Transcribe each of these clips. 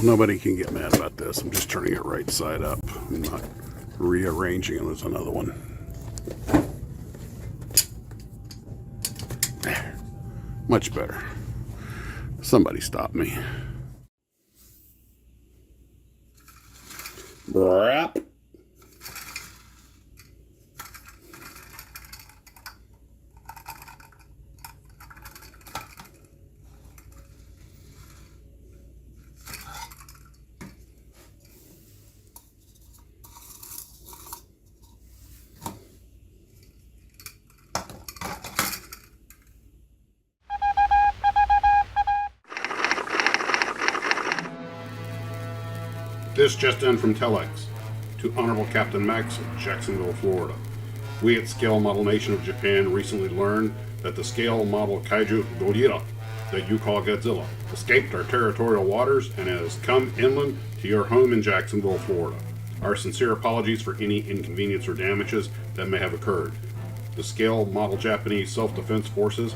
nobody can get mad about this. I'm just turning it right side up. I'm not rearranging it. There's another one. There. Much better. Somebody stop me. Brap. This just in from Telex to Honorable Captain Max of Jacksonville, Florida. We at Scale Model Nation of Japan recently learned that the scale model Kaiju Gojira, that you call Godzilla, escaped our territorial waters and has come inland to your home in Jacksonville, Florida. Our sincere apologies for any inconvenience or damages that may have occurred. The scale model Japanese self-defense forces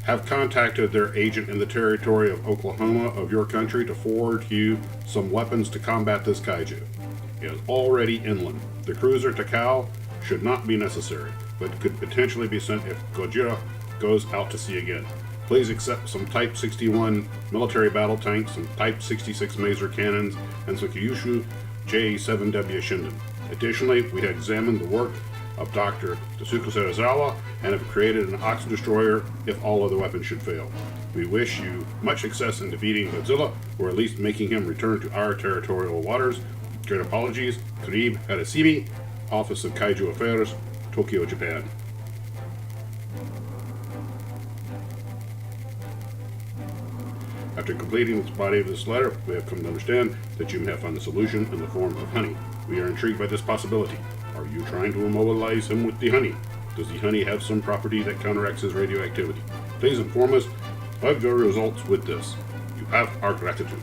have contacted their agent in the territory of Oklahoma of your country to forward you some weapons to combat this kaiju. It is already inland. The cruiser Takao should not be necessary, but could potentially be sent if Gojira goes out to sea again. Please accept some Type 61 military battle tanks, some Type 66 Maser cannons, and some Kyushu J7W Shinden. Additionally, we have examined the work of Dr. Tasuku Sarazawa and have created an ox destroyer if all other weapons should fail. We wish you much success in defeating Godzilla, or at least making him return to our territorial waters. Great apologies, Karib Harasimi, Office of Kaiju Affairs, Tokyo, Japan. After completing the body of this letter, we have come to understand that you may have found a solution in the form of honey. We are intrigued by this possibility. Are you trying to immobilize him with the honey? Does the honey have some property that counteracts his radioactivity? Please inform us of your results with this. You have our gratitude.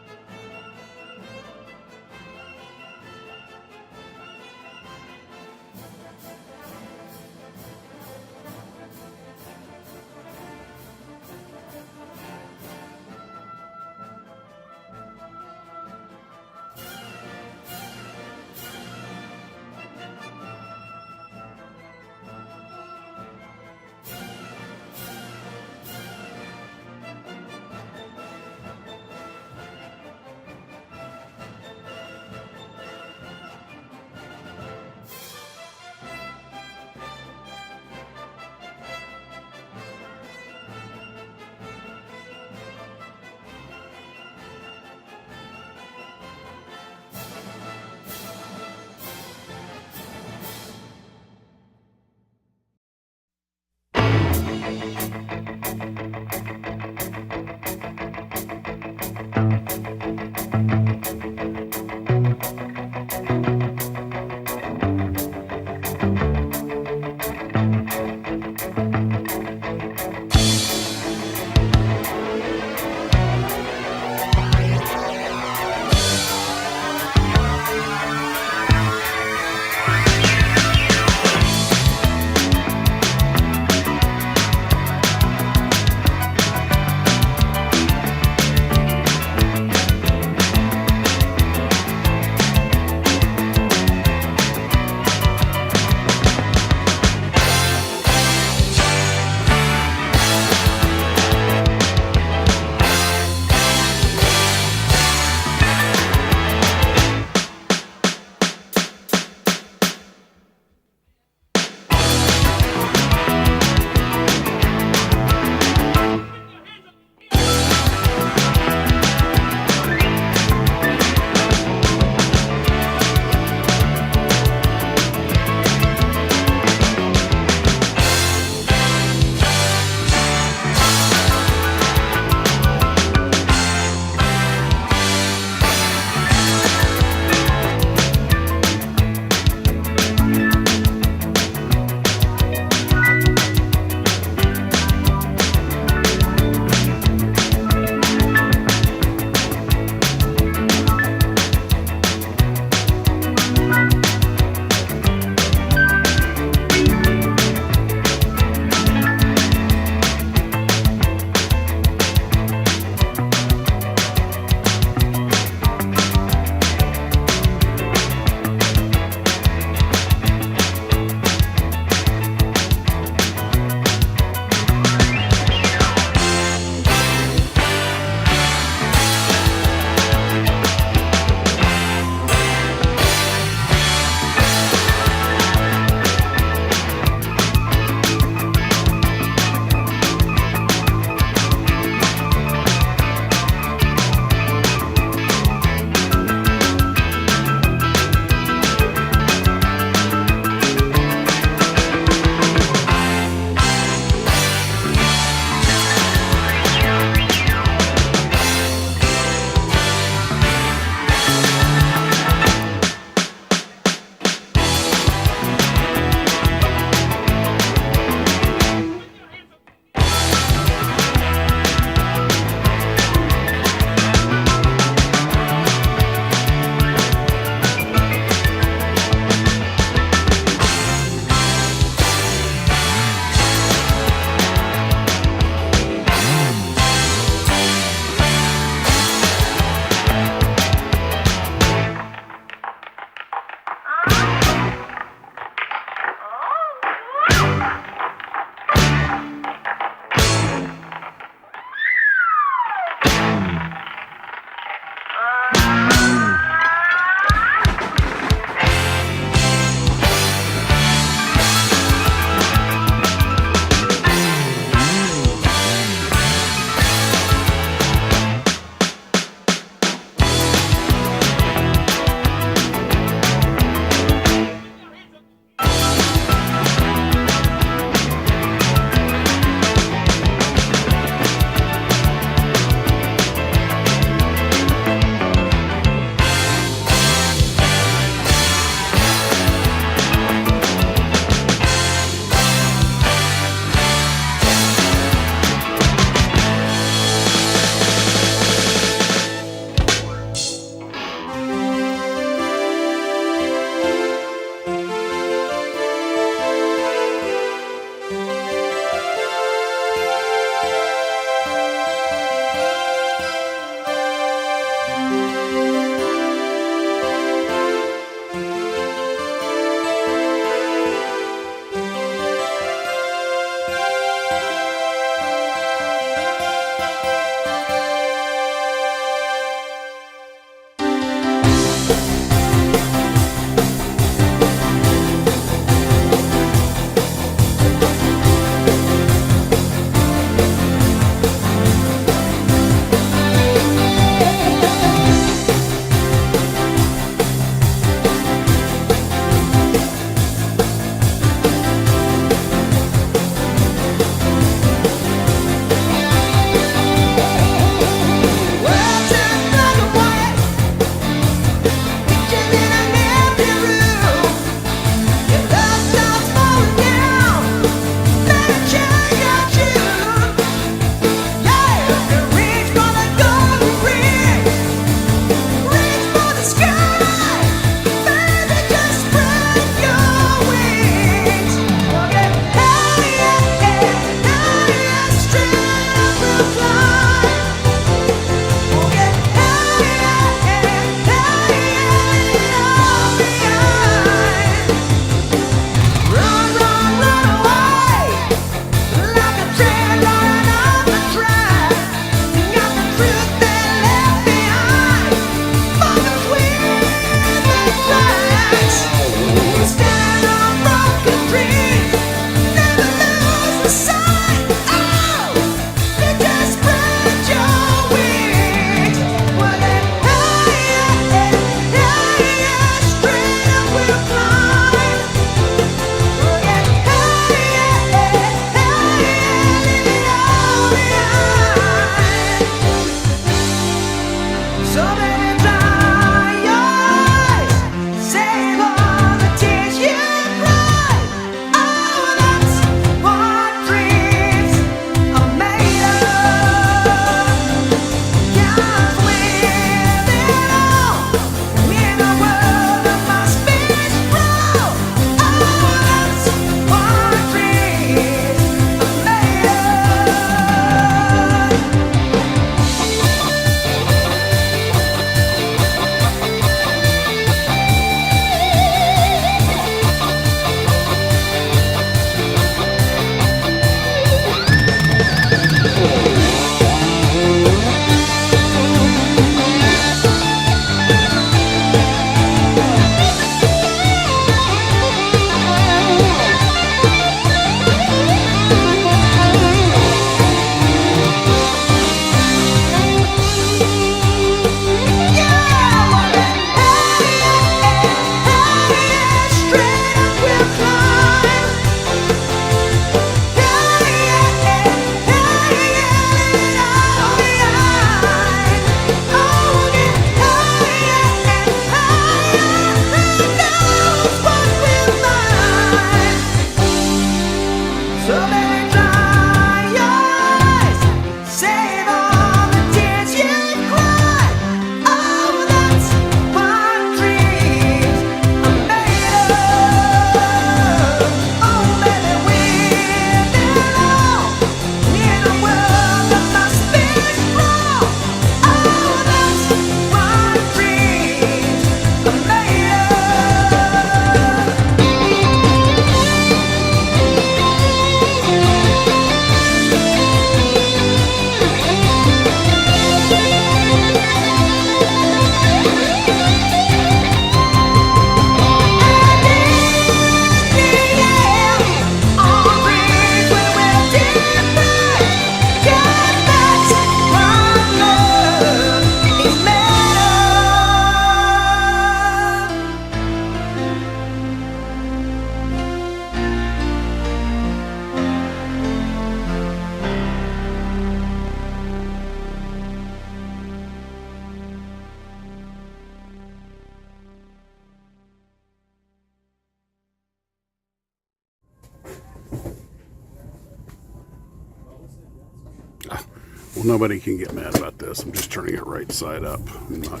Well, nobody can get mad about this. I'm just turning it right side up. I'm not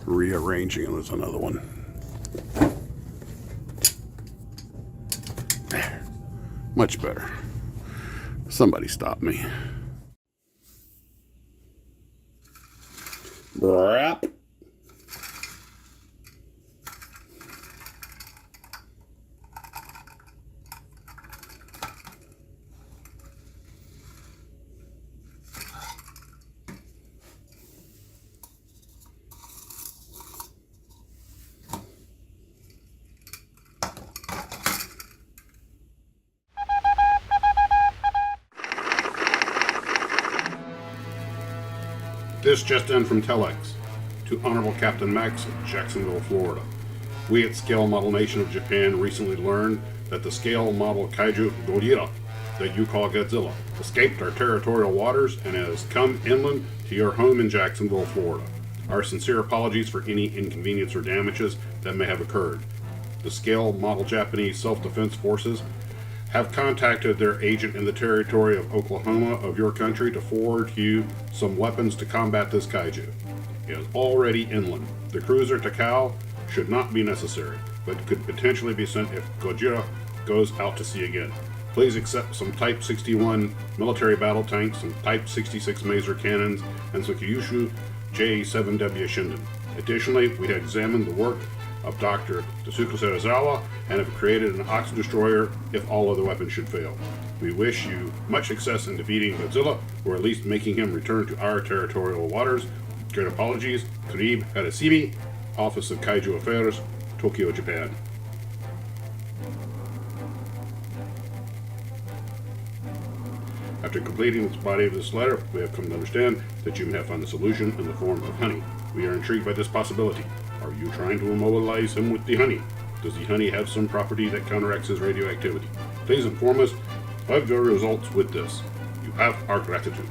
rearranging it. There's another one. There. Much better. Somebody stop me. Brap. This just in from Telex to Honorable Captain Max of Jacksonville, Florida. We at Scale Model Nation of Japan recently learned that the scale model Kaiju Gojira, that you call Godzilla, escaped our territorial waters and has come inland to your home in Jacksonville, Florida. Our sincere apologies for any inconvenience or damages that may have occurred. The scale model Japanese self-defense forces have contacted their agent in the territory of Oklahoma of your country to forward you some weapons to combat this kaiju. It is already inland. The cruiser Takao should not be necessary, but could potentially be sent if Gojira goes out to sea again. Please accept some Type 61 military battle tanks, some Type 66 Maser cannons, and some Kyushu J7W Shinden. Additionally, we have examined the work of Dr. Tasuku Sarazawa and have created an oxygen destroyer if all other weapons should fail. We wish you much success in defeating Godzilla, or at least making him return to our territorial waters. Great apologies, Karib Harasimi, Office of Kaiju Affairs, Tokyo, Japan. After completing the body of this letter, we have come to understand that you may have found the solution in the form of honey. We are intrigued by this possibility. Are you trying to immobilize him with the honey? Does the honey have some property that counteracts his radioactivity? Please inform us of your results with this. You have our gratitude.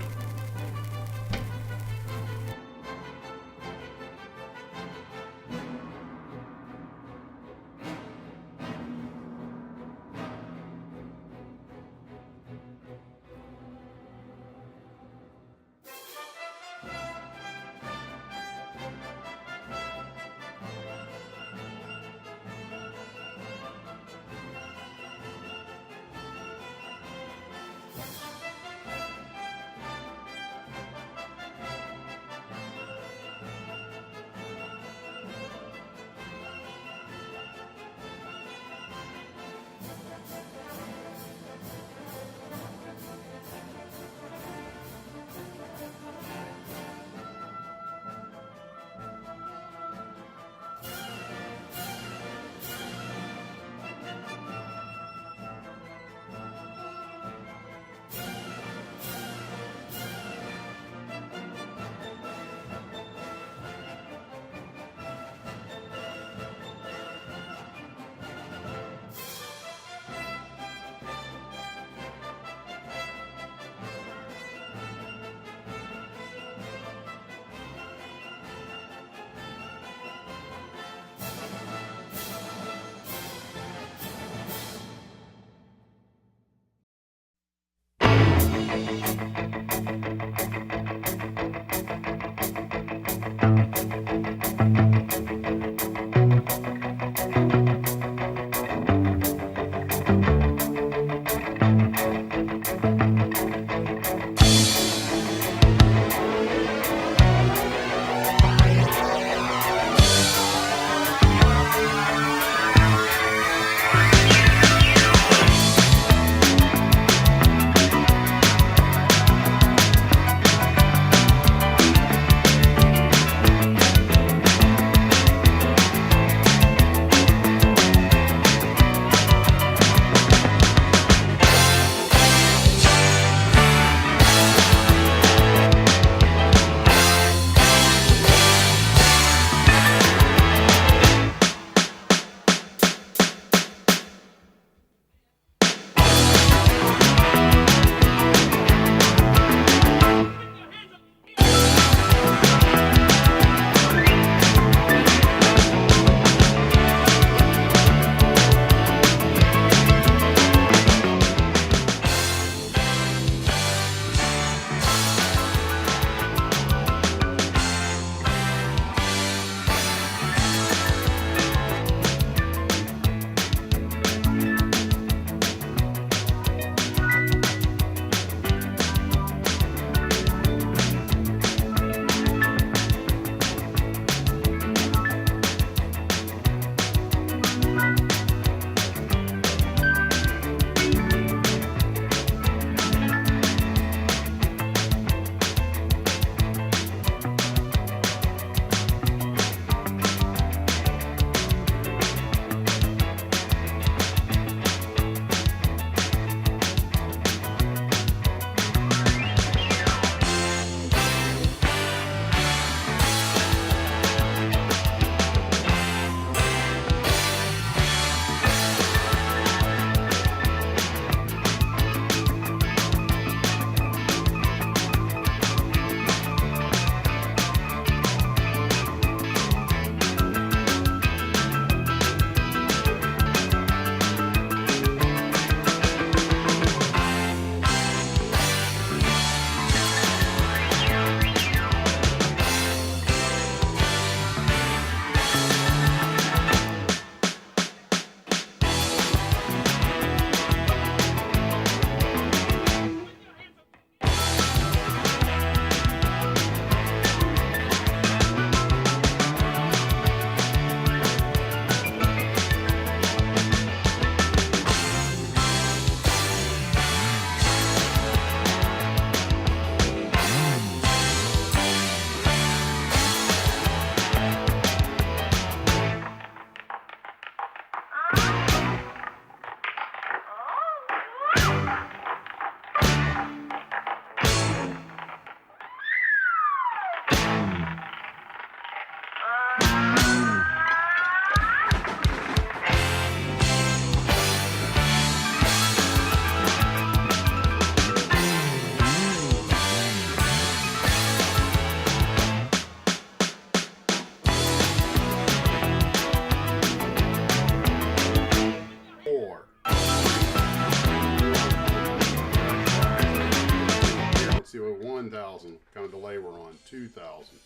2,000,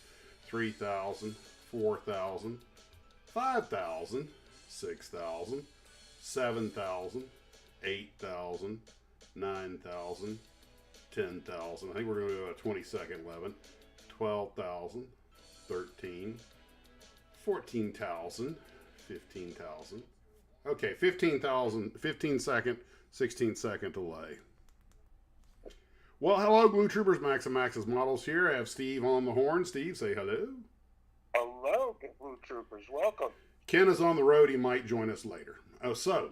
3,000, 4,000, 5,000, 6,000, 7,000, 8,000, 9,000, 10,000. I think we're going to do a 20-second 11. 12,000, 13, 14,000, 15,000. Okay, 15,000, 15-second, 16-second delay. Well, hello, Glue Troopers, Max and Max's Models here. I have Steve on the horn. Steve, say hello. Hello, Glue Troopers. Welcome. Ken is on the road. He might join us later. So,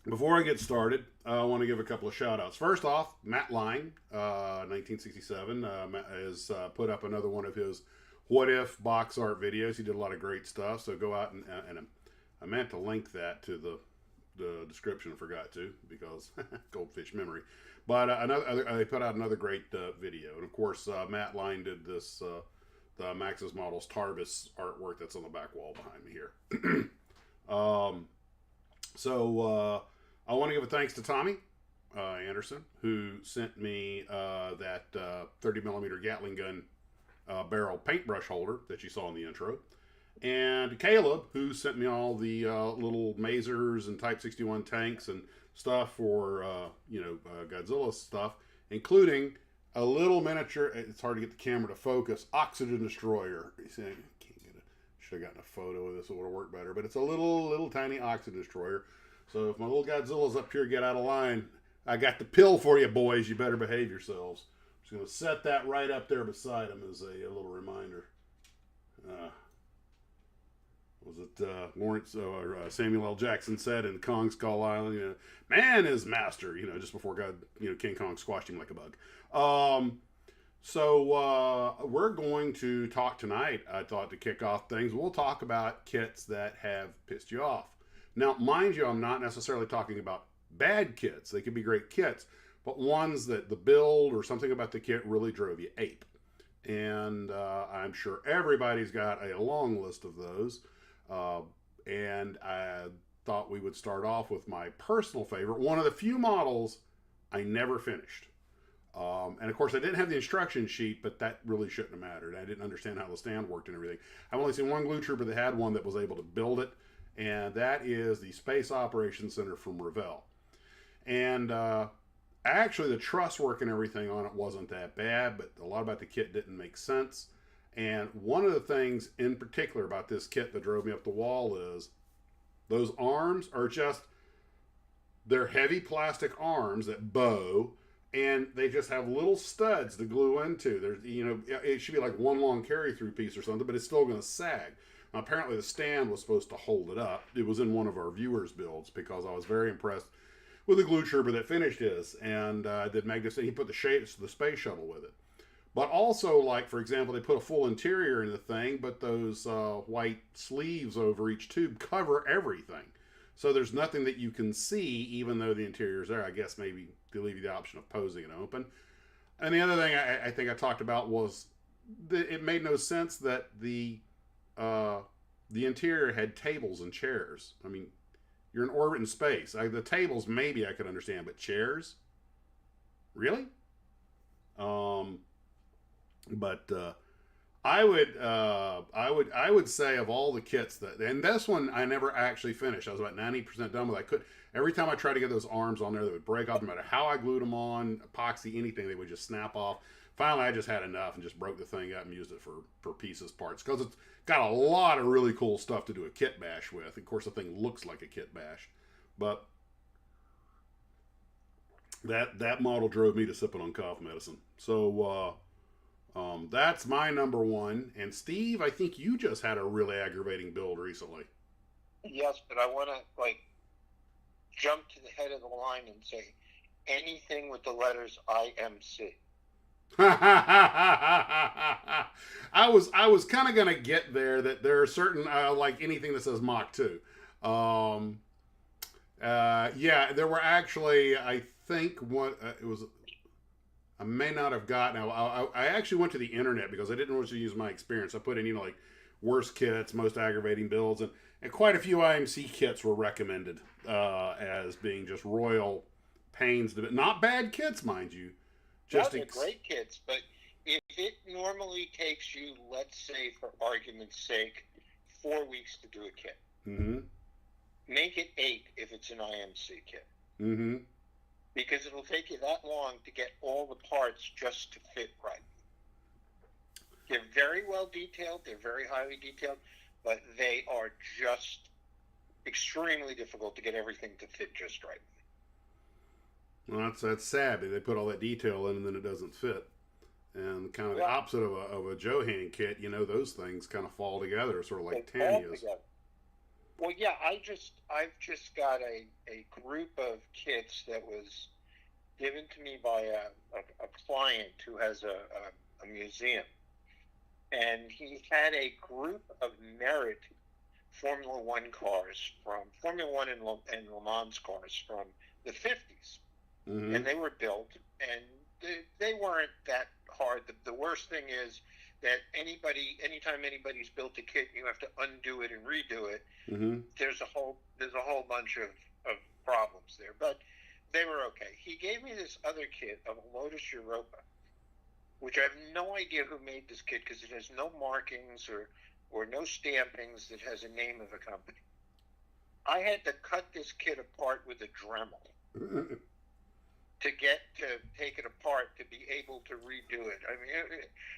before I get started, I want to give a couple of shout-outs. First off, Matt Line, 1967, has put up another one of his What If box art videos. He did a lot of great stuff, so go out and I meant to link that to the description. I forgot to because goldfish memory. But they put out another great video. And of course, Matt Line did this, the Max's Models Tarvis artwork that's on the back wall behind me here. I want to give a thanks to Tommy Anderson, who sent me that 30mm Gatling gun barrel paintbrush holder that you saw in the intro. And Caleb, who sent me all the little Mazers and Type 61 tanks and stuff for, Godzilla stuff, including a little miniature, it's hard to get the camera to focus, oxygen destroyer. You see, should have gotten a photo of this, it would have worked better. But it's a little tiny oxygen destroyer. So if my little Godzilla's up here, get out of line. I got the pill for you, boys. You better behave yourselves. I'm just going to set that right up there beside him as a little reminder. Was it Lawrence or Samuel L. Jackson said in Kong Skull Island, man is master, just before God, King Kong squashed him like a bug. So we're going to talk tonight, I thought, to kick off things. We'll talk about kits that have pissed you off. Now, mind you, I'm not necessarily talking about bad kits. They could be great kits, but ones that the build or something about the kit really drove you ape. And I'm sure everybody's got a long list of those. And I thought we would start off with my personal favorite, one of the few models I never finished. And of course, I didn't have the instruction sheet, but that really shouldn't have mattered. I didn't understand how the stand worked and everything. I've only seen one Glue Trooper that had one that was able to build it, and that is the Space Operations Center from Revell. And actually, the truss work and everything on it wasn't that bad, but a lot about the kit didn't make sense. And one of the things in particular about this kit that drove me up the wall is those arms are they're heavy plastic arms that bow, and they just have little studs to glue into. There's, it should be like one long carry-through piece or something, but it's still going to sag. Now, apparently the stand was supposed to hold it up. It was in one of our viewers' builds because I was very impressed with the Glue Trooper that finished his, and did Magnus, he put the space shuttle with it. But also, like, for example, they put a full interior in the thing, but those white sleeves over each tube cover everything. So there's nothing that you can see, even though the interior's there. I guess maybe they leave you the option of posing it open. And the other thing I think I talked about was that it made no sense that the interior had tables and chairs. I mean, you're in orbit in space. The tables maybe I could understand, but chairs? Really? But I would say of all the kits and this one I never actually finished. I was about 90% done with it. Every time I tried to get those arms on there, they would break off. No matter how I glued them on, epoxy, anything, they would just snap off. Finally, I just had enough and just broke the thing out and used it for pieces, parts, because it's got a lot of really cool stuff to do a kit bash with. Of course, the thing looks like a kit bash, but that model drove me to sipping on cough medicine. So that's my number one. And Steve, I think you just had a really aggravating build recently. Yes, but I want to jump to the head of the line and say anything with the letters IMC. I was kind of gonna get there, that there are certain like anything that says Mach 2. Yeah, there were actually, I think one it was. I may not have gotten. I actually went to the internet because I didn't want to use my experience. I put in like worst kits, most aggravating builds, and quite a few IMC kits were recommended as being just royal pains. Not bad kits, mind you. They're great kits, but if it normally takes you, let's say for argument's sake, 4 weeks to do a kit, Mm-hmm. make it 8 if it's an IMC kit. Mm-hmm. Because it'll take you that long to get all the parts just to fit right. They're very well detailed, they're very highly detailed, but they are just extremely difficult to get everything to fit just right. Well, that's sad. They put all that detail in and then it doesn't fit. And kind of the opposite of a Johan kit, those things kind of fall together, sort of like Tamiya's. Well, yeah, I've just got a group of kits that was given to me by a client who has a museum. And he had a group of merit Formula One cars from Formula One and Le Mans cars from the 50s. Mm-hmm. And they were built, and they weren't that hard. The worst thing is that anytime anybody's built a kit, you have to undo it and redo it. Mm-hmm. There's a whole bunch of problems there, but they were okay. He gave me this other kit of a Lotus Europa, which I have no idea who made this kit because it has no markings or no stampings that has a name of a company. I had to cut this kit apart with a Dremel to take it apart to be able to redo it. I mean,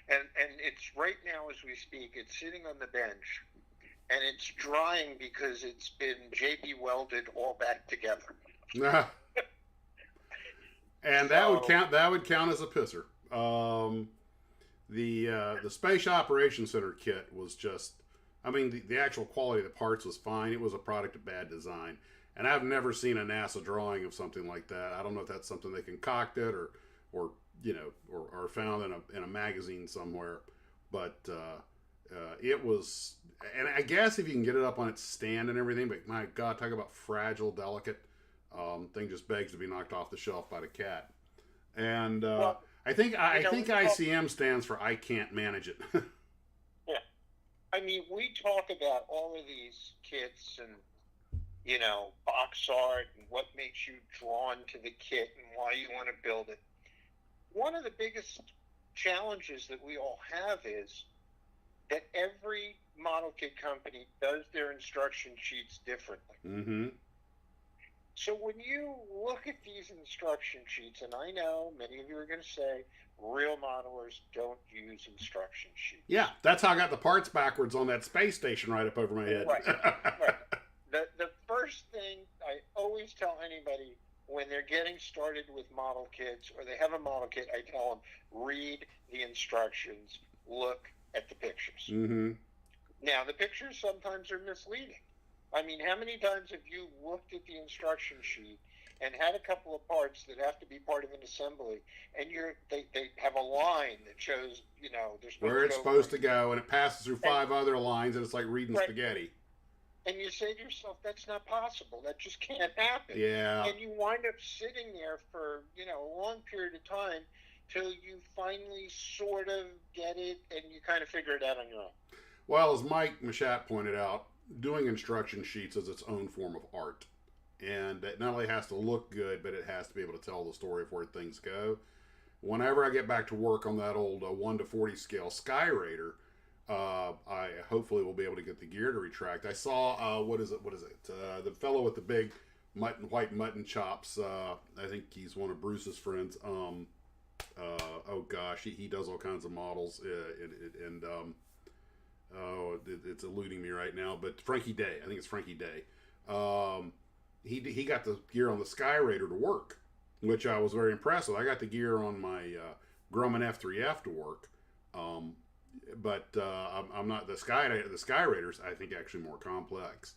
and it's right now as we speak, it's sitting on the bench, and it's drying because it's been JB welded all back together. And that would count. That would count as a pisser. The Space Operations Center kit was just. I mean, the actual quality of the parts was fine. It was a product of bad design. And I've never seen a NASA drawing of something like that. I don't know if that's something they concocted or found in a magazine somewhere. But it was, and I guess if you can get it up on its stand and everything, but my God, talk about fragile, delicate. Thing just begs to be knocked off the shelf by the cat. And I think ICM stands for I can't manage it. Yeah, I mean, we talk about all of these kits and box art and what makes you drawn to the kit and why you want to build it. One of the biggest challenges that we all have is that every model kit company does their instruction sheets differently. Mm-hmm. So when you look at these instruction sheets, and I know many of you are going to say real modelers don't use instruction sheets. Yeah, that's how I got the parts backwards on that space station right up over my head. Right, right. The first thing I always tell anybody when they're getting started with model kits or they have a model kit, I tell them, read the instructions, look at the pictures. Mm-hmm. Now, the pictures sometimes are misleading. I mean, how many times have you looked at the instruction sheet and had a couple of parts that have to be part of an assembly, and they have a line that shows, where it's supposed to go, and it passes through 5 other lines, and it's like reading spaghetti. And you say to yourself, that's not possible. That just can't happen. Yeah. And you wind up sitting there for, a long period of time till you finally sort of get it and you kind of figure it out on your own. Well, as Mike Machat pointed out, doing instruction sheets is its own form of art. And it not only has to look good, but it has to be able to tell the story of where things go. Whenever I get back to work on that old 1 to 40 scale Sky Raider, I hopefully will be able to get the gear to retract. I saw, what is it? The fellow with the big white mutton chops. I think he's one of Bruce's friends. Oh gosh, he does all kinds of models, it's eluding me right now. But Frankie Day, I think it's Frankie Day. He got the gear on the Sky Raider to work, which I was very impressed with. I got the gear on my Grumman F3F to work. But I'm not the Sky Raiders. I think actually more complex,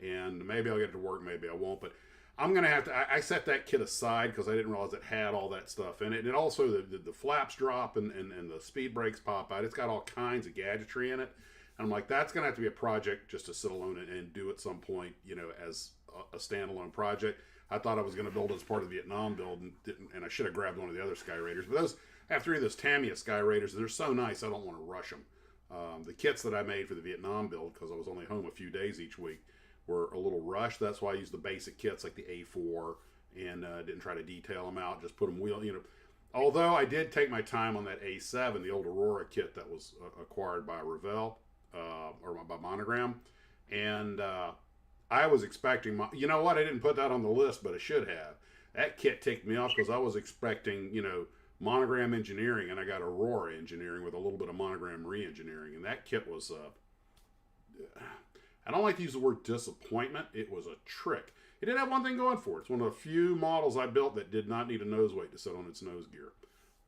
and maybe I'll get it to work, maybe I won't. But I'm gonna have to. I set that kit aside because I didn't realize it had all that stuff in it, and also the flaps drop and the speed brakes pop out. It's got all kinds of gadgetry in it, and I'm like, that's gonna have to be a project just to sit alone and do at some point, as a standalone project. I thought I was gonna build it as part of the Vietnam build, and didn't, and I should have grabbed one of the other Sky Raiders, but those. I have 3 of those Tamiya Sky Raiders, and they're so nice, I don't want to rush them. The kits that I made for the Vietnam build, because I was only home a few days each week, were a little rushed. That's why I used the basic kits like the A4 and didn't try to detail them out. Just put them Although I did take my time on that A7, the old Aurora kit that was acquired by Revell or by Monogram, and I was expecting. You know what? I didn't put that on the list, but I should have. That kit ticked me off because I was expecting, Monogram engineering, and I got Aurora engineering with a little bit of Monogram re-engineering, and that kit was. I don't like to use the word disappointment. It was a trick. It did have one thing going for it. It's one of the few models I built that did not need a nose weight to sit on its nose gear.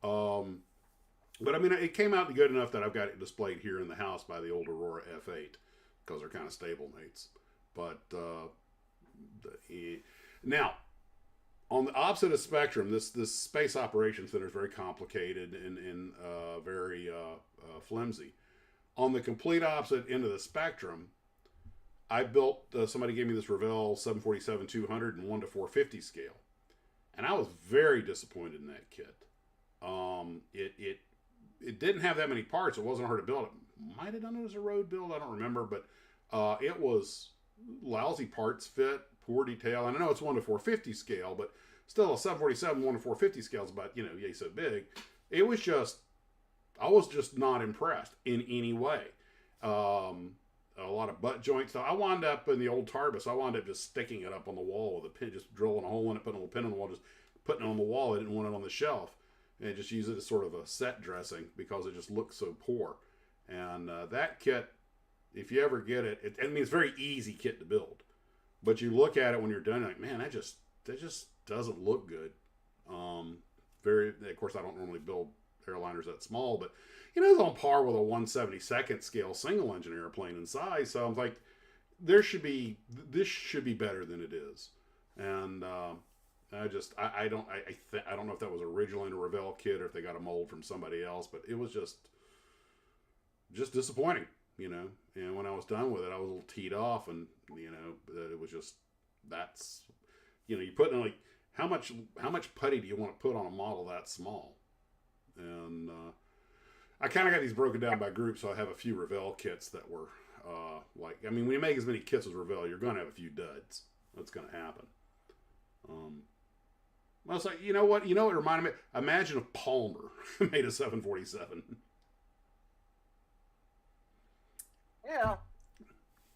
But I mean, it came out good enough that I've got it displayed here in the house by the old Aurora F8 because they're kind of stable mates. But now, on the opposite of the spectrum, this space operations center is very complicated and very flimsy. On the complete opposite end of the spectrum, I built, somebody gave me this Revell 747-200 and 1:450 scale. And I was very disappointed in that kit. It didn't have that many parts. It wasn't hard to build. It might have done it as a road build. I don't remember. But it was lousy parts fit, poor detail. And I know it's 1:450 scale, but still a 747 1:450 scale is about, yay so big. It was just, I was just not impressed in any way. A lot of butt joints. So I wound up in the old Tarbus. I wound up just sticking it up on the wall with a pin, just drilling a hole in it, putting a little pin on the wall, just putting it on the wall. I didn't want it on the shelf, and just use it as sort of a set dressing because it just looked so poor. And that kit, if you ever get it, it's a very easy kit to build, but you look at it when you're done, like, man, that just doesn't look good. Of course, I don't normally build airliners that small, but it's on par with a 1/72nd scale single engine airplane in size. So I'm like, this should be better than it is. And I don't know if that was originally in a Revell kit or if they got a mold from somebody else, but it was just disappointing, And when I was done with it, I was a little teed off, and that it was just, that's, you put in like, how much putty do you want to put on a model that small? And I kind of got these broken down by groups, so I have a few Revell kits that were when you make as many kits as Revell, you're going to have a few duds. That's going to happen. I was like, you know what? It reminded me. Imagine if Palmer made a 747. Yeah.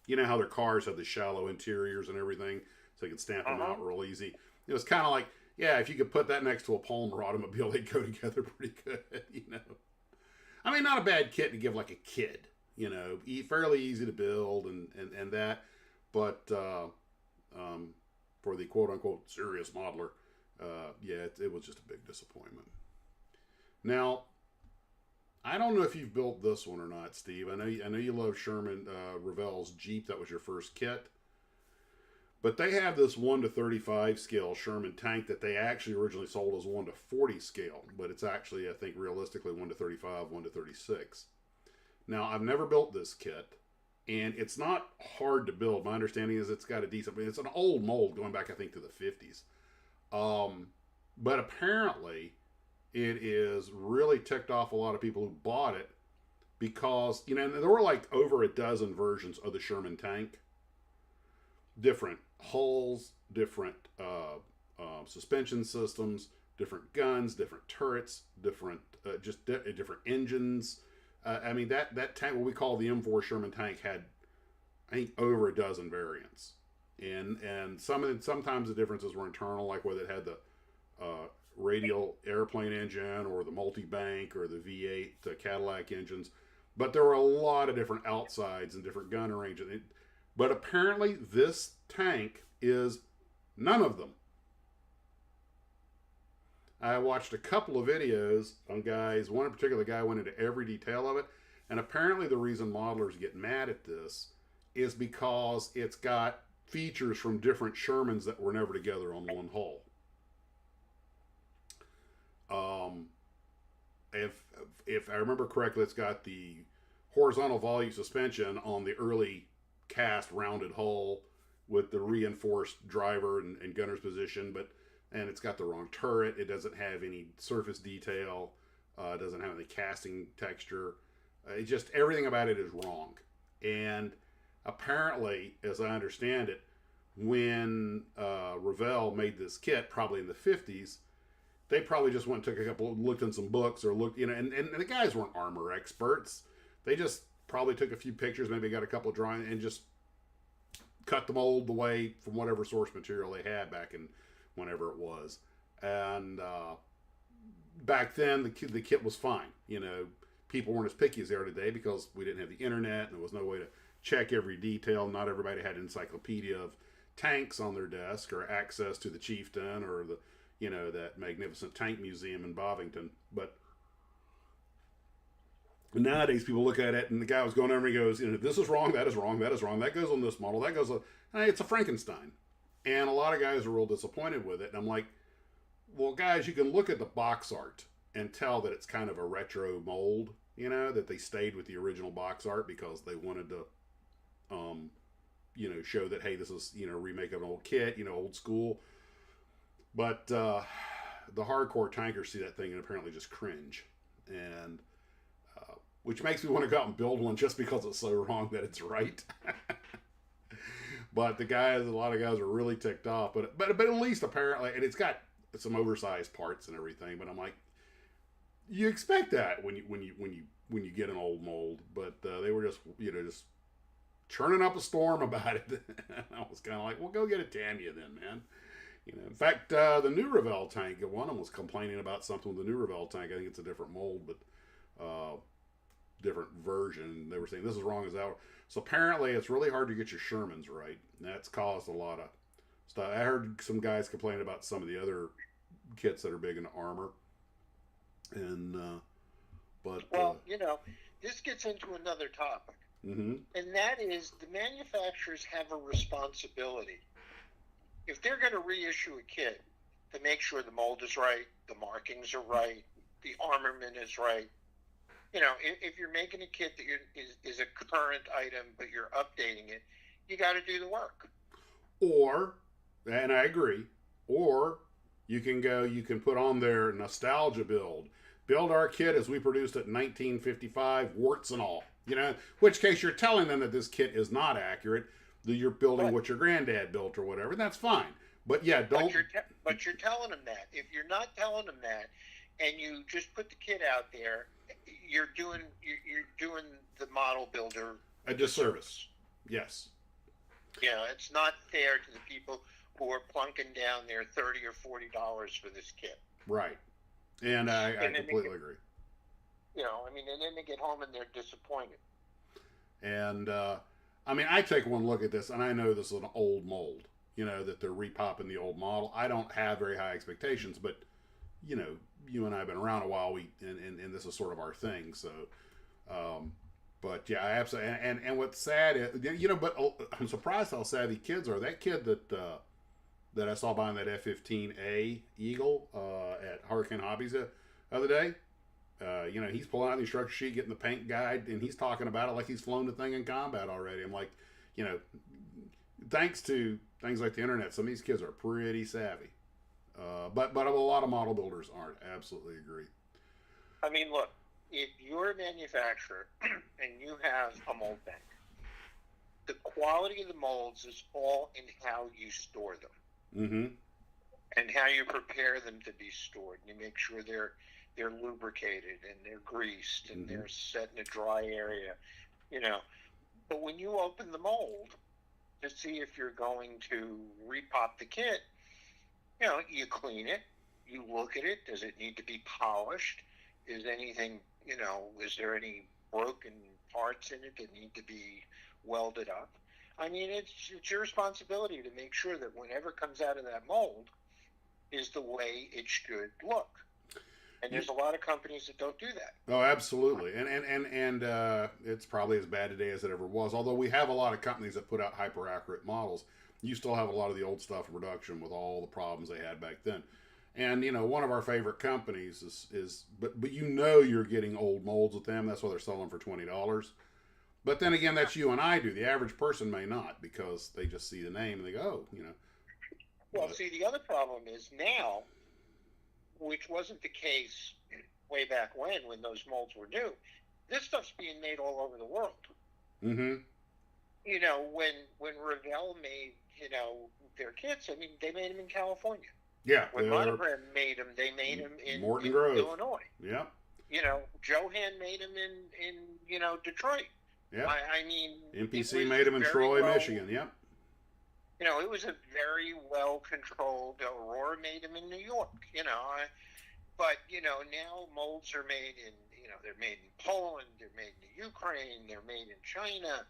You know how their cars have the shallow interiors and everything, so you can stamp them out real easy. It was kind of like, yeah, if you could put that next to a Palmer automobile, they'd go together pretty good, I mean, not a bad kit to give like a kid, fairly easy to build and that, but for the quote-unquote serious modeler, it was just a big disappointment. Now, I don't know if you've built this one or not, Steve. I know you love Sherman Revell's Jeep. That was your first kit. But they have this 1:35 scale Sherman tank that they actually originally sold as 1:40 scale. But it's actually, I think, realistically 1:35, 1:36. Now, I've never built this kit. And it's not hard to build. My understanding is it's got a decent... It's an old mold going back, I think, to the 50s. But apparently, it is really ticked off a lot of people who bought it. Because, there were like over a dozen versions of the Sherman tank. Different hulls, different suspension systems, different guns, different turrets, different different engines. That tank, what we call the M4 Sherman tank, had, I think, over a dozen variants, and sometimes the differences were internal, like whether it had the radial airplane engine or the multi-bank or the V8 Cadillac engines, but there were a lot of different outsides and different gun arrangements. But apparently this tank is none of them. I watched a couple of videos on guys. One in particular, the guy went into every detail of it. And apparently the reason modelers get mad at this is because it's got features from different Shermans that were never together on one hull. If I remember correctly, it's got the horizontal volley suspension on the early cast rounded hull with the reinforced driver and gunner's position, and it's got the wrong turret. It doesn't have any surface detail. It doesn't have any casting texture. It just, everything about it is wrong. And apparently, as I understand it, when Revell made this kit, probably in the 50s, they probably just went and took a couple, looked in some books or looked, and the guys weren't armor experts. They just probably took a few pictures, maybe got a couple of drawings, and just cut the mold the way from whatever source material they had back in whenever it was. And back then, the kit was fine. People weren't as picky as they are today because we didn't have the internet and there was no way to check every detail. Not everybody had an encyclopedia of tanks on their desk or access to the Chieftain or that magnificent tank museum in Bovington. But nowadays, people look at it and the guy was going over and he goes, this is wrong, that is wrong, that is wrong, that goes on this model, that goes on. Hey, it's a Frankenstein. And a lot of guys are real disappointed with it. And I'm like, well, guys, you can look at the box art and tell that it's kind of a retro mold, that they stayed with the original box art because they wanted to, show that, hey, this is, a remake of an old kit, old school. But the hardcore tankers see that thing and apparently just cringe. And which makes me want to go out and build one just because it's so wrong that it's right. But a lot of guys are really ticked off. But at least apparently, and it's got some oversized parts and everything. But I'm like, you expect that when you get an old mold. But they were just churning up a storm about it. I was kind of like, well, go get a Tamiya then, man. In fact, the new Revell tank, one of them was complaining about something with the new Revell tank. I think it's a different mold, but different version. They were saying this is wrong as that. So apparently, it's really hard to get your Shermans right. And that's caused a lot of stuff. I heard some guys complain about some of the other kits that are big into armor. And this gets into another topic, mm-hmm. and that is the manufacturers have a responsibility. If they're going to reissue a kit, to make sure the mold is right, the markings are right, the armament is right. If you're making a kit that is a current item, but you're updating it, you got to do the work. Or, and I agree, or you can put on their nostalgia build. Build our kit as we produced it in 1955, warts and all. Which case you're telling them that this kit is not accurate, that you're building what your granddad built or whatever, and that's fine. But yeah, don't. But you're telling them that. If you're not telling them that, and you just put the kit out there, you're doing the model builder a disservice. Yes. It's not fair to the people who are plunking down their $30 or $40 for this kit. Right. And I completely agree. And then they get home and they're disappointed. And I take one look at this, and I know this is an old mold. That they're repopping the old model. I don't have very high expectations, but you and I have been around a while. And this is sort of our thing. So, but yeah, I absolutely. And what's sad is, but I'm surprised how savvy kids are. That kid that I saw buying that F-15A Eagle at Hurricane Hobbies the other day. He's pulling out the instructor sheet, getting the paint guide, and he's talking about it like he's flown the thing in combat already. I'm like, thanks to things like the internet, some of these kids are pretty savvy. But a lot of model builders aren't. Absolutely agree. Look, if you're a manufacturer and you have a mold bank, the quality of the molds is all in how you store them. Mm-hmm. And how you prepare them to be stored. You make sure they're lubricated and they're greased and they're set in a dry area, But when you open the mold to see if you're going to repop the kit, you clean it, you look at it. Does it need to be polished? Is anything, is there any broken parts in it that need to be welded up? It's your responsibility to make sure that whatever comes out of that mold is the way it should look. And there's a lot of companies that don't do that. Oh, absolutely. And it's probably as bad today as it ever was. Although we have a lot of companies that put out hyper accurate models, you still have a lot of the old stuff in production with all the problems they had back then. And one of our favorite companies is but you're getting old molds with them. That's why they're selling for $20. But then again, that's you and I do. The average person may not, because they just see the name and they go, oh, Well, see, the other problem is now, which wasn't the case way back when those molds were new, this stuff's being made all over the world. Mm-hmm. When Revell made, their kits, they made them in California. Yeah, When they're Monogram made them, they made them Morton in Grove. Illinois. Yep. You know, Johan made them in Detroit. Yep. I mean, MPC made them in Troy, Michigan. Yep. You know, it was a very well controlled. Aurora made them in New York. You know, but you know now molds are made in. You know, they're made in Poland. They're made in Ukraine. They're made in China.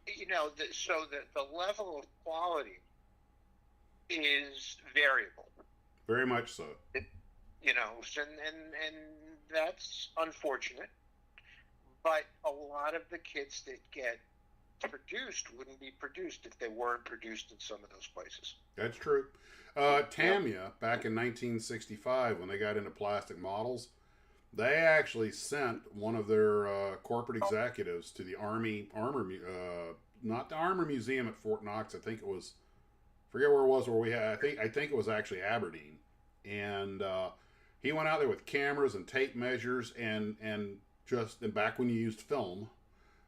You know, so the level of quality is variable. Very much so. You know, and that's unfortunate. But a lot of the kits that get produced wouldn't be produced if they weren't produced in some of those places. That's true. Tamiya, back in 1965, when they got into plastic models, they actually sent one of their corporate executives to the not the Armor Museum at Fort Knox. I think it was, forget where it was, where we had. I think it was actually Aberdeen, and he went out there with cameras and tape measures and back when you used film,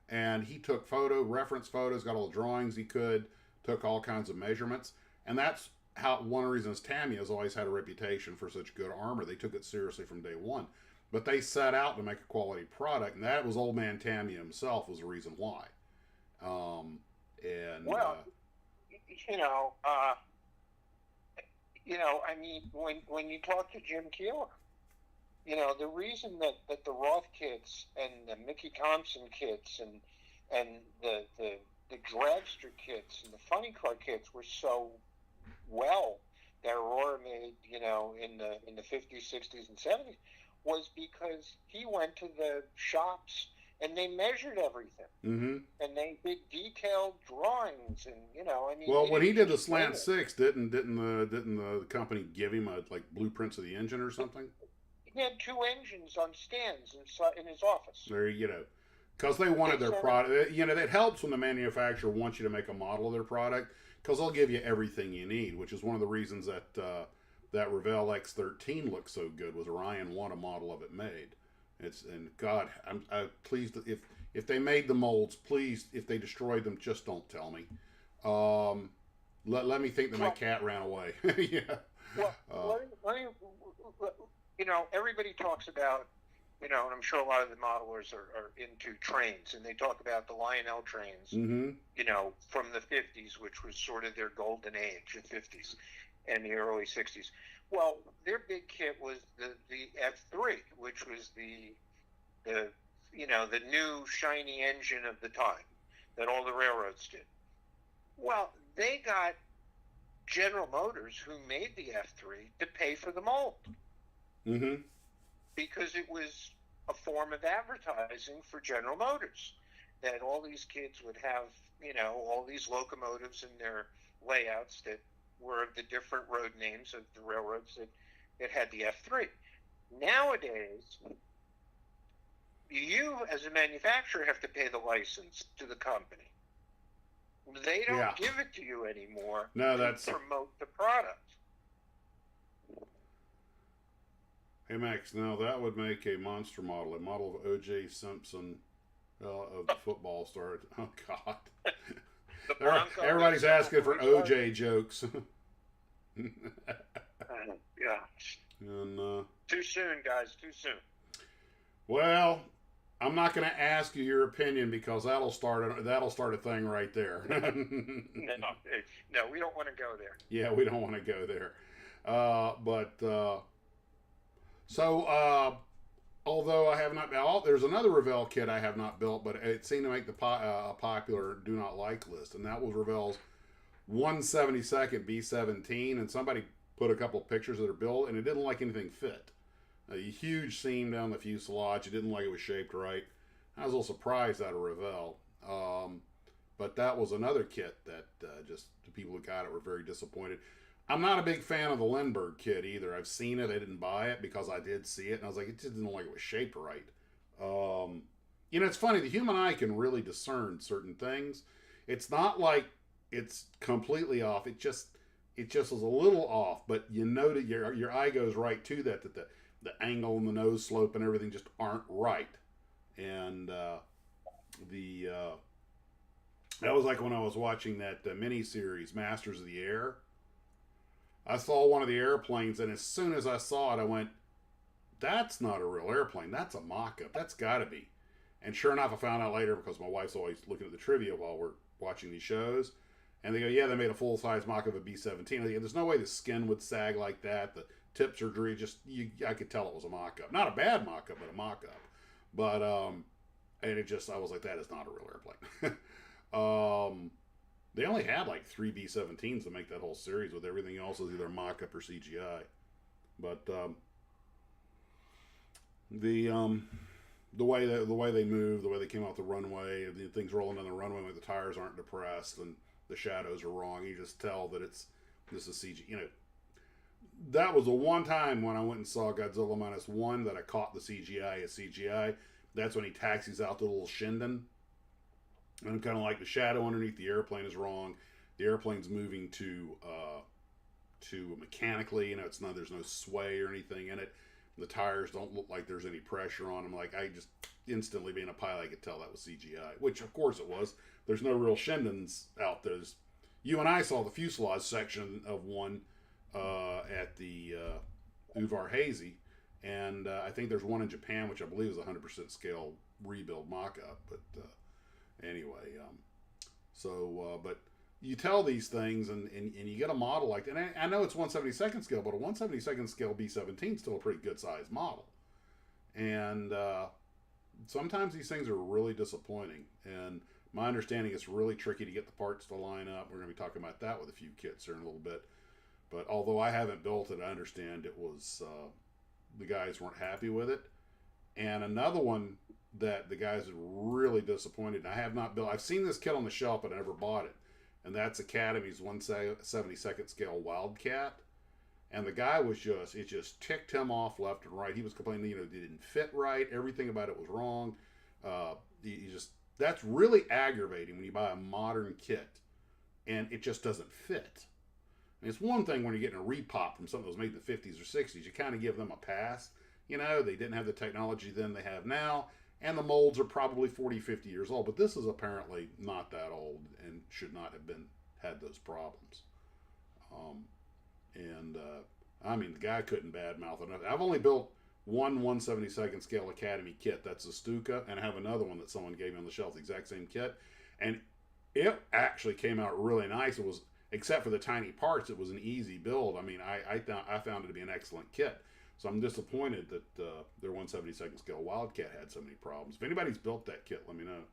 and he took reference photos, got all the drawings he could, took all kinds of measurements, and that's how one of the reasons Tamiya has always had a reputation for such good armor. They took it seriously from day one, but they set out to make a quality product, and that was old man Tamiya himself was the reason why. I mean, when you talk to Jim Keeler, you know, the reason that the Roth kits and the Mickey Thompson kits and the dragster kits and the funny car kits were so well that Aurora made, you know, in the 50s, 60s, and 70s was because he went to the shops and they measured everything. Mm-hmm. And they did detailed drawings, and you know, I mean. Well, when he did the Slant 6, didn't the company give him like blueprints of the engine or something? He had 2 engines on stands in his office. There you go. Because they wanted their product. You know, that helps when the manufacturer wants you to make a model of their product, because they'll give you everything you need, which is one of the reasons that that Revell X13 looks so good. Was Ryan want a model of it made? God, I'm pleased if they made the molds. Please, if they destroyed them, just don't tell me. Let me think that my cat ran away. Yeah. Well, you know, everybody talks about, you know, and I'm sure a lot of the modelers are into trains, and they talk about the Lionel trains, mm-hmm. you know, from the 50s, which was sort of their golden age, the 50s and the early 60s. Well, their big kit was the F3, which was the you know, the new shiny engine of the time that all the railroads did. Well, they got General Motors, who made the F3, to pay for the mold. Mm-hmm. Because it was a form of advertising for General Motors, that all these kids would have, you know, all these locomotives in their layouts that were of the different road names of the railroads that had the F3. Nowadays, you as a manufacturer have to pay the license to the company. They don't give it to you anymore to promote the product. Hey Max, now that would make a monster model, a model of O.J. Simpson of the football star. Oh God! Everybody's asking for O.J. jokes. Yeah. And too soon, guys. Too soon. Well, I'm not going to ask you your opinion because that'll start a thing right there. No, we don't want to go there. Yeah, we don't want to go there. Although I have not, there's another Revell kit I have not built, but it seemed to make the popular do not like list, and that was Revell's 172nd B-17, and somebody put a couple pictures of their build, and it didn't like anything fit. A huge seam down the fuselage. It didn't like it was shaped right. I was a little surprised out of Revell. But that was another kit that just the people who got it were very disappointed. I'm not a big fan of the Lindbergh kit either. I've seen it. I didn't buy it because I did see it, and I was like, it just didn't like it was shaped right. You know, it's funny. The human eye can really discern certain things. It's not like it's completely off. It just was a little off, but you know that your eye goes right to that the angle and the nose slope and everything just aren't right. And that was like when I was watching that mini-series, Masters of the Air. I saw one of the airplanes, and as soon as I saw it, I went, "That's not a real airplane. That's a mock-up. That's got to be." And sure enough, I found out later because my wife's always looking at the trivia while we're watching these shows, and they go, "Yeah, they made a full-size mock-up of a B-17." I go, "There's no way the skin would sag like that. The tip surgery I could tell it was a mock-up. Not a bad mock-up, but a mock-up." But and I was like, "That is not a real airplane." They only had like 3 B-17s to make that whole series. With everything else is either mock-up or CGI. But the way they move, the way they came off the runway, the things rolling down the runway, like the tires aren't depressed and the shadows are wrong. You just tell that this is CG. That was the one time when I went and saw Godzilla -1 that I caught the CGI as CGI. That's when he taxis out the little Shinden. And I'm kind of like, the shadow underneath the airplane is wrong. The airplane's moving to mechanically. There's no sway or anything in it. The tires don't look like there's any pressure on them. Like, I just instantly, being a pilot, I could tell that was CGI, which of course it was. There's no real Shindens out there. You and I saw the fuselage section of one at the Uvar Hazy, and I think there's one in Japan, which I believe is 100% scale rebuild mock-up. But anyway, but you tell these things, and you get a model like that. And I know it's 1/72nd scale, but a 1/72nd scale B-17 is still a pretty good sized model. And sometimes these things are really disappointing. And my understanding, it's really tricky to get the parts to line up. We're going to be talking about that with a few kits here in a little bit. But although I haven't built it, I understand it was the guys weren't happy with it. And another one that the guys are really disappointed. I have not built. I've seen this kit on the shelf, but I never bought it. And that's Academy's 1/72nd scale Wildcat. And the guy it just ticked him off left and right. He was complaining, it didn't fit right. Everything about it was wrong. That's really aggravating when you buy a modern kit and it just doesn't fit. And it's one thing when you're getting a repop from something that was made in the 50s or 60s. You kind of give them a pass. They didn't have the technology then they have now. And the molds are probably 40, 50 years old. But this is apparently not that old and should not have had those problems. The guy couldn't badmouth enough. I've only built one 1/72nd scale Academy kit. That's the Stuka. And I have another one that someone gave me on the shelf, the exact same kit. And it actually came out really nice. It was, except for the tiny parts, it was an easy build. I found it to be an excellent kit. So I'm disappointed that their 1/72nd scale Wildcat had so many problems. If anybody's built that kit, let me know.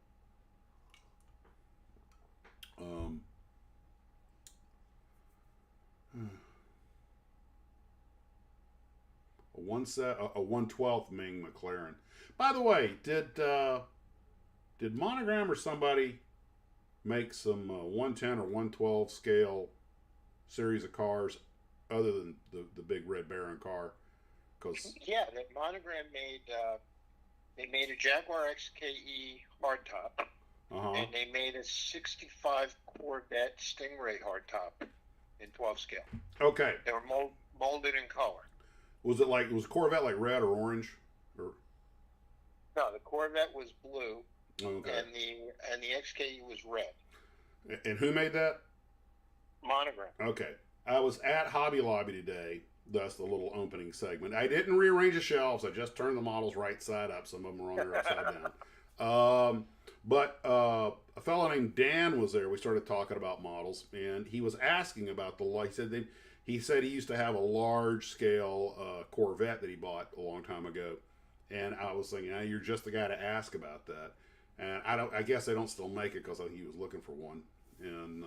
A 1/12 Ming McLaren. By the way, did Monogram or somebody make some 110 or 112 scale series of cars other than the big Red Baron car? Yeah, that Monogram made they made a Jaguar XKE hardtop, and they made a 65 Corvette Stingray hardtop in 12 scale. Okay. They were molded in color. Was Corvette like red or orange? Or no, the Corvette was blue. Okay. And the XKE was red. And who made that? Monogram. Okay. I was at Hobby Lobby today. That's the little opening segment. I didn't rearrange the shelves. I just turned the models right side up. Some of them were on there upside down. But a fellow named Dan was there. We started talking about models, and he was asking about he said he used to have a large scale Corvette that he bought a long time ago, and I was thinking, you're just the guy to ask about that. And I guess they don't still make it because he was looking for one, and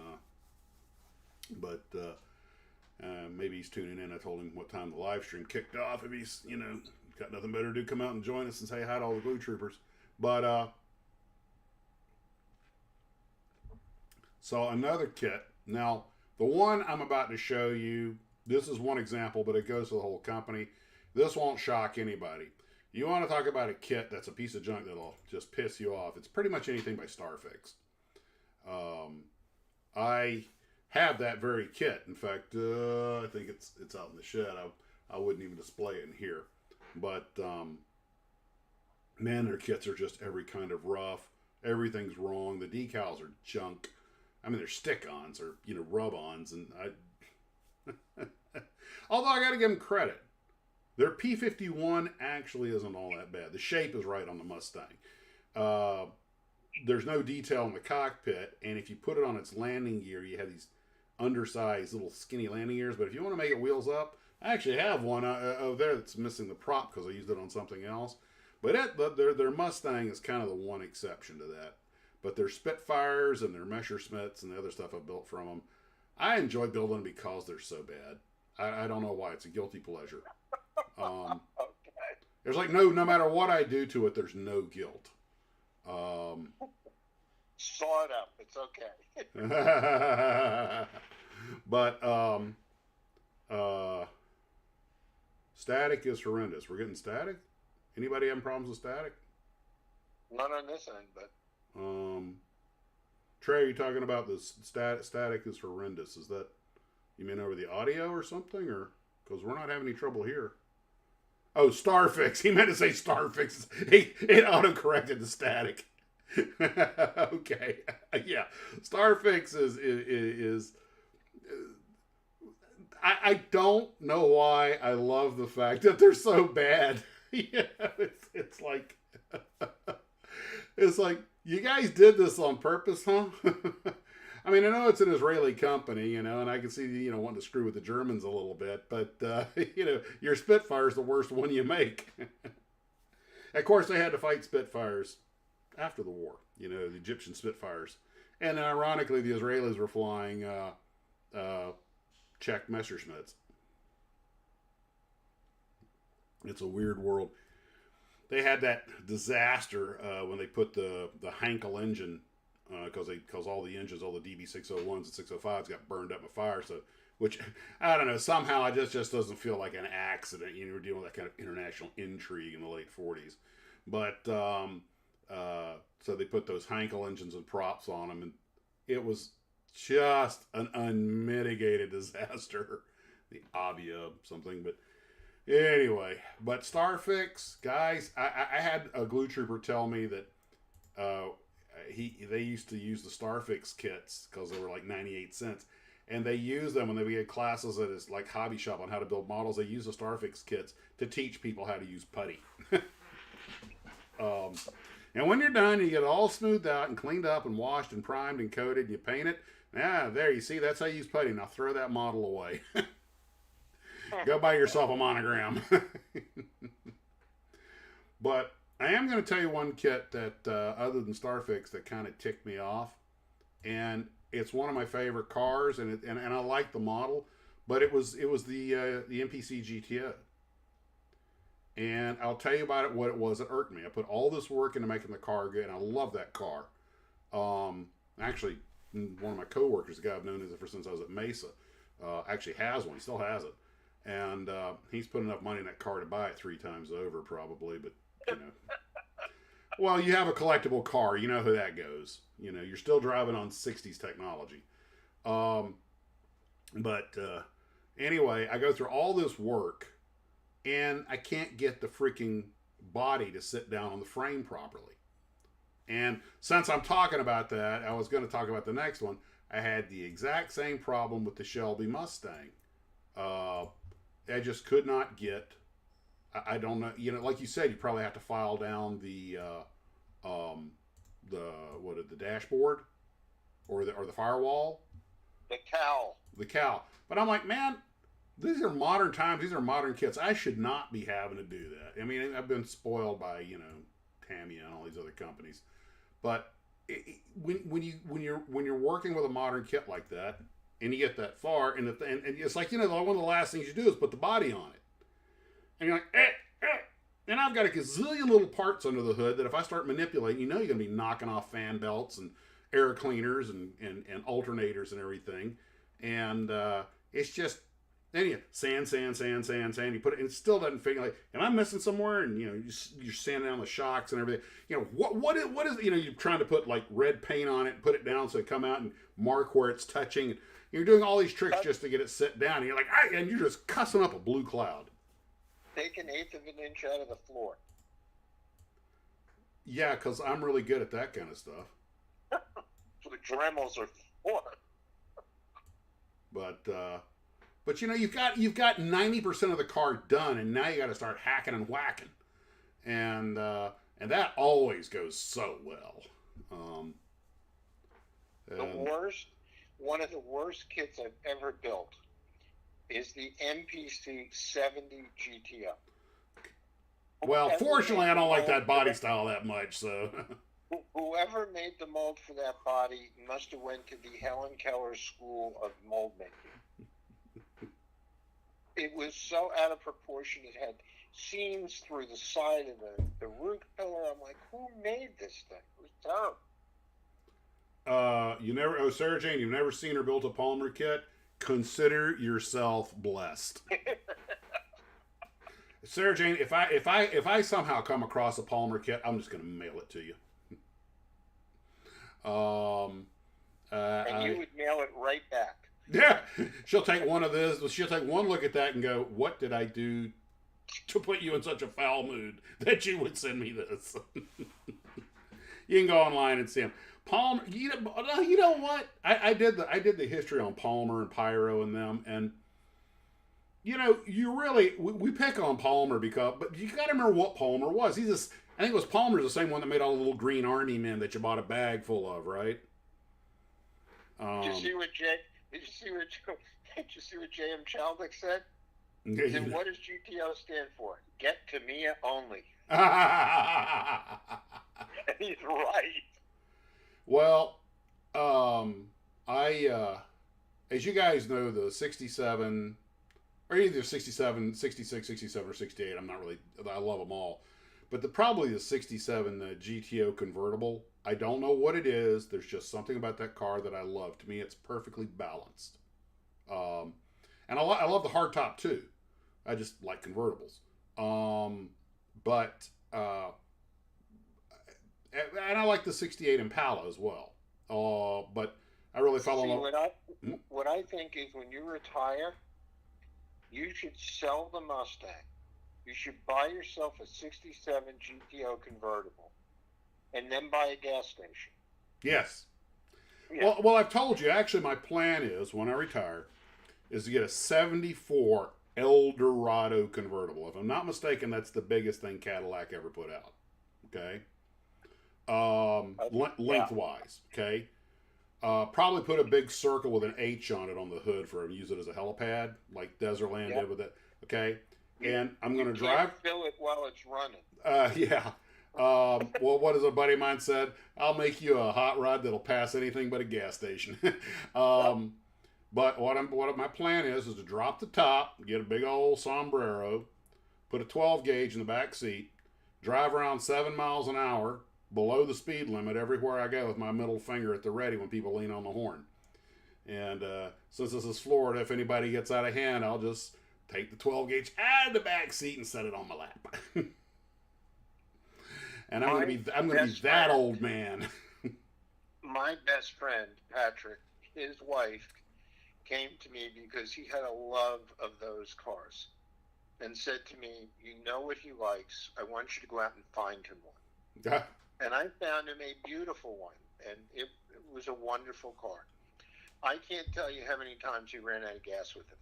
maybe he's tuning in. I told him what time the live stream kicked off. If he's, got nothing better to do, come out and join us and say hi to all the Glue Troopers. But, so another kit. Now, the one I'm about to show you, this is one example, but it goes to the whole company. This won't shock anybody. You want to talk about a kit that's a piece of junk that'll just piss you off. It's pretty much anything by Starfix. I have that very kit. In fact, I think it's out in the shed. I wouldn't even display it in here. But, man, their kits are just every kind of rough. Everything's wrong. The decals are junk. They're stick-ons or, rub-ons. And Although I got to give them credit. Their P-51 actually isn't all that bad. The shape is right on the Mustang. There's no detail in the cockpit, and if you put it on its landing gear, you have these undersized little skinny landing gears. But if you want to make it wheels up, I actually have one over there that's missing the prop because I used it on something else. But their Mustang is kind of the one exception to that. But their Spitfires and their Messerschmitts and the other stuff I built from them, I enjoy building them because they're so bad. I don't know why. It's a guilty pleasure. Okay. There's like no matter what I do to it, there's no guilt. Saw it up. It's okay. But static is horrendous. We're getting static. Anybody having problems with static? Not on this end, but Trey, are you talking about the static is horrendous? Is that you mean over the audio or something, or because we're not having any trouble here? Oh, Starfix. He meant to say Starfix. It auto-corrected the static. Okay. Yeah. Starfix is I don't know why I love the fact that they're so bad. Yeah, it's like you guys did this on purpose, huh? I mean, I know it's an Israeli company, and I can see, wanting to screw with the Germans a little bit, but, your Spitfire's the worst one you make. Of course, they had to fight Spitfires after the war, the Egyptian Spitfires. And ironically, the Israelis were flying Czech Messerschmitts. It's a weird world. They had that disaster when they put the Hankel engine, because all the engines, all the DB601s and 605s got burned up in fire. So, which, I don't know, somehow it just doesn't feel like an accident. We're dealing with that kind of international intrigue in the late 40s. But, so they put those Hankel engines and props on them, and it was just an unmitigated disaster. The Avia something, but anyway. But Starfix, guys, I had a glue trooper tell me that they used to use the Starfix kits because they were like 98 cents. And they use them when they had classes at his like hobby shop on how to build models. They use the Starfix kits to teach people how to use putty. And when you're done, you get it all smoothed out and cleaned up and washed and primed and coated. You paint it. There you see, that's how you use putty. Now throw that model away. Go buy yourself a monogram. But I am going to tell you one kit that, other than Starfix, that kind of ticked me off. And it's one of my favorite cars, and I like the model. But it was the MPC GTO. And I'll tell you about it, what it was that irked me. I put all this work into making the car good, and I love that car. Actually, one of my coworkers, the guy I've known ever since I was at Mesa, actually has one. He still has it. And he's put enough money in that car to buy it 3 times over, probably. But, well, you have a collectible car. You know how that goes. You're still driving on 60s technology. But anyway, I go through all this work, and I can't get the freaking body to sit down on the frame properly. And since I'm talking about that, I was going to talk about the next one. I had the exact same problem with the Shelby Mustang. I just could not get. I don't know. Like you said, you probably have to file down the dashboard or the firewall. The cowl. The cowl. But I'm like, man, these are modern times. These are modern kits. I should not be having to do that. I mean, I've been spoiled by Tamiya and all these other companies. But when you're working with a modern kit like that, and you get that far, and it's like, one of the last things you do is put the body on it. And you're like, and I've got a gazillion little parts under the hood that if I start manipulating, you're going to be knocking off fan belts and air cleaners and alternators and everything. And it's just, then you sand. You put it, and it still doesn't fit. You're like, am I missing somewhere? And you're sanding down the shocks and everything. What is you're trying to put like red paint on it, put it down so it come out and mark where it's touching. You're doing all these tricks just to get it set down. And you're like, and you're just cussing up a blue cloud. Take 1/8 of an inch out of the floor. Yeah, because I'm really good at that kind of stuff. So the Dremels are for. But But you've got 90% of the car done, and now you got to start hacking and whacking, and that always goes so well. One of the worst kits I've ever built is the MPC 70 GTO. Well, fortunately, I don't like that body style that much, so. Whoever made the mold for that body must have went to the Helen Keller School of Mold Making. It was so out of proportion. It had seams through the side of the root pillar. I'm like, who made this thing? It was terrible. Sarah Jane, you've never seen her build a polymer kit? Consider yourself blessed. Sarah Jane, if I somehow come across a polymer kit, I'm just going to mail it to you. And you would mail it right back. Yeah, she'll take one of this. She'll take one look at that and go, "What did I do to put you in such a foul mood that you would send me this?" You can go online and see them. Palmer, you know what? I did the history on Palmer and Pyro and them, and we pick on Palmer but you got to remember what Palmer was. I think it was Palmer's the same one that made all the little green army men that you bought a bag full of, right? Did you see what J.M. Chaldek said? Then what does GTO stand for? Get Tamiya only. He's right. Well, as you guys know, the 67, or either 67, 66, 67, or 68, I love them all. But probably the 67 GTO convertible, I don't know what it is. There's just something about that car that I love. To me, it's perfectly balanced. And I love the hardtop too. I just like convertibles. And I like the 68 Impala as well. But I really fell in love. What I think is when you retire, you should sell the Mustang. You should buy yourself a 67 GTO convertible and then buy a gas station. Yes. Yeah. Well, I've told you, actually, my plan is, when I retire, is to get a 74 Eldorado convertible. If I'm not mistaken, that's the biggest thing Cadillac ever put out. Okay? Lengthwise. Okay? Probably put a big circle with an H on it on the hood for use it as a helipad, like Desertland did with it. Okay? And I'm going to drive. Fill it while it's running. Yeah. Well, what does a buddy of mine said? I'll make you a hot rod that'll pass anything but a gas station. But what my plan is to drop the top, get a big old sombrero, put a 12 gauge in the back seat, drive around 7 miles an hour below the speed limit everywhere I go with my middle finger at the ready when people lean on the horn. And since this is Florida, if anybody gets out of hand, I'll just take the 12 gauge out of the back seat and set it on my lap. And I'm gonna be that old man. My best friend, Patrick, his wife, came to me because he had a love of those cars and said to me, "You know what he likes. I want you to go out and find him one." And I found him a beautiful one, and it was a wonderful car. I can't tell you how many times he ran out of gas with it.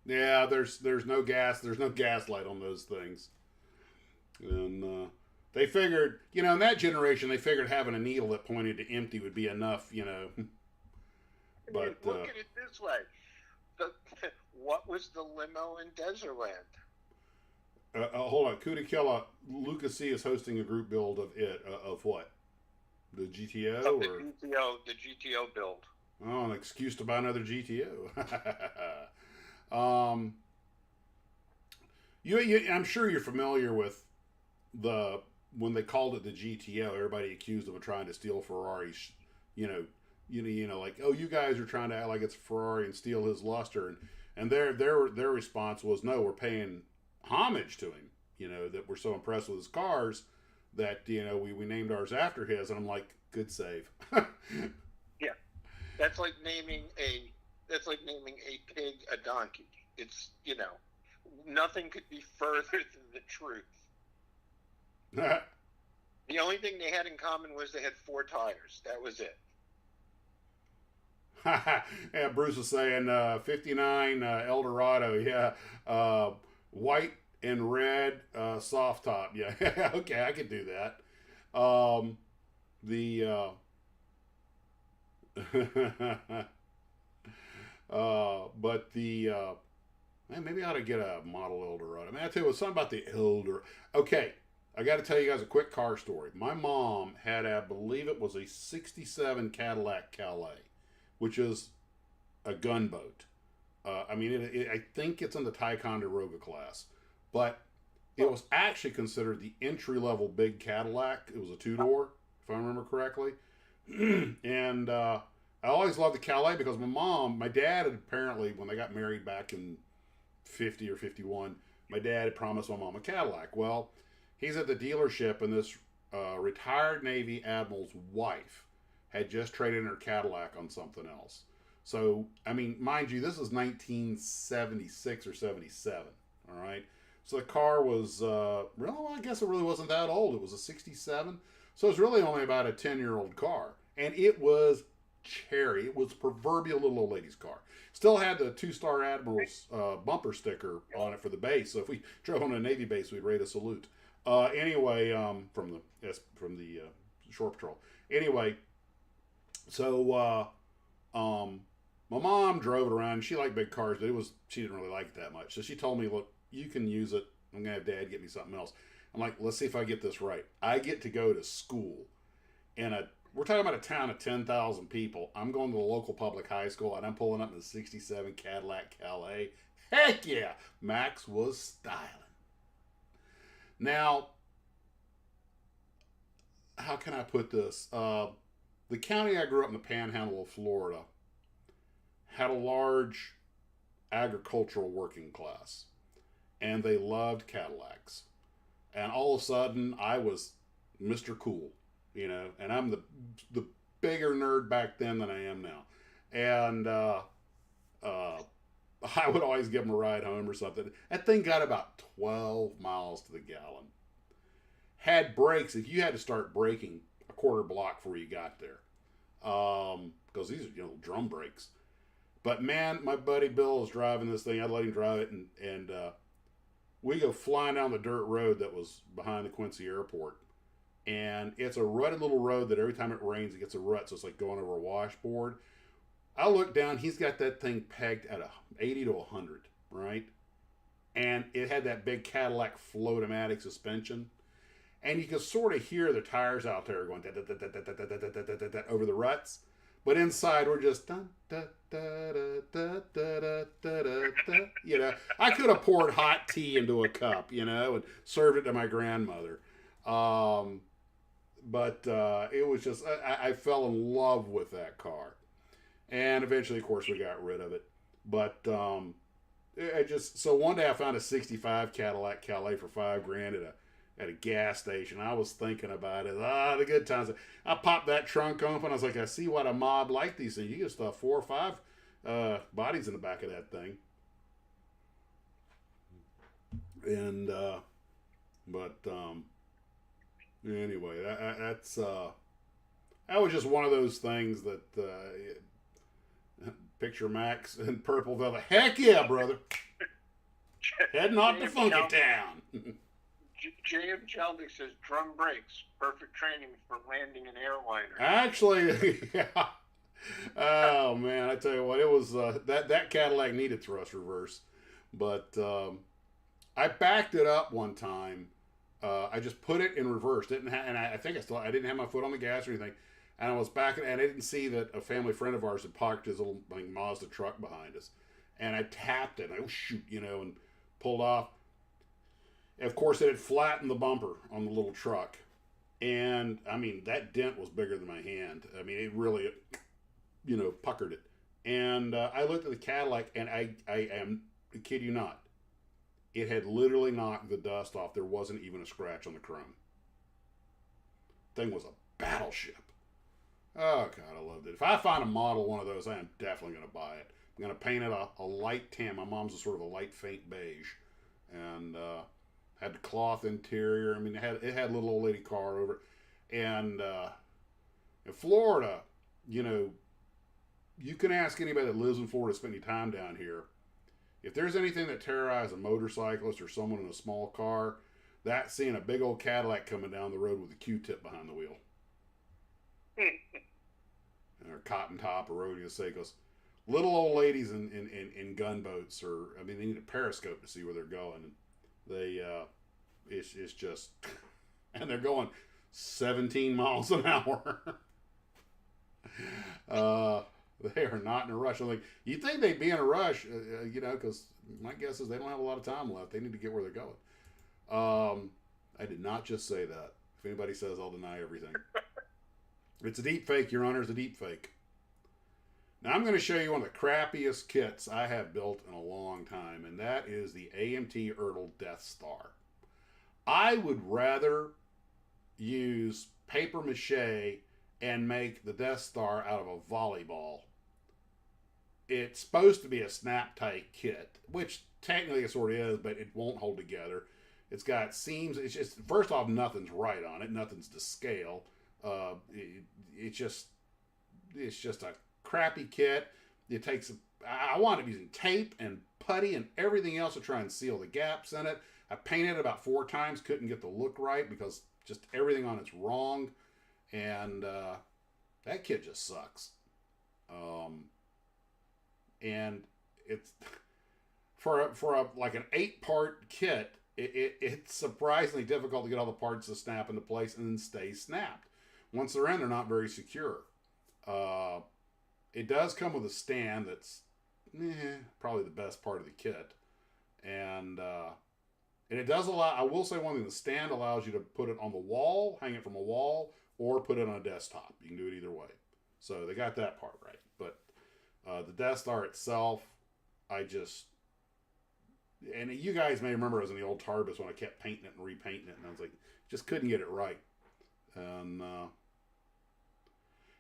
Yeah, there's no gas. There's no gas light on those things. And they figured, in that generation, they figured having a needle that pointed to empty would be enough, But look at it this way: what was the limo in Desertland? Hold on, Kudakilla, Lucas C is hosting a group build of it. Of what? The GTO or the GTO build? Oh, an excuse to buy another GTO. I'm sure you're familiar with when they called it the GTO. Everybody accused them of trying to steal Ferrari's. Like, oh, you guys are trying to act like it's Ferrari and steal his luster, and their response was, no, we're paying homage to him. That we're so impressed with his cars that we named ours after his, and I'm like, good save. Yeah, that's like naming a pig a donkey. It's nothing could be further than the truth. The only thing they had in common was they had 4 tires. That was it. Yeah, Bruce was saying 59 Eldorado. Yeah. White and red soft top. Yeah. Okay, I could do that. The but the man, maybe I ought to get a model Eldorado. Man, I tell you what, something about the Eldorado. Okay, I got to tell you guys a quick car story. My mom had, I believe it was a '67 Cadillac Calais, which is a gunboat. I mean, I think it's in the Ticonderoga class, but it was actually considered the entry level big Cadillac. It was a two door, if I remember correctly. And I always loved the Calais because my dad had apparently, when they got married back in 50 or 51, my dad had promised my mom a Cadillac. Well, he's at the dealership, and this retired Navy admiral's wife had just traded in her Cadillac on something else. So, I mean, mind you, this is 1976 or 77, all right? So the car was, really, well, I guess it really wasn't that old. It was a 67. So it's really only about a 10-year-old car. And it was cherry. It was proverbial little old lady's car. Still had the two-star Admiral's bumper sticker on it for the base. So if we drove on a Navy base, we'd rate a salute. Anyway, from the Shore Patrol. Anyway, so my mom drove it around. She liked big cars, but she didn't really like it that much. So she told me, look, you can use it. I'm gonna have Dad get me something else. I'm like, let's see if I get this right. I get to go to school in we're talking about a town of 10,000 people. I'm going to the local public high school, and I'm pulling up in the '67 Cadillac Calais. Heck yeah, Max was styling. Now, how can I put this? The county I grew up in, the Panhandle of Florida, had a large agricultural working class, and they loved Cadillacs. And all of a sudden, I was Mr. Cool, and I'm the bigger nerd back then than I am now. And I would always give them a ride home or something. That thing got about 12 miles to the gallon. Had brakes. If you had to start braking a quarter block before you got there, because these are drum brakes. But man, my buddy Bill was driving this thing. I'd let him drive it, and we go flying down the dirt road that was behind the Quincy Airport. And it's a rutted little road that every time it rains, it gets a rut. So it's like going over a washboard. I look down, he's got that thing pegged at 80 to 100, right? And it had that big Cadillac Float-O-Matic suspension. And you could sort of hear the tires out there going over the ruts. But inside, we're just I could have poured hot tea into a cup, and served it to my grandmother. But it was just I fell in love with that car, and eventually, of course, we got rid of it. But so one day I found a '65 Cadillac Calais for $5,000 at a gas station. I was thinking about it. The good times. I popped that trunk open. I was like, I see what a mob like these things. You get stuff 4 or 5 bodies in the back of that thing. And anyway, that was just one of those things that picture Max in purple velvet. Heck yeah, brother! Heading off to Funky Town. J.M. Chaldick says drum brakes, perfect training for landing an airliner. Actually, yeah. Oh man, I tell you what, it was that Cadillac needed thrust reverse, but I backed it up one time. I just put it in reverse. And I think I didn't have my foot on the gas or anything. And I was backing, and I didn't see that a family friend of ours had parked his little Mazda truck behind us, and I tapped it. And shoot, and pulled off. Of course, it had flattened the bumper on the little truck. And, I mean, that dent was bigger than my hand. I mean, it really, puckered it. And I looked at the Cadillac, and I kid you not, it had literally knocked the dust off. There wasn't even a scratch on the chrome. Thing was a battleship. Oh, God, I loved it. If I find a model one of those, I am definitely going to buy it. I'm going to paint it a light tan. My mom's a sort of a light, faint beige. And, had the cloth interior. I mean, it had a little old lady car over it. And in Florida, you can ask anybody that lives in Florida, spend any time down here. If there's anything that terrorizes a motorcyclist or someone in a small car, that's seeing a big old Cadillac coming down the road with a Q-tip behind the wheel. Or cotton top or rodeo because little old ladies in gunboats or, I mean, they need a periscope to see where they're going. And they, it's just, and they're going 17 miles an hour. They are not in a rush. I'm like, you'd think they'd be in a rush, because my guess is they don't have a lot of time left. They need to get where they're going. I did not just say that. If anybody says, I'll deny everything. It's a deep fake, Your Honor. It's a deep fake. Now I'm going to show you one of the crappiest kits I have built in a long time, and that is the AMT Ertl Death Star. I would rather use paper mache and make the Death Star out of a volleyball. It's supposed to be a snap-tight kit, which technically it sort of is, but it won't hold together. It's got seams. It's just, first off, nothing's right on it. Nothing's to scale. It's just a crappy kit. It takes, I wound up using tape and putty and everything else to try and seal the gaps in it. I painted it about 4 times, couldn't get the look right because just everything on it's wrong. And that kit just sucks. And it's for a like an 8-part kit. It's surprisingly difficult to get all the parts to snap into place and then stay snapped. Once they're in, they're not very secure. It does come with a stand that's probably the best part of the kit, and it does allow. I will say one thing: the stand allows you to put it on the wall, hang it from a wall, or put it on a desktop. You can do it either way. So they got that part right. But the Death Star itself, and you guys may remember I was in the old Tarbus when I kept painting it and repainting it, and I was like, just couldn't get it right. And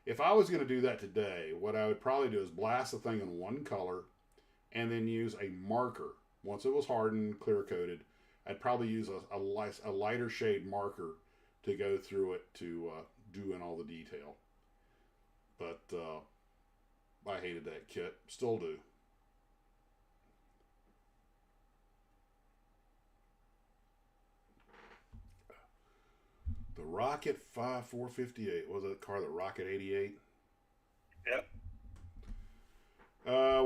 if I was going to do that today, what I would probably do is blast the thing in one color and then use a marker. Once it was hardened, clear coated, I'd probably use a lighter shade marker to go through it to do in all the detail. But I hated that kit. Still do. The Rocket 458. What was that car? The Rocket 88? Yep.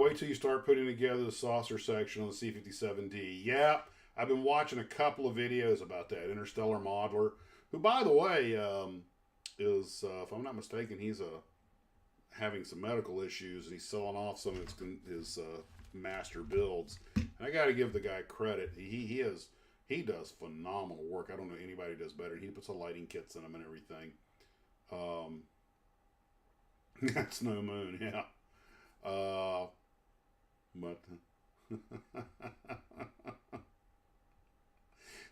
Wait till you start putting together the saucer section on the C-57D. Yeah, I've been watching a couple of videos about that. Interstellar Modeler, who, by the way, is, if I'm not mistaken, he's having some medical issues, and he's selling off some of his master builds. And I got to give the guy credit. He does phenomenal work. I don't know anybody does better. He puts the lighting kits in them and everything. That's no moon, yeah. But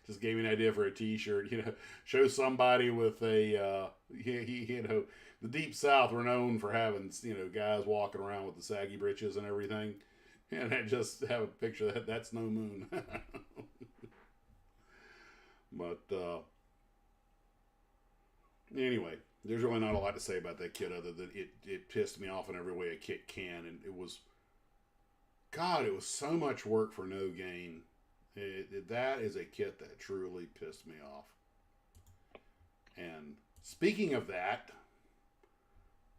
just gave me an idea for a T-shirt. Show somebody with a the Deep South were known for having guys walking around with the saggy britches and everything, and I just have a picture of that. That's no moon. But anyway, there's really not a lot to say about that kit other than it pissed me off in every way a kit can, and it was so much work for no gain. That is a kit that truly pissed me off. And speaking of that,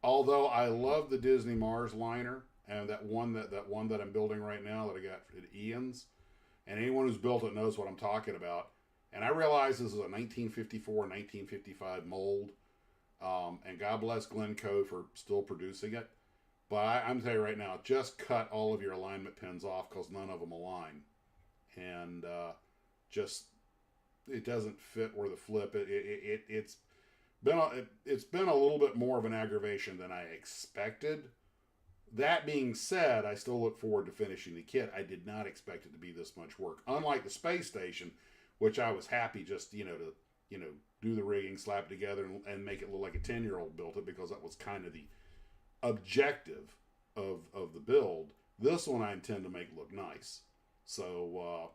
although I love the Disney Mars liner and that one that I'm building right now that I got at Ian's, and anyone who's built it knows what I'm talking about. And I realize this is a 1954, 1955 mold, and God bless Glencoe for still producing it. But I'm telling you right now, just cut all of your alignment pins off because none of them align. And it doesn't fit where the flip. It's been a little bit more of an aggravation than I expected. That being said, I still look forward to finishing the kit. I did not expect it to be this much work. Unlike the space station, which I was happy just to do the rigging, slap it together, and make it look like a 10-year-old built it, because that was kind of the objective of the build. This one I intend to make look nice. So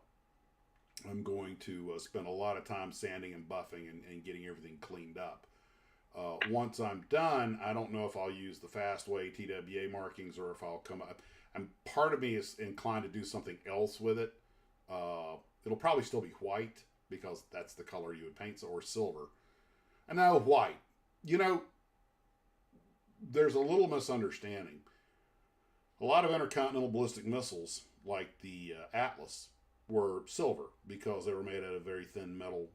I'm going to spend a lot of time sanding and buffing and getting everything cleaned up. Once I'm done, I don't know if I'll use the Fastway TWA markings or if I'll come up. Part of me is inclined to do something else with it. It'll probably still be white because that's the color you would paint, or silver. And now white. There's a little misunderstanding. A lot of intercontinental ballistic missiles, like the Atlas, were silver because they were made out of very thin metal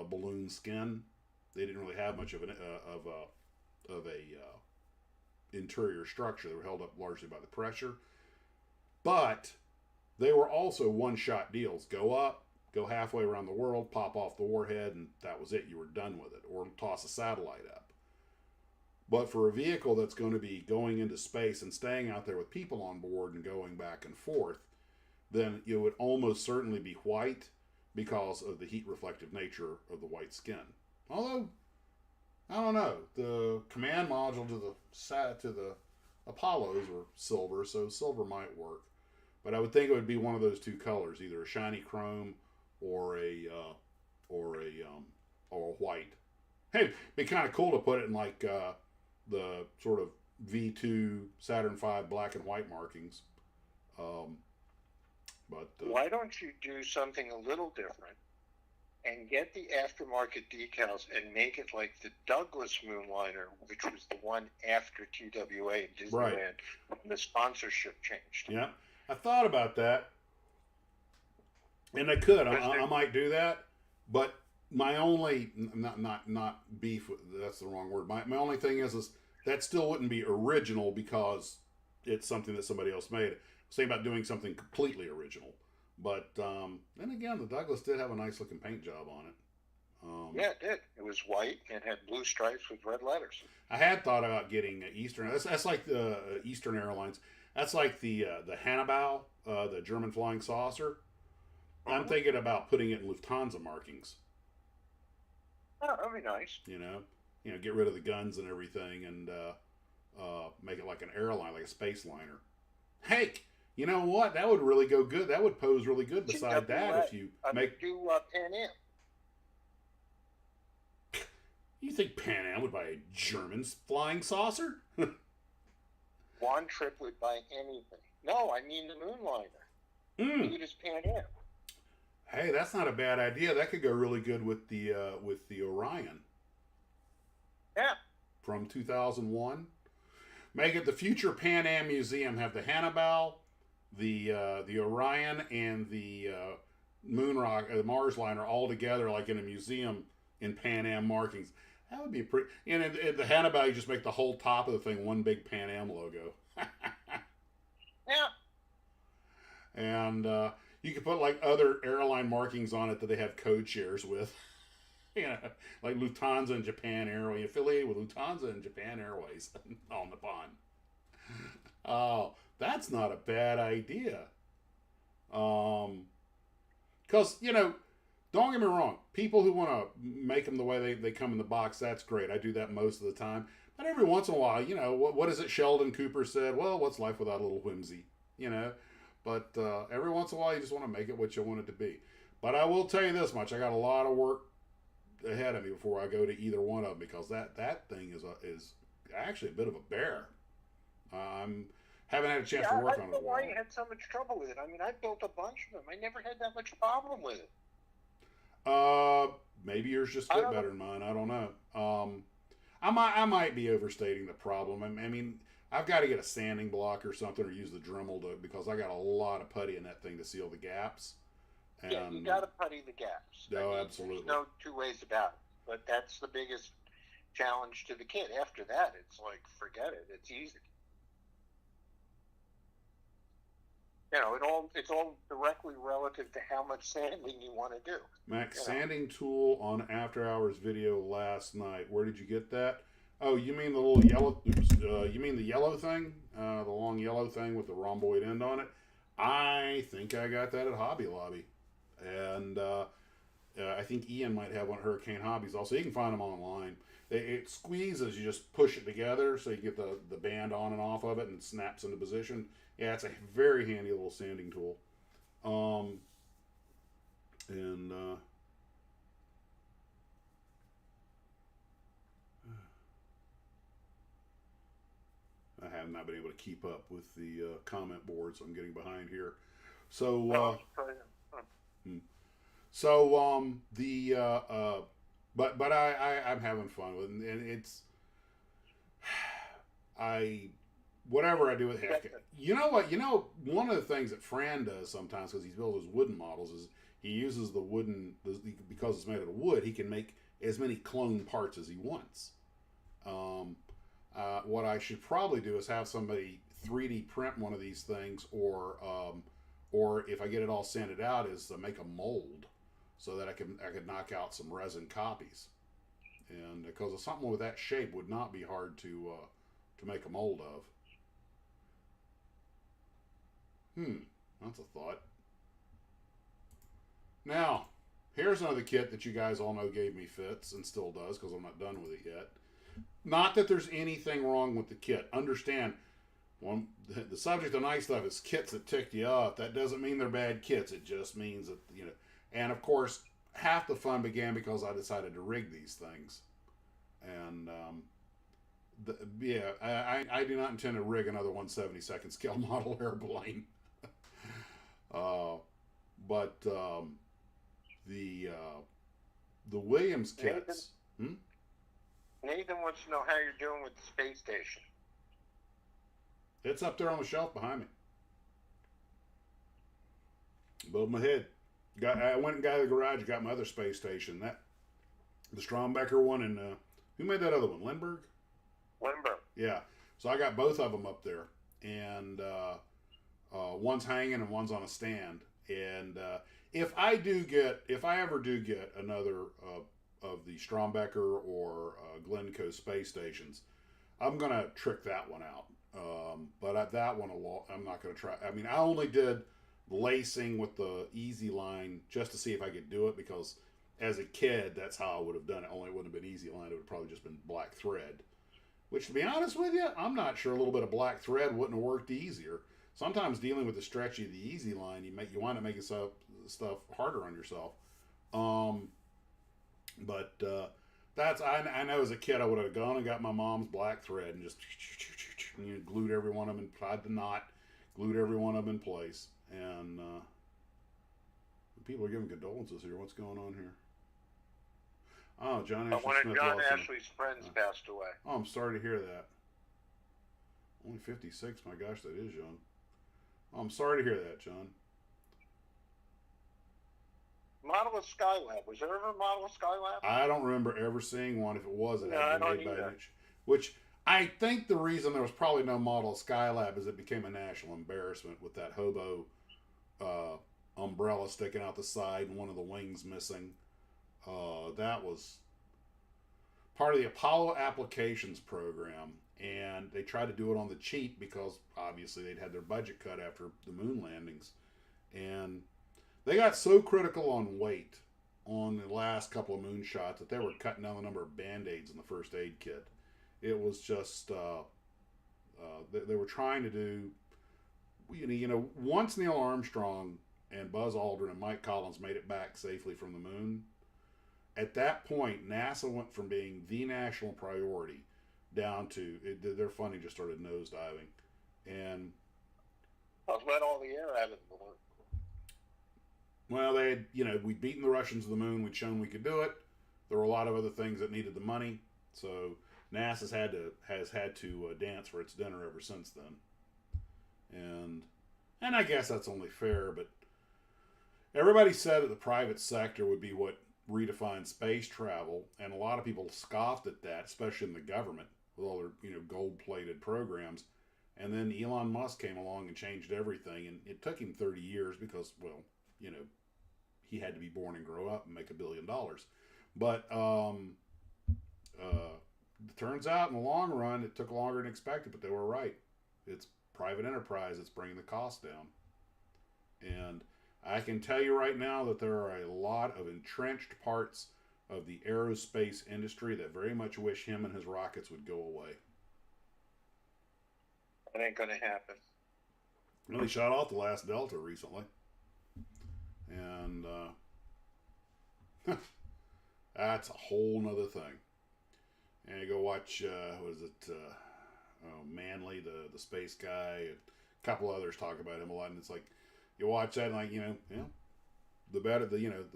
balloon skin. They didn't really have much of a interior structure. They were held up largely by the pressure, but they were also one-shot deals. Go up, go halfway around the world, pop off the warhead, and that was it. You were done with it, or toss a satellite up. But for a vehicle that's going to be going into space and staying out there with people on board and going back and forth, then it would almost certainly be white because of the heat reflective nature of the white skin. Although, I don't know, the command module to the Apollos were silver, so silver might work. But I would think it would be one of those two colors, either a shiny chrome or a white. Hey, it'd be kind of cool to put it in like the sort of V2 Saturn V black and white markings. Why don't you do something a little different and get the aftermarket decals and make it like the Douglas Moonliner, which was the one after TWA and Disneyland, right, when the sponsorship changed? Yeah, I thought about that, and I could. I might do that, but my only not beef. That's the wrong word. My only thing is that still wouldn't be original because it's something that somebody else made. Say about doing something completely original, but then again, the Douglas did have a nice looking paint job on it. Yeah, it did. It was white and had blue stripes with red letters. I had thought about getting Eastern. That's like the Eastern Airlines. That's like the Hannibal, the German flying saucer. I'm thinking about putting it in Lufthansa markings. Oh, that'd be nice. Get rid of the guns and everything, and make it like an airline, like a space liner. Hey, you know what? That would really go good. That would pose really good. Beside that, if you do Pan Am. You think Pan Am would buy a German flying saucer? One trip would buy anything. No, I mean the Moonliner. Do it as Pan Am. Hey, that's not a bad idea. That could go really good with the Orion. Yeah. From 2001. Make it the future Pan Am Museum. Have the Hannibal, the Orion, and the Mars liner all together, like in a museum in Pan Am markings. That would be pretty. And in the Hannibal, you just make the whole top of the thing one big Pan Am logo. Yeah. And you could put like other airline markings on it that they have code shares with. Like Lufthansa and Japan Airways, affiliated with Lufthansa and Japan Airways on the pond. Oh, that's not a bad idea. Because, don't get me wrong, people who want to make them the way they come in the box, that's great. I do that most of the time. But every once in a while, what is it Sheldon Cooper said? Well, what's life without a little whimsy? But every once in a while, you just want to make it what you want it to be. But I will tell you this much. I got a lot of work ahead of me before I go to either one of them, because that thing is actually a bit of a bear. Haven't had a chance to work on it. I don't know why you had so much trouble with it. I mean, I built a bunch of them. I never had that much problem with it. Maybe yours just fit better than mine. I don't know. I might be overstating the problem. I mean, I've got to get a sanding block or something, or use the Dremel because I got a lot of putty in that thing to seal the gaps. And, yeah, you got to putty the gaps. No, absolutely. There's no two ways about it. But that's the biggest challenge to the kit. After that, it's like, forget it. It's easy. It's all directly relative to how much sanding you want to do. Max, sanding tool on After Hours video last night. Where did you get that? Oh, you mean the little yellow? You mean the yellow thing, the long yellow thing with the rhomboid end on it? I think I got that at Hobby Lobby, and I think Ian might have one at Hurricane Hobbies also. You can find them online. It squeezes. You just push it together so you get the band on and off of it, and it snaps into position. Yeah, it's a very handy little sanding tool. not been able to keep up with the comment board, so I'm getting behind here. So, but I'm having fun with it, and it's whatever I do with heck. You know what? One of the things that Fran does sometimes, because he's built his wooden models, is he uses the wooden, because it's made out of wood, he can make as many clone parts as he wants. What I should probably do is have somebody 3D print one of these things, or if I get it all sanded out, is to make a mold so that I could knock out some resin copies. And because something with that shape would not be hard to make a mold of. That's a thought. Now, here's another kit that you guys all know gave me fits and still does, because I'm not done with it yet. Not that there's anything wrong with the kit. Understand, the subject of nice stuff is kits that tick you off. That doesn't mean they're bad kits. It just means that, and of course, half the fun began because I decided to rig these things. And, I do not intend to rig another 1/72nd scale model airplane. But the Williams kits. Nathan wants to know how you're doing with the space station. It's up there on the shelf behind me. Above my head. I went and got to the garage, got my other space station. The Strombecker one, and who made that other one? Lindbergh? Lindbergh. Yeah. So I got both of them up there, and one's hanging and one's on a stand. And if I ever do get another of the Strombecker or Glencoe space stations, I'm gonna trick that one out. But that one, I'm not gonna try. I mean, I only did lacing with the Easy Line just to see if I could do it, because as a kid, that's how I would have done it. Only it wouldn't have been Easy Line; it would have probably just been black thread. Which, to be honest with you, I'm not sure a little bit of black thread wouldn't have worked easier. Sometimes dealing with the stretchy of the Easy Line, you wind up making stuff harder on yourself. But I know as a kid I would have gone and got my mom's black thread and just glued every one of them, and tied the knot, glued every one of them in place. And people are giving condolences here. What's going on here? Oh, John Ashley Smith. One of John Ashley's friends passed away. Oh, I'm sorry to hear that. Only 56. My gosh, that is young. Oh, I'm sorry to hear that, John. Model of Skylab. Was there ever a model of Skylab? I don't remember ever seeing one. If it was, it had been made by an itch. Which I think the reason there was probably no model of Skylab is it became a national embarrassment with that hobo umbrella sticking out the side and one of the wings missing. That was part of the Apollo applications program, and they tried to do it on the cheap because obviously they'd had their budget cut after the moon landings, and they got so critical on weight on the last couple of moon shots that they were cutting down the number of band-aids in the first aid kit. It was just they were trying to do, once Neil Armstrong and Buzz Aldrin and Mike Collins made it back safely from the moon, at that point, NASA went from being the national priority down to their funding just started nosediving. And let's let all the air out of the balloon. Well, they had, we'd beaten the Russians to the moon. We'd shown we could do it. There were a lot of other things that needed the money. So NASA's has had to dance for its dinner ever since then. And I guess that's only fair, but everybody said that the private sector would be what redefined space travel, and a lot of people scoffed at that, especially in the government with all their gold-plated programs. And then Elon Musk came along and changed everything, and it took him 30 years because, well, he had to be born and grow up and make $1 billion. But it turns out in the long run, it took longer than expected, but they were right. It's private enterprise that's bringing the cost down. And I can tell you right now that there are a lot of entrenched parts of the aerospace industry that very much wish him and his rockets would go away. It ain't going to happen. Well, he shot off the last Delta recently. And that's a whole nother thing. And you go watch, Manley, the space guy, and a couple others talk about him a lot. And it's like you watch that, and like the better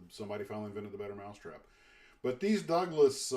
somebody finally invented the better mousetrap. But these Douglas,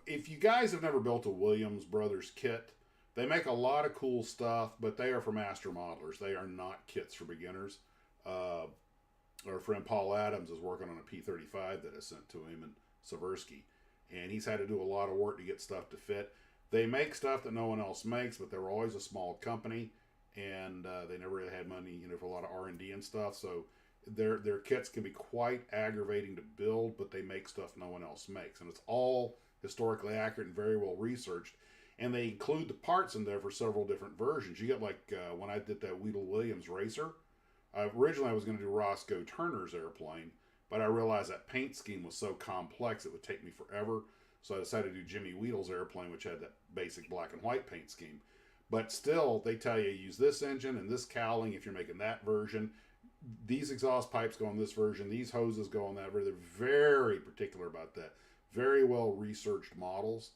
if you guys have never built a Williams Brothers kit, they make a lot of cool stuff, but they are for master modelers. They are not kits for beginners. Our friend Paul Adams is working on a P-35 that I sent to him in Seversky, and he's had to do a lot of work to get stuff to fit. They make stuff that no one else makes, but they were always a small company, and they never really had money, for a lot of R&D and stuff. So their kits can be quite aggravating to build, but they make stuff no one else makes, and it's all historically accurate and very well researched. And they include the parts in there for several different versions. You get when I did that Wheatle Williams racer. Originally, I was going to do Roscoe Turner's airplane, but I realized that paint scheme was so complex it would take me forever. So I decided to do Jimmy Wheatle's airplane, which had that basic black and white paint scheme. But still, they tell you use this engine and this cowling if you're making that version. These exhaust pipes go on this version. These hoses go on that version. They're very particular about that. Very well researched models.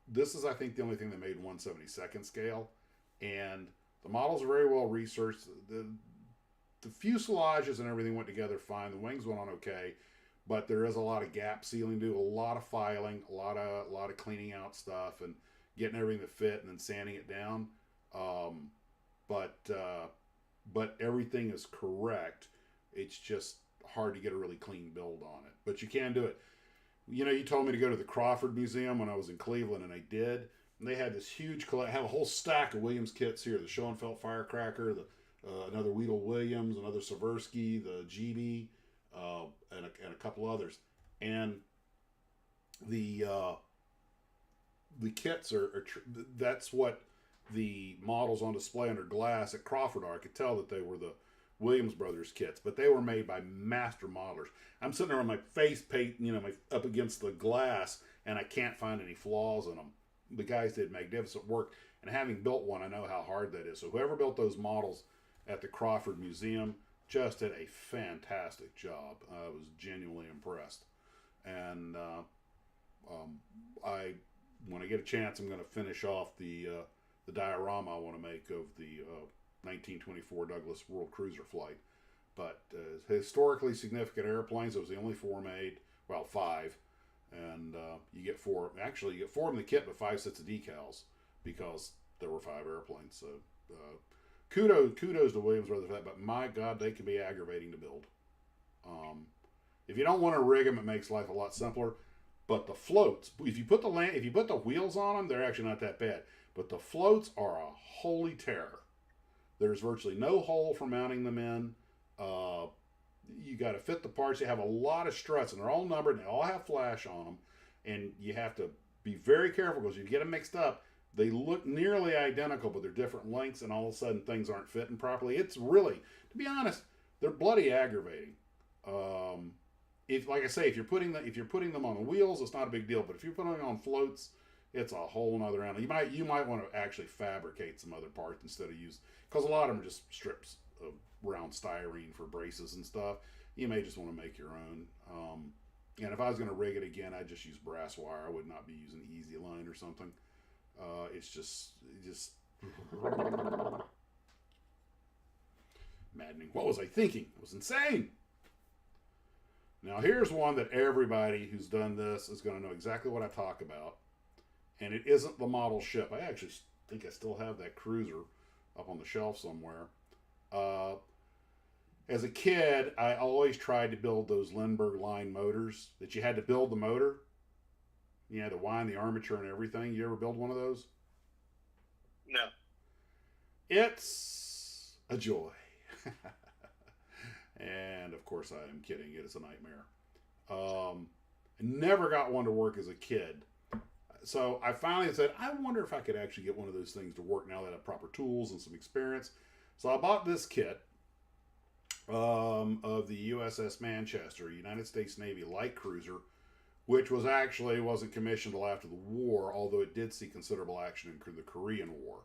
This is, I think, the only thing that made 1/72nd scale. And the models are very well researched. The fuselages and everything went together fine. The wings went on okay. But there is a lot of gap sealing to do, a lot of filing, a lot of cleaning out stuff and getting everything to fit and then sanding it down. But everything is correct. It's just hard to get a really clean build on it. But you can do it. You told me to go to the Crawford Museum when I was in Cleveland, and I did. And they had this huge have a whole stack of Williams kits here. The Schoenfeld Firecracker, another Wheatle Williams, another Seversky, the GB, and a couple others. And the kits that's what the models on display under glass at Crawford are. I could tell that they were the Williams Brothers kits, but they were made by master modelers. I'm sitting there on my face paint, up against the glass, and I can't find any flaws in them. The guys did magnificent work, and having built one, I know how hard that is. So whoever built those models at the Crawford Museum just did a fantastic job. I was genuinely impressed. And when I get a chance, I'm going to finish off the diorama I want to make of the 1924 Douglas World Cruiser flight. But historically significant airplanes. It was the only 4 made. Well, 5. And you get 4. Actually, you get 4 in the kit, but 5 sets of decals because there were 5 airplanes. So kudos to Williams Brothers for that. But my God, they can be aggravating to build. If you don't want to rig them, it makes life a lot simpler. But the floats, if you put the wheels on them, they're actually not that bad. But the floats are a holy terror. There's virtually no hole for mounting them in. You got to fit the parts. You have a lot of struts, and they're all numbered, and they all have flash on them. And you have to be very careful because if you get them mixed up, they look nearly identical, but they're different lengths, and all of a sudden things aren't fitting properly. It's really, to be honest, they're bloody aggravating. If you're putting them on the wheels, it's not a big deal. But if you're putting them on floats, it's a whole nother animal. You might want to actually fabricate some other parts instead of use, because a lot of them are just strips of round styrene for braces and stuff. You may just want to make your own. And if I was going to rig it again, I'd just use brass wire. I would not be using Easy Line or something. It's just maddening. What was I thinking? It was insane. Now here's one that everybody who's done this is going to know exactly what I talk about. And it isn't the model ship. I actually think I still have that cruiser up on the shelf somewhere. As a kid, I always tried to build those Lindbergh line motors that you had to build the motor. You had to wind the armature and everything. You ever build one of those? No. It's a joy. And of course I am kidding. It is a nightmare. I never got one to work as a kid. So I finally said, I wonder if I could actually get one of those things to work now that I have proper tools and some experience. So I bought this kit of the USS Manchester, United States Navy light cruiser, which wasn't commissioned until after the war, although it did see considerable action in the Korean War.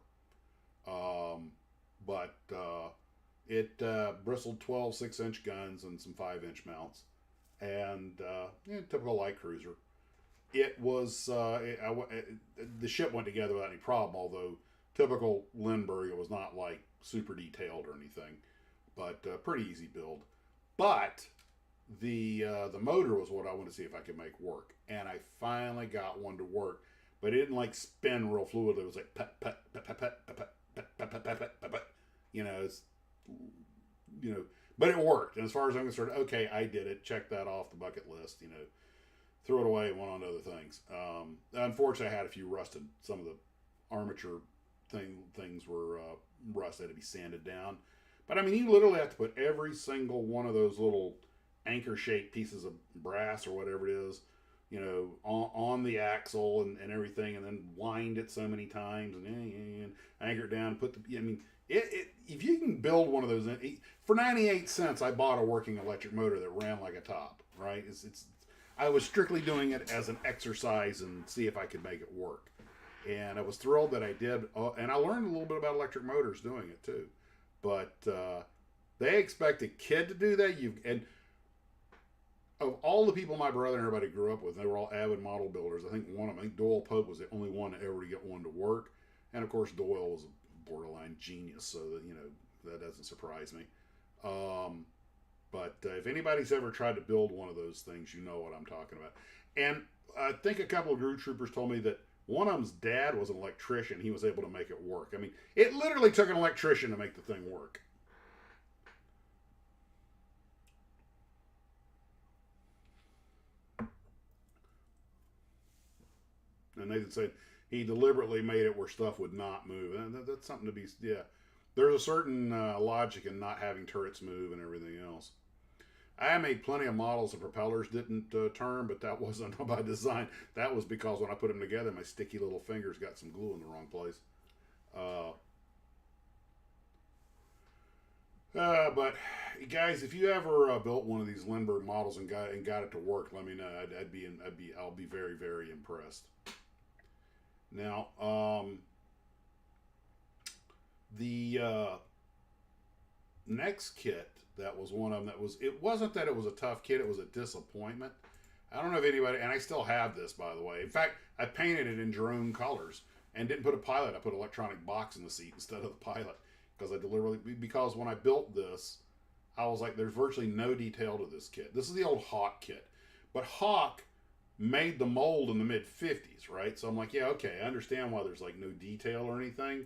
But it bristled 12 6-inch guns and some 5-inch mounts. And typical light cruiser. it was the ship went together without any problem. Although typical Lindbergh, it was not like super detailed or anything, but pretty easy build. But the motor was what I wanted to see if I could make work, and I finally got one to work. But it didn't like spin real fluid. It was like pet pet pet pet pet pet pet pet pet pet pet pet pet. You know, it's but it worked. And as far as I'm concerned, okay, I did it. Check that off the bucket list. Threw it away and went on to other things. Unfortunately, I had a few rusted. Some of the armature things were rusted, had to be sanded down. But I mean, you literally have to put every single one of those little anchor-shaped pieces of brass or whatever it is, on the axle and everything, and then wind it so many times and anchor it down. Put the. I mean, if you can build one of those for 98 cents, I bought a working electric motor that ran like a top. Right? It's I was strictly doing it as an exercise and see if I could make it work. And I was thrilled that I did. And I learned a little bit about electric motors doing it too. But they expect a kid to do that. And of all the people my brother and everybody grew up with, they were all avid model builders. I think Doyle Pope was the only one to ever get one to work. And of course, Doyle was a borderline genius, so that doesn't surprise me. But if anybody's ever tried to build one of those things, you know what I'm talking about. And I think a couple of group troopers told me that one of them's dad was an electrician. He was able to make it work. I mean, it literally took an electrician to make the thing work. And Nathan said he deliberately made it where stuff would not move. And that's something to be, yeah. There's a certain logic in not having turrets move and everything else. I made plenty of models of propellers didn't turn, but that wasn't by design. That was because when I put them together, my sticky little fingers got some glue in the wrong place. But guys, if you ever built one of these Lindbergh models and got it to work, let me know. I'll be very, very impressed. Now, the next kit that was one of them it wasn't that it was a tough kit, it was a disappointment. I don't know if anybody, and I still have this, by the way. In fact, I painted it in Jerome colors and didn't put a pilot. I put an electronic box in the seat instead of the pilot because when I built this, I was like, there's virtually no detail to this kit. This is the old Hawk kit, but Hawk made the mold in the mid 50s, right? So I'm like, yeah, okay, I understand why there's like no detail or anything.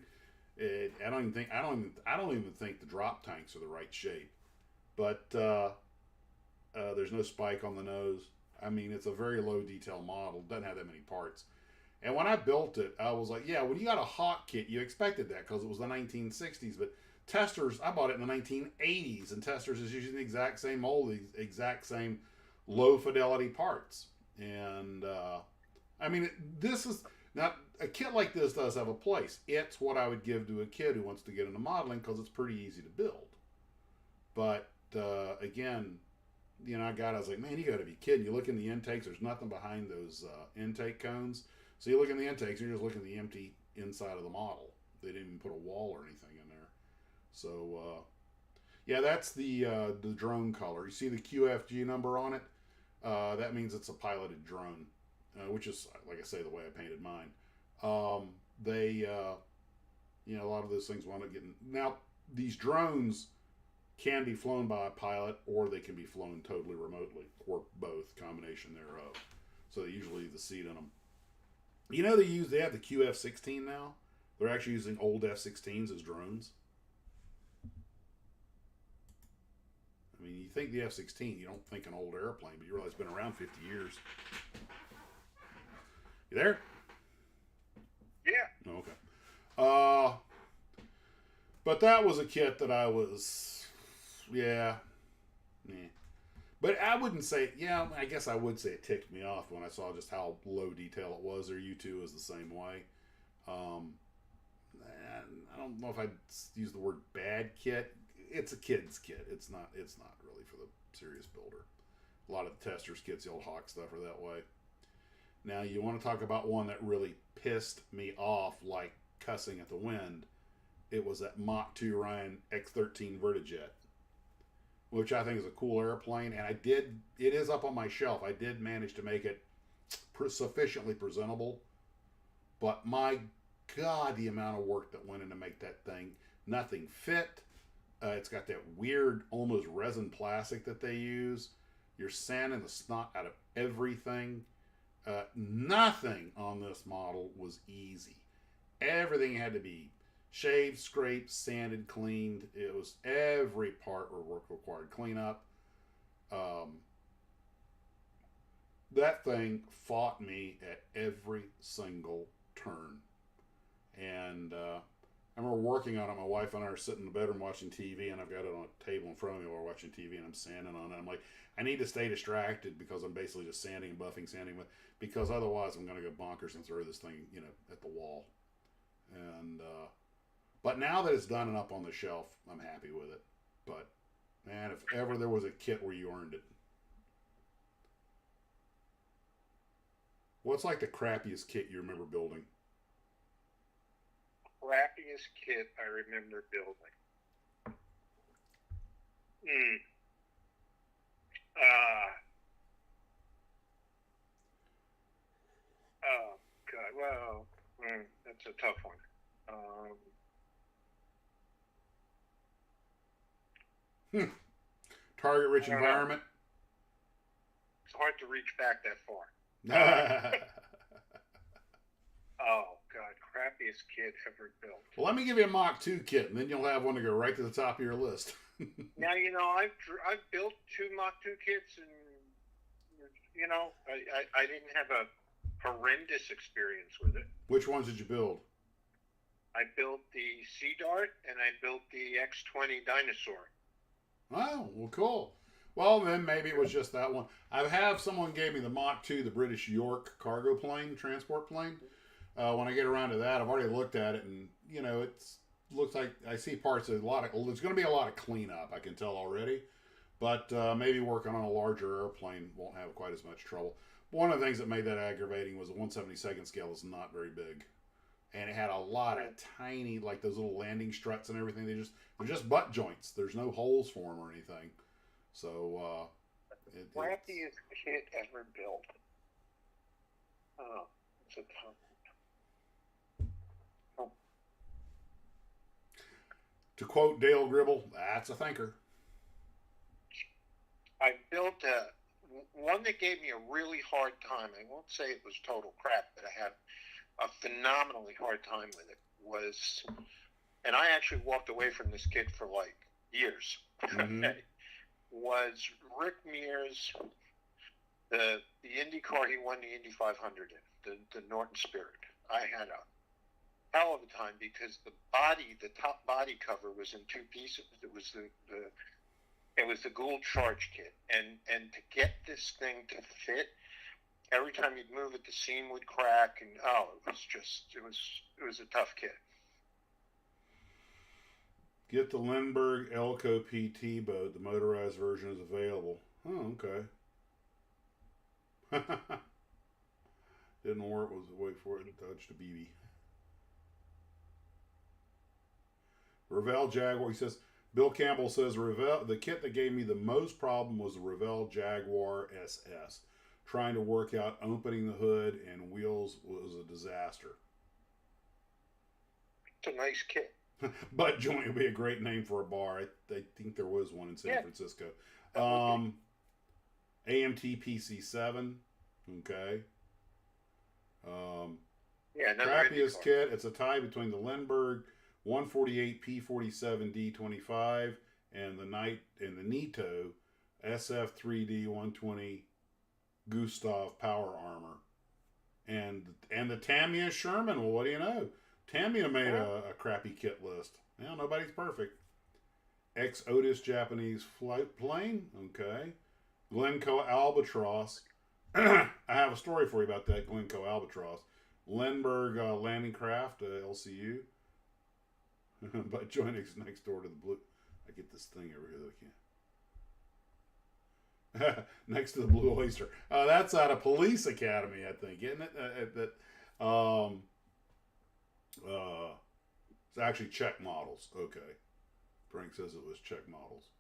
I don't even think the drop tanks are the right shape, but there's no spike on the nose. I mean, it's a very low detail model. Doesn't have that many parts. And when I built it, I was like, yeah, when you got a Hawk kit, you expected that because it was the 1960s. But Testors, I bought it in the 1980s, and Testors is using the exact same mold, the exact same low fidelity parts. And I mean, this is now a kit like this does have a place. It's what I would give to a kid who wants to get into modeling because it's pretty easy to build. But again, I was like, man, you got to be kidding. You look in the intakes, there's nothing behind those intake cones. So you look in the intakes, you're just looking at the empty inside of the model. They didn't even put a wall or anything in there. So yeah, that's the drone color. You see the QFG number on it? That means it's a piloted drone, which is, like I say, the way I painted mine. They, a lot of those things wind up getting. Now, these drones can be flown by a pilot, or they can be flown totally remotely, or both, combination thereof. So they usually leave the seat in them. They have the QF-16 now. They're actually using old F-16s as drones. I mean, you think the F-16, you don't think an old airplane, but you realize it's been around 50 years. You there? Yeah. Okay. But that was a kit that I was, yeah. But I wouldn't say, yeah, I guess I would say it ticked me off when I saw just how low detail it was. Or U2 is the same way. I don't know if I'd use the word bad kit. It's a kid's kit. It's not really for the serious builder. A lot of the Testors kits, the old Hawk stuff, are that way. Now, you want to talk about one that really pissed me off like cussing at the wind. It was that Mach 2 Ryan X-13 Vertijet, which I think is a cool airplane. And it is up on my shelf. I did manage to make it sufficiently presentable. But my God, the amount of work that went in to make that thing. Nothing fit. It's got that weird, almost resin plastic that they use. You're sanding the snot out of everything. Nothing on this model was easy. Everything had to be shaved, scraped, sanded, cleaned. It was every part required cleanup. That thing fought me at every single turn. And I remember working on it. My wife and I are sitting in the bedroom watching TV, and I've got it on a table in front of me while we're watching TV, and I'm sanding on it. I'm like, I need to stay distracted because I'm basically just sanding and buffing, because otherwise I'm going to go bonkers and throw this thing, at the wall. And but now that it's done and up on the shelf, I'm happy with it. But man, if ever there was a kit where you earned it, what's like the crappiest kit you remember building? Crappiest kit I remember building. Oh God. Well, that's a tough one. Target-rich environment. It's hard to reach back that far. Oh God, crappiest kit ever built. Well, let me give you a Mach 2 kit, and then you'll have one to go right to the top of your list. Now I've built 2 Mach 2 kits, and I didn't have a horrendous experience with it. Which ones did you build? I built the Sea Dart and I built the X-20 Dinosaur. Oh, well, cool. Well, then maybe it was just that one. Someone gave me the Mach 2, the British York cargo plane, transport plane. When I get around to that, I've already looked at it, and it looks like I see parts of there's going to be a lot of cleanup. I can tell already, but maybe working on a larger airplane won't have quite as much trouble. One of the things that made that aggravating was the 1/72 scale is not very big, and it had a lot of tiny, like those little landing struts and everything. They're just butt joints. There's no holes for them or anything. So crappiest kit ever built. Oh, it's a tough. To quote Dale Gribble, that's a thinker. I built one that gave me a really hard time. I won't say it was total crap, but I had a phenomenally hard time with it. And I actually walked away from this kit for like years. Mm-hmm. Was Rick Mears, the Indy car he won the Indy 500 in, the Norton Spirit. I had a hell of a time because the top body cover was in 2 pieces. It was the Gould Charge kit, and to get this thing to fit, every time you'd move it, the seam would crack, and it was a tough kit. Get the Lindbergh Elco PT boat. The motorized version is available. Oh, okay. Didn't work. Was wait for it. Touched a BB. Revell Jaguar. He says, Bill Campbell says, the kit that gave me the most problem was the Revell Jaguar SS. Trying to work out opening the hood and wheels was a disaster. It's a nice kit. Butt joint would be a great name for a bar. I think there was one in San Francisco. AMT PC7. Okay. Crappiest kit. It's a tie between the Lindbergh 148 P47 D25 and the Nito SF3D 120 Gustav Power Armor, and the Tamiya Sherman. Well, what do you know? Tamiya made a crappy kit list. Yeah, nobody's perfect. Otis Japanese flight plane. Okay. Glencoe Albatross. I have a story for you about that Glencoe Albatross. Lindbergh landing craft, LCU. But joining next door to the blue. I get this thing over here that I can't. Next to the Blue Oyster. That's out of Police Academy, I think, isn't it? It's actually Czech models. Okay. Frank says it was Czech models.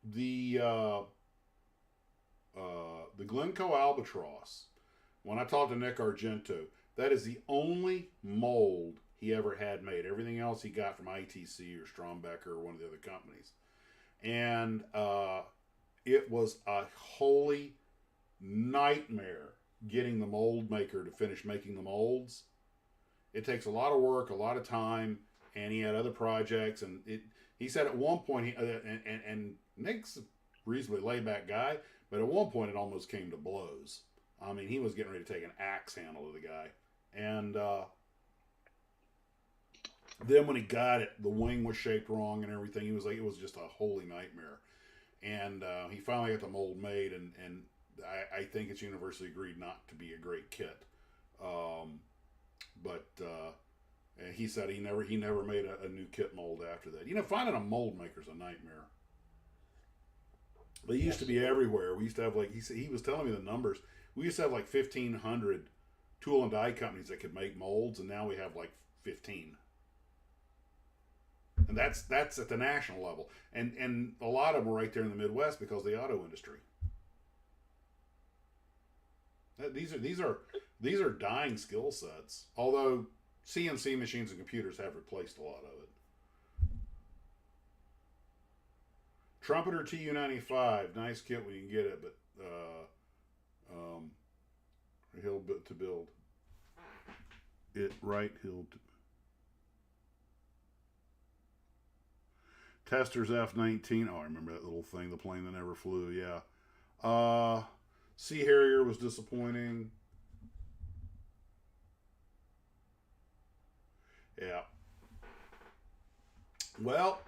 The the Glencoe Albatross, when I talked to Nick Argento, that is the only mold he ever had made. Everything else he got from ITC or Strombecker or one of the other companies. And it was a holy nightmare getting the mold maker to finish making the molds. It takes a lot of work, a lot of time, and he had other projects. And he said at one point, and Nick's a reasonably laid back guy, but at one point it almost came to blows. I mean, he was getting ready to take an axe handle to the guy. And then when he got it, the wing was shaped wrong and everything. He was like, it was just a holy nightmare. And he finally got the mold made, and I think it's universally agreed not to be a great kit. But he said he never made a new kit mold after that. You know, finding a mold maker is a nightmare. They used to be everywhere. We used to have, like, he was telling me the numbers. We used to have like 1,500 tool and die companies that could make molds, and now we have like 15. And that's at the national level. And a lot of them are right there in the Midwest because of the auto industry. These are dying skill sets. Although CNC machines and computers have replaced a lot of it. Trumpeter TU-95, nice kit when you can get it, but hill to build it right hill to Testers F-19. Oh, I remember that little thing, the plane that never flew. Yeah. Sea Harrier was disappointing. Yeah. Well,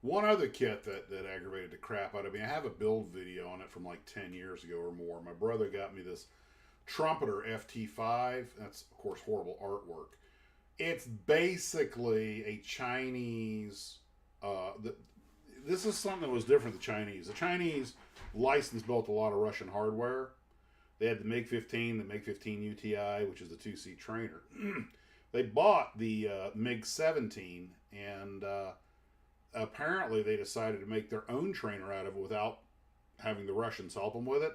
one other kit that aggravated the crap out of me. I have a build video on it from like 10 years ago or more. My brother got me this Trumpeter FT5. That's, of course, horrible artwork. It's basically a Chinese. This is something that was different. The Chinese license built a lot of Russian hardware. They had the MiG-15, the MiG-15 UTI, which is the two-seat trainer. They bought the MiG-17, and apparently they decided to make their own trainer out of it without having the Russians help them with it.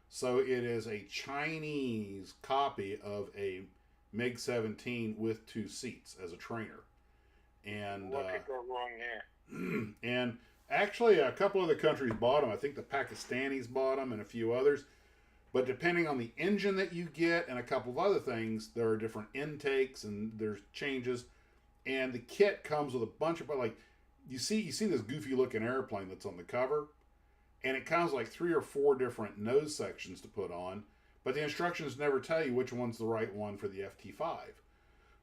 So it is a Chinese copy of a MiG-17 with two seats as a trainer. And what could go wrong there? And actually, a couple other countries bought them. I think the Pakistanis bought them and a few others. But depending on the engine that you get and a couple of other things, there are different intakes and there's changes. And the kit comes with a bunch of, like, you see this goofy looking airplane that's on the cover, and it comes like 3 or 4 different nose sections to put on, but the instructions never tell you which one's the right one for the FT5.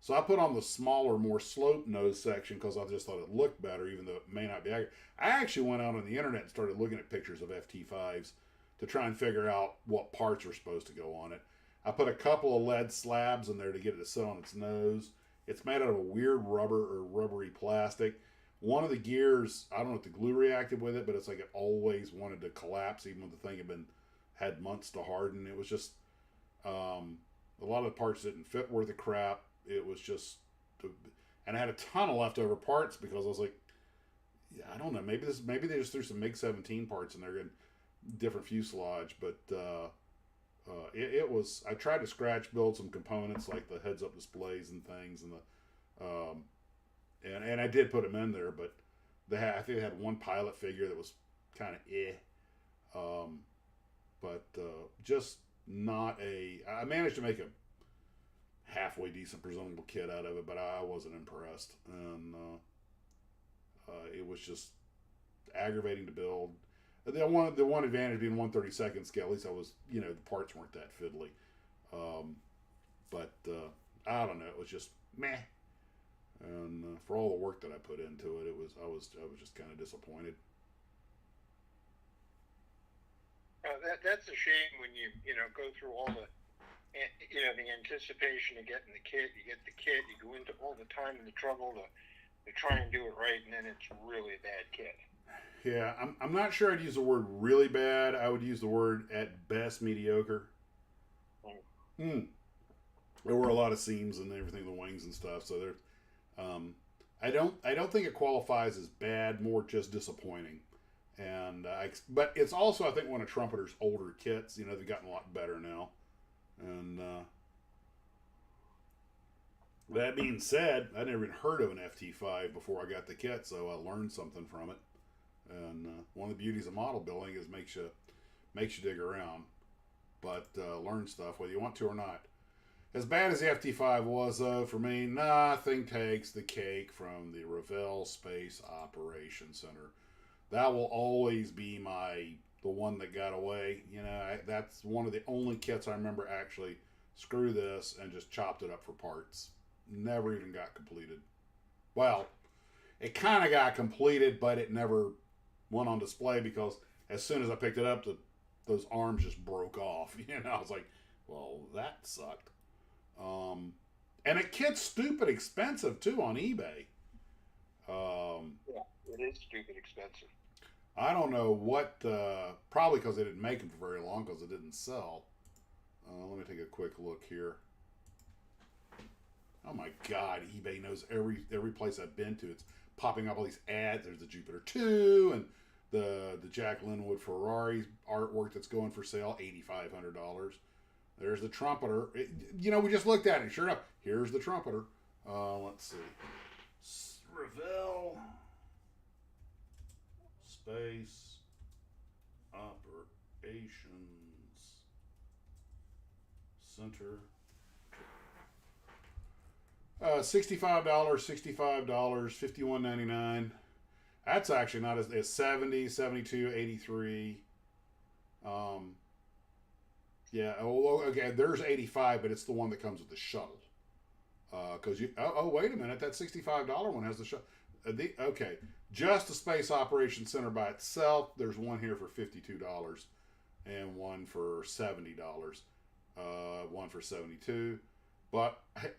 So I put on the smaller, more sloped nose section because I just thought it looked better, even though it may not be accurate. I actually went out on the internet and started looking at pictures of FT5s to try and figure out what parts were supposed to go on it. I put a couple of lead slabs in there to get it to sit on its nose. It's made out of a weird rubber or rubbery plastic. One of the gears, I don't know if the glue reacted with it, but it's like it always wanted to collapse, even when the thing had months to harden. It was just a lot of the parts didn't fit worth of crap. It was just, and I had a ton of leftover parts because I was like, yeah, I don't know, maybe they just threw some MiG-17 parts in there, different fuselage, but it was. I tried to scratch build some components like the heads-up displays and things, and and I did put them in there, but I think they had one pilot figure that was kind of but just not a. I managed to make a halfway decent presentable kit out of it, but I wasn't impressed, and it was just aggravating to build. The one advantage being 1/32 scale, at least I was, the parts weren't that fiddly. But I don't know, it was just meh. And for all the work that I put into it, I was just kind of disappointed. That's a shame when you go through all the the anticipation of getting the kit. You get the kit, you go into all the time and the trouble to try and do it right, and then it's really a bad kit. Yeah, I'm not sure I'd use the word really bad. I would use the word at best mediocre. There were a lot of seams and everything, the wings and stuff. So there, I don't think it qualifies as bad. More just disappointing. And but it's also, I think, one of Trumpeter's older kits. You know, they've gotten a lot better now. And that being said, I never even heard of an FT5 before I got the kit, so I learned something from it. And one of the beauties of model building is makes you dig around, but learn stuff whether you want to or not. As bad as the FT5 was, though, for me, nothing takes the cake from the Revell Space Operations Center. That will always be the one that got away. You know, that's one of the only kits I remember actually screw this and just chopped it up for parts. Never even got completed. Well, it kind of got completed, but it never went on display because as soon as I picked it up, those arms just broke off. You know, I was like, well, that sucked. And it kit's stupid expensive too on eBay. Yeah, it is stupid expensive. I don't know what. Probably because they didn't make them for very long because it didn't sell. Let me take a quick look here. Oh my God, eBay knows every place I've been to. It's popping up all these ads. There's the Jupiter 2 and the Jack Linwood Ferrari artwork that's going for sale, $8,500. There's the Trumpeter. You know, we just looked at it. Sure enough, here's the Trumpeter. Let's see. Revell Space Operations Center. $65, $65, $51.99. That's actually not as 70, 72, 83. Yeah, okay, there's 85, but it's the one that comes with the shuttle. Because wait a minute, that $65 one has the shuttle. Okay, just the Space Operations Center by itself, there's one here for $52 and one for $70. One for $72,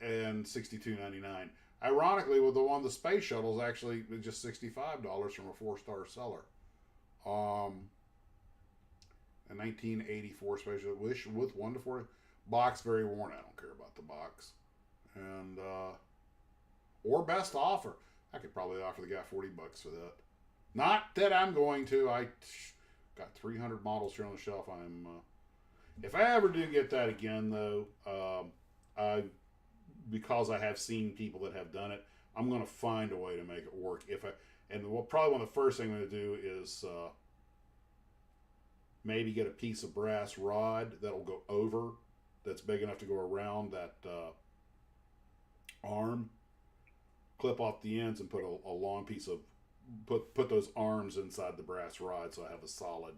and $62.99. Ironically, with the space shuttle is actually just $65 from a 4-star seller. A 1984 space shuttle with 1 to 4 box, very worn. I don't care about the box, and or best offer. I could probably offer the guy $40 for that. Not that I'm going to. I got 300 models here on the shelf. If I ever do get that again, though, because I have seen people that have done it, I'm going to find a way to make it work. Probably one of the first things I'm going to do is maybe get a piece of brass rod that'll go over, that's big enough to go around that arm, clip off the ends, and put a long piece of put those arms inside the brass rod, so I have a solid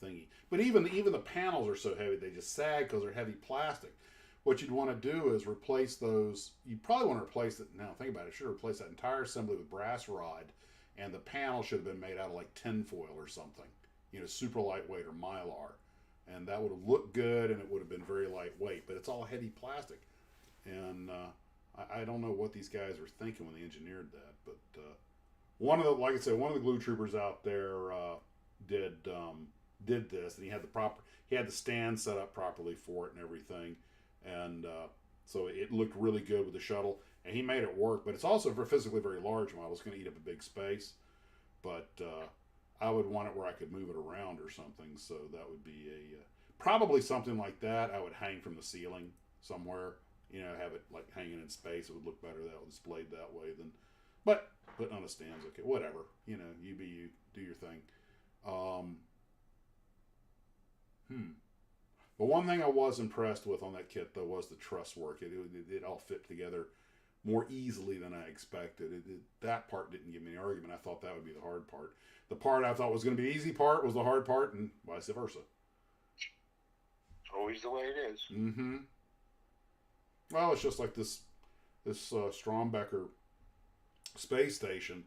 thingy. But even the panels are so heavy, they just sag because they're heavy plastic. What you'd want to do is replace those. You probably want to replace it. Now think about it. You should replace that entire assembly with brass rod, and the panel should have been made out of like tinfoil or something. You know, super lightweight or mylar, and that would have looked good, and it would have been very lightweight. But it's all heavy plastic, and I don't know what these guys were thinking when they engineered that. But like I said, one of the glue troopers out there did this, and he had the stand set up properly for it and everything, and so it looked really good with the shuttle, and he made it work. But it's also for a physically very large model. It's going to eat up a big space, but I would want it where I could move it around or something. So that would be probably something like that. I would hang from the ceiling somewhere. You know, have it like hanging in space. It would look better that displayed that way than. But putting on a stand's okay. Whatever. You know, you be you. Do your thing. The one thing I was impressed with on that kit, though, was the truss work. It all fit together more easily than I expected. That part didn't give me any argument. I thought that would be the hard part. The part I thought was going to be the easy part was the hard part, and vice versa. Always the way it is. Mm-hmm. Well, it's just like this Strombecker space station.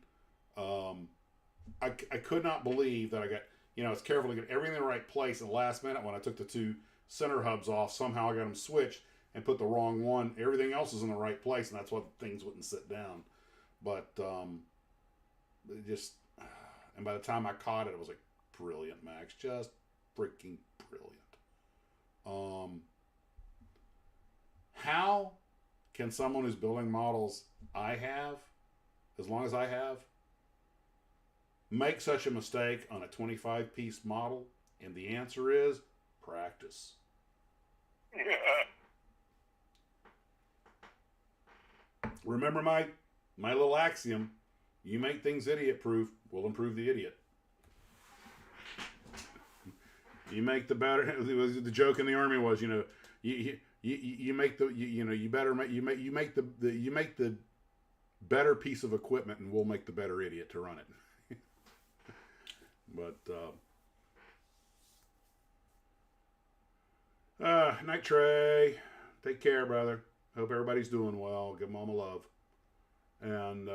I could not believe that I got, it's careful to get everything in the right place. In the last minute, when I took the two center hubs off, somehow I got them switched and put the wrong one. Everything else is in the right place, and that's why things wouldn't sit down. But it just, and by the time I caught it, I was like, brilliant, Max, just freaking brilliant. How can someone who's building models as long as I have, make such a mistake on a 25-piece model? And the answer is practice. Remember my little axiom: you make things idiot-proof, we'll improve the idiot. You make the better. The joke in the army was, you make the you better make you make the better piece of equipment, and we'll make the better idiot to run it. But night Trey, take care, brother. Hope everybody's doing well. Give mom a love. And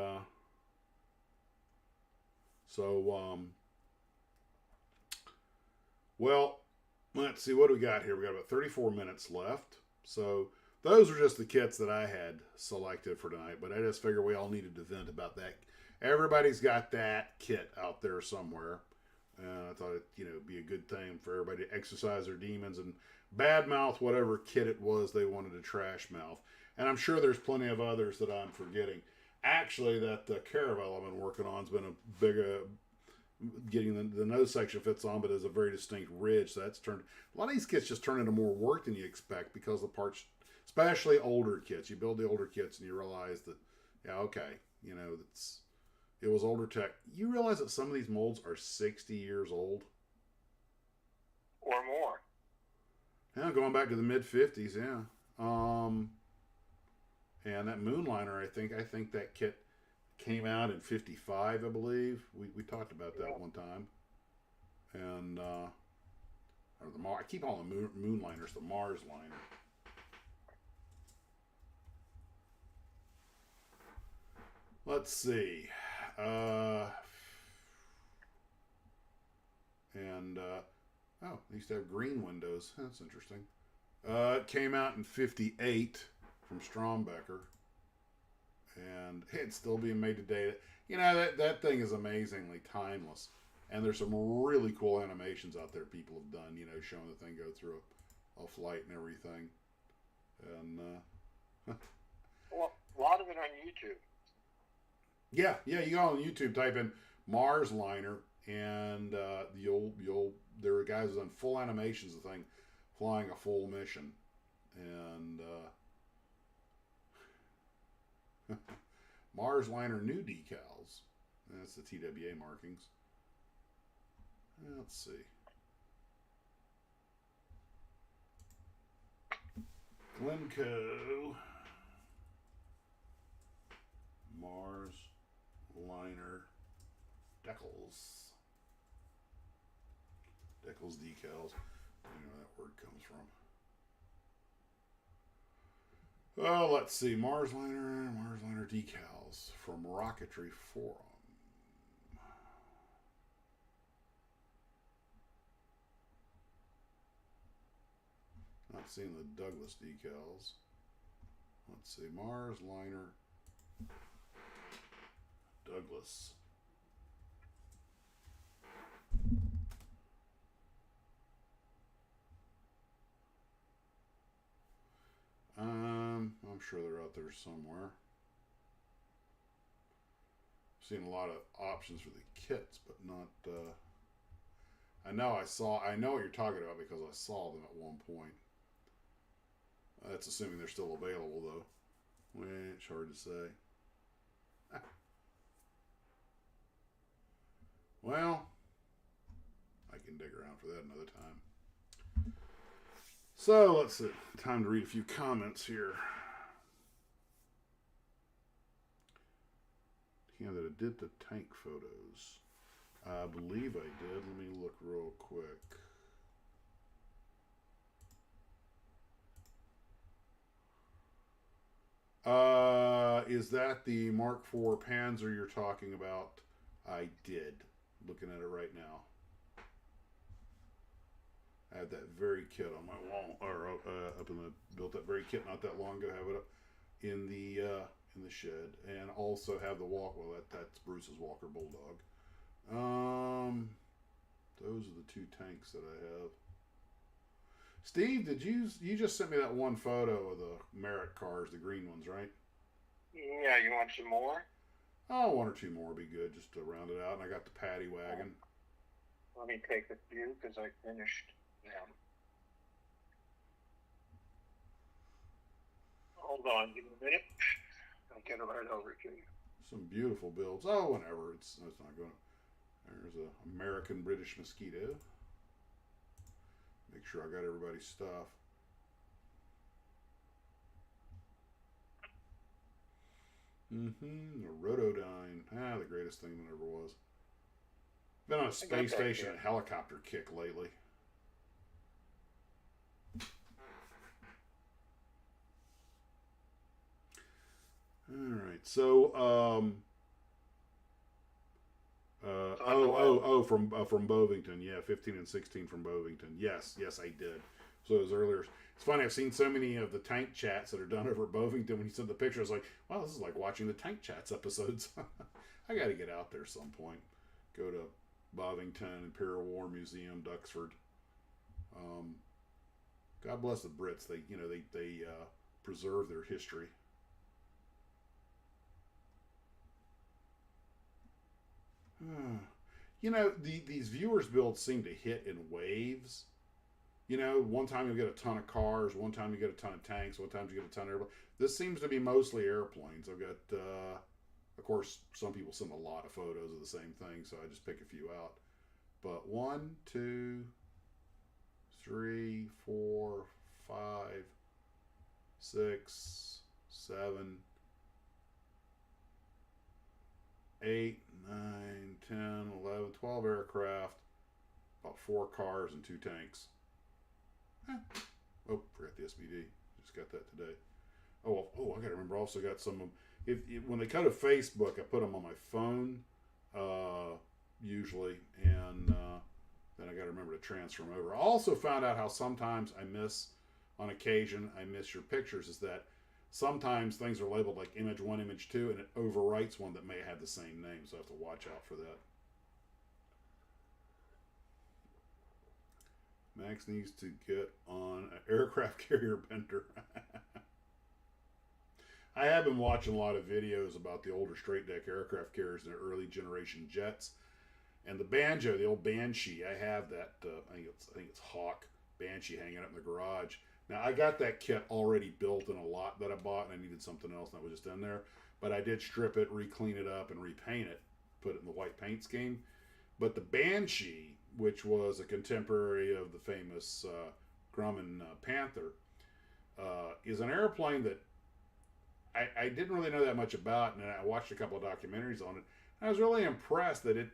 well, let's see, what do we got here? We got about 34 minutes left. So those are just the kits that I had selected for tonight, but I just figured we all needed to vent about that. Everybody's got that kit out there somewhere. I thought it'd be a good thing for everybody to exercise their demons and badmouth whatever kit it was they wanted to trash mouth. And I'm sure there's plenty of others that I'm forgetting. Actually, that Caravel I've been working on has been a big, getting the nose section fits on, but there's a very distinct ridge. So that's turned, a lot of these kits just turn into more work than you expect because the parts, especially older kits. You build the older kits and you realize that, yeah, okay, it was older tech. You realize that some of these molds are 60 years old? Or more. Yeah, going back to the mid-50s, yeah. And that Moonliner, I think that kit came out in 55, I believe. We talked about that one time. And, or I keep calling them Moonliners, the Mars liner. Let's see. They used to have green windows. That's interesting. It came out in 58 from Strombecker. And it's still being made today. That thing is amazingly timeless. And there's some really cool animations out there people have done, showing the thing go through a flight and everything. And, well, a lot of it on YouTube. Yeah, you go on YouTube, type in Mars liner, and there are guys who've done full animations of the thing flying a full mission. And Mars liner new decals. That's the TWA markings. Let's see. Glencoe Mars liner decals. Decals decals. I don't know where that word comes from. Oh, let's see. Mars liner decals from Rocketry Forum. Not seeing the Douglas decals. Let's see. Mars liner Douglas. I'm sure they're out there somewhere. I've seen a lot of options for the kits, but not. I know what you're talking about because I saw them at one point. That's assuming they're still available, though. It's hard to say. Well, I can dig around for that another time. So, let's see. Time to read a few comments here. Yeah, that I did the tank photos. I believe I did. Let me look real quick. Is that the Mark IV Panzer you're talking about? I did. Looking at it right now. I had that very kit on my wall, or up in the built that very kit not that long ago. Have it up in the shed, and also have the walk. Well, that's Bruce's Walker Bulldog. Those are the two tanks that I have. Steve, did you just sent me that one photo of the Merritt cars, the green ones, right? Yeah, you want some more? Oh, one or two more would be good just to round it out. And I got the paddy wagon. Let me take a few because I finished them. Hold on, give me a minute. I'll get it right over to you. Some beautiful builds. Oh, whenever. It's not going to. There's a American British mosquito. Make sure I got everybody's stuff. The Rotodyne. The greatest thing that ever was. Been on a space station and helicopter kick lately. All right. So, from Bovington. Yeah, 15 and 16 from Bovington. Yes, I did. So it was earlier. It's funny. I've seen so many of the tank chats that are done over at Bovington. When you said the picture, I was like, wow, this is like watching the tank chats episodes. I got to get out there some point. Go to Bovington, Imperial War Museum, Duxford. God bless the Brits. They preserve their history. These viewers builds seem to hit in waves. One time you get a ton of cars, one time you get a ton of tanks, one time you get a ton of airplanes. This seems to be mostly airplanes. I've got, of course, some people send a lot of photos of the same thing, so I just pick a few out. But 1, 2, 3, 4, 5, 6, 7, 8, 9, 10, 11, 12 aircraft, about 4 cars and 2 tanks. Oh, forgot the SBD. Just got that today. I gotta remember. I also got some of them. When they cut to Facebook, I put them on my phone, usually, and then I gotta remember to transfer them over. I also found out how sometimes on occasion, I miss your pictures. Is that sometimes things are labeled like image 1, image 2, and it overwrites one that may have the same name, so I have to watch out for that. Max needs to get on an aircraft carrier bender. I have been watching a lot of videos about the older straight deck aircraft carriers and the early generation jets. And the Banjo, the old Banshee, I have that, I think it's Hawk Banshee hanging up in the garage. Now, I got that kit already built in a lot that I bought, and I needed something else, and I was just in there. But I did strip it, re-clean it up, and repaint it, put it in the white paint scheme. But the Banshee, which was a contemporary of the famous Grumman Panther, is an airplane that I didn't really know that much about, and I watched a couple of documentaries on it. And I was really impressed that it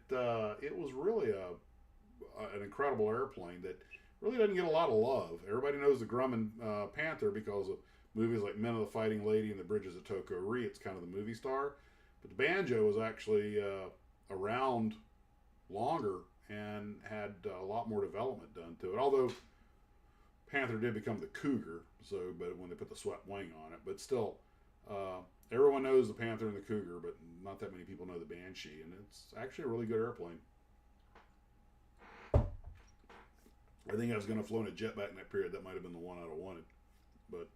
was really an incredible airplane that really doesn't get a lot of love. Everybody knows the Grumman Panther because of movies like Men of the Fighting Lady and The Bridges of Toko-Ri. It's kind of the movie star. But the Banjo was actually around longer and had a lot more development done to it. Although Panther did become the Cougar, but when they put the swept wing on it, but still, everyone knows the Panther and the Cougar, but not that many people know the Banshee, and it's actually a really good airplane. I think I was going to have flown a jet back in that period. That might have been the one I'd have wanted, but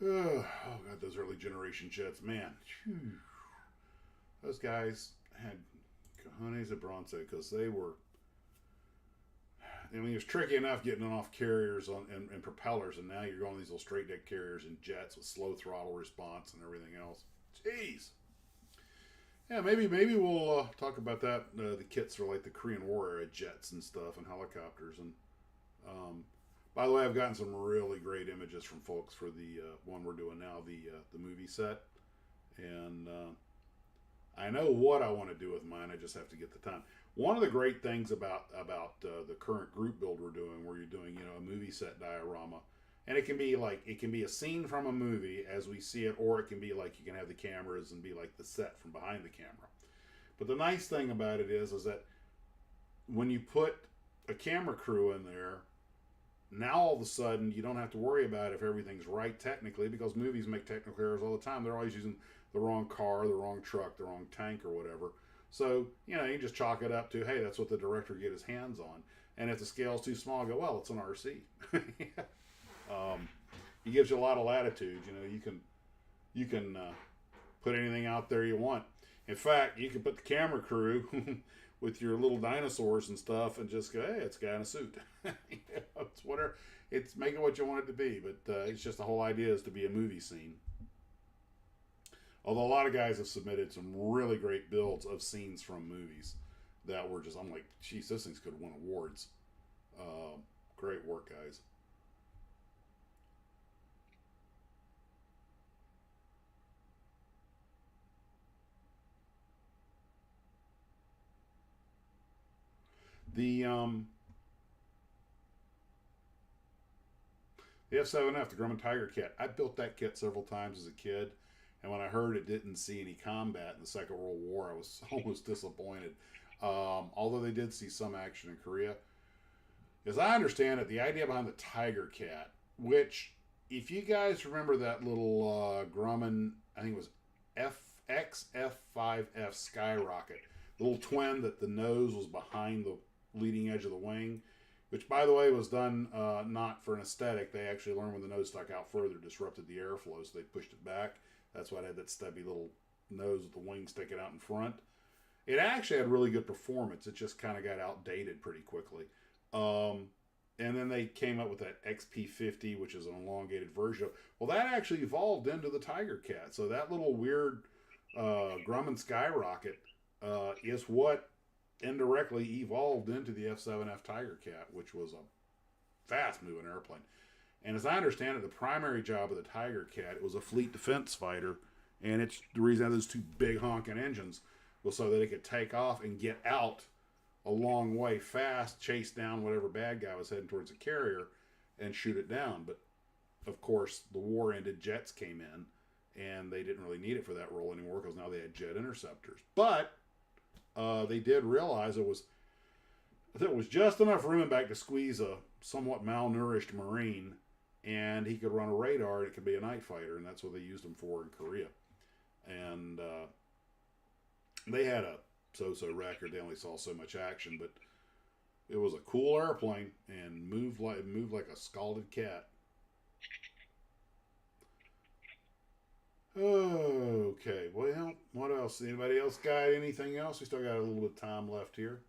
oh god, those early generation jets, man, whew. Those guys had cojones of bronze because they were. I mean, it was tricky enough getting off carriers and propellers, and now you're going these little straight deck carriers and jets with slow throttle response and everything else. Jeez. Yeah, maybe we'll talk about that. The kits for like the Korean War era jets and stuff and helicopters. And by the way, I've gotten some really great images from folks for the one we're doing now, the movie set, and I know what I want to do with mine. I just have to get the time. One of the great things about the current group build we're doing, where you're doing a movie set diorama, and it can be a scene from a movie as we see it, or it can be like you can have the cameras and be like the set from behind the camera. But the nice thing about it is that when you put a camera crew in there, now all of a sudden you don't have to worry about if everything's right technically, because movies make technical errors all the time. They're always using the wrong car, the wrong truck, the wrong tank, or whatever. So, you just chalk it up to, hey, that's what the director get his hands on. And if the scale's too small, go, well, it's an RC. It gives you a lot of latitude. You can put anything out there you want. In fact, you can put the camera crew with your little dinosaurs and stuff and just go, hey, it's a guy in a suit. It's whatever. It's make it what you want it to be, but it's just the whole idea is to be a movie scene. Although a lot of guys have submitted some really great builds of scenes from movies that were just, I'm like, geez, those things could win awards. Great work, guys. The F7F, the Grumman Tiger kit. I built that kit several times as a kid, and when I heard it didn't see any combat in the Second World War, I was almost disappointed. Although they did see some action in Korea. As I understand it, the idea behind the Tiger Cat, which, if you guys remember that little Grumman, I think it was XF5F Skyrocket, the little twin that the nose was behind the leading edge of the wing, which, by the way, was done not for an aesthetic. They actually learned when the nose stuck out further, disrupted the airflow, so they pushed it back. That's why it had that stubby little nose with the wing sticking out in front. It actually had really good performance. It just kind of got outdated pretty quickly. And then they came up with that XP50, which is an elongated version. Well, that actually evolved into the Tiger Cat. So that little weird Grumman Skyrocket is what indirectly evolved into the F7F Tiger Cat, which was a fast-moving airplane. And as I understand it, the primary job of the Tiger Cat, it was a fleet defense fighter, and it's the reason it had those two big honking engines was so that it could take off and get out a long way fast, chase down whatever bad guy was heading towards the carrier, and shoot it down. But, of course, the war ended, jets came in, and they didn't really need it for that role anymore because now they had jet interceptors. But they did realize there was just enough room in back to squeeze a somewhat malnourished Marine, and he could run a radar, and it could be a night fighter, and that's what they used him for in Korea. And they had a so-so record. They only saw so much action, but it was a cool airplane and moved like a scalded cat. Okay, well, what else? Anybody else got anything else? We still got a little bit of time left here.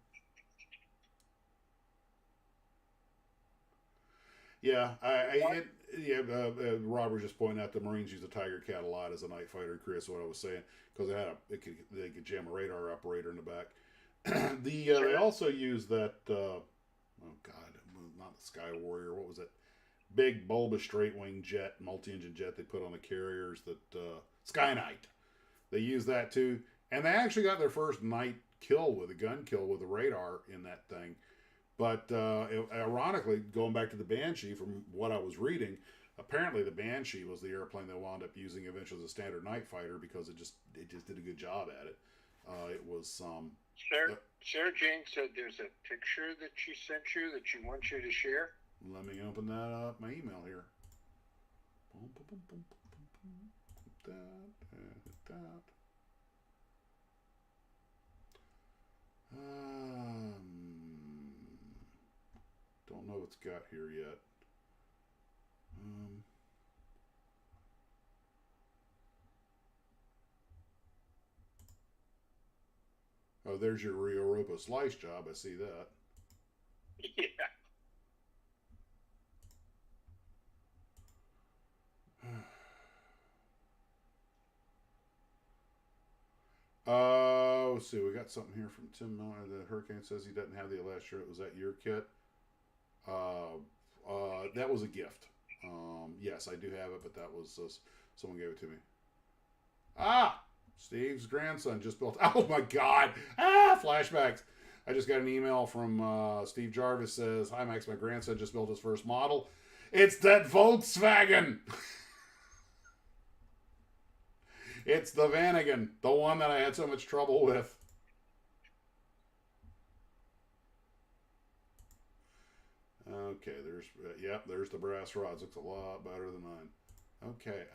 Yeah, Rob was just pointing out the Marines use the Tiger Cat a lot as a night fighter. Chris, what I was saying, because they could jam a radar operator in the back. They also use that. Oh God, not the Sky Warrior. What was it? Big bulbous straight wing jet, multi-engine jet they put on the carriers. That Sky Knight. They use that too, and they actually got their first night kill with a gun kill with a radar in that thing. But ironically, going back to the Banshee, from what I was reading, apparently the Banshee was the airplane they wound up using eventually as a standard night fighter because it just did a good job at it. It was Sarah Jane said there's a picture that she sent you that she wants you to share. Let me open that up, my email here. Don't know what's got here yet. Oh, there's your Europa slice job. I see that. Yeah. Let's see. We got something here from Tim Miller. The Hurricane says he doesn't have the last shirt. Was that your kit? That was a gift. Yes, I do have it, but that was someone gave it to me. Steve's grandson just built. Oh my God! Flashbacks. I just got an email from Steve Jarvis. Says, "Hi Max, my grandson just built his first model. It's that Volkswagen." It's the Vanagon, the one that I had so much trouble with. Okay, there's the brass rods. Looks a lot better than mine. Okay,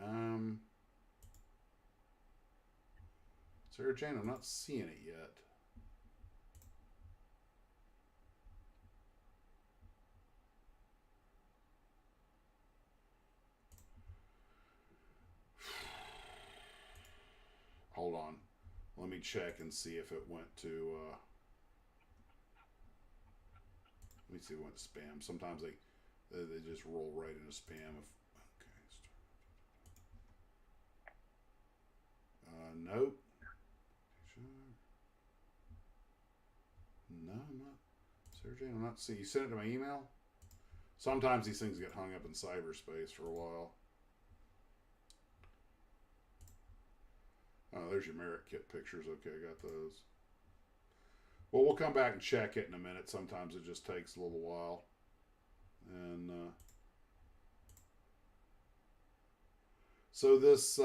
Sarah Jane, I'm not seeing it yet. hold on. Let me check and see if it went to. Let me see if it went to spam. Sometimes they just roll right into spam. Nope. No, I'm not. Sergey, I'm not. See, you sent it to my email. Sometimes these things get hung up in cyberspace for a while. Oh, there's your merit kit pictures. Okay, I got those. Well, we'll come back and check it in a minute. Sometimes it just takes a little while. And so this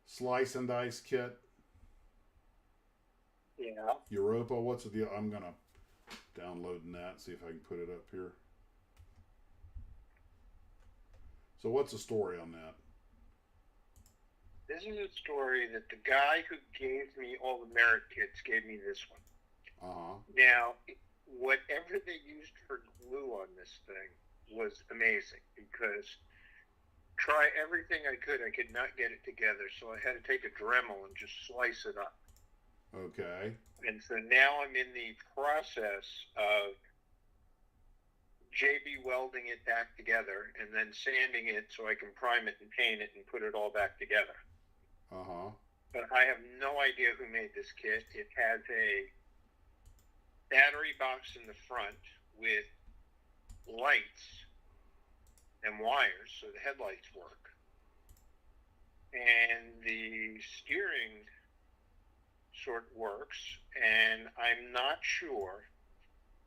slice and dice kit, Yeah. Europa, what's the deal? I'm going to download that and see if I can put it up here. So what's the story on that? This is a story that the guy who gave me all the merit kits gave me this one. Uh-huh. Now, whatever they used for glue on this thing was amazing because try everything I could not get it together. So I had to take a Dremel and just slice it up. Okay. And so now I'm in the process of JB welding it back together and then sanding it so I can prime it and paint it and put it all back together. Uh-huh. But I have no idea who made this kit. It has a battery box in the front with lights and wires so the headlights work. And the steering sort works, and I'm not sure,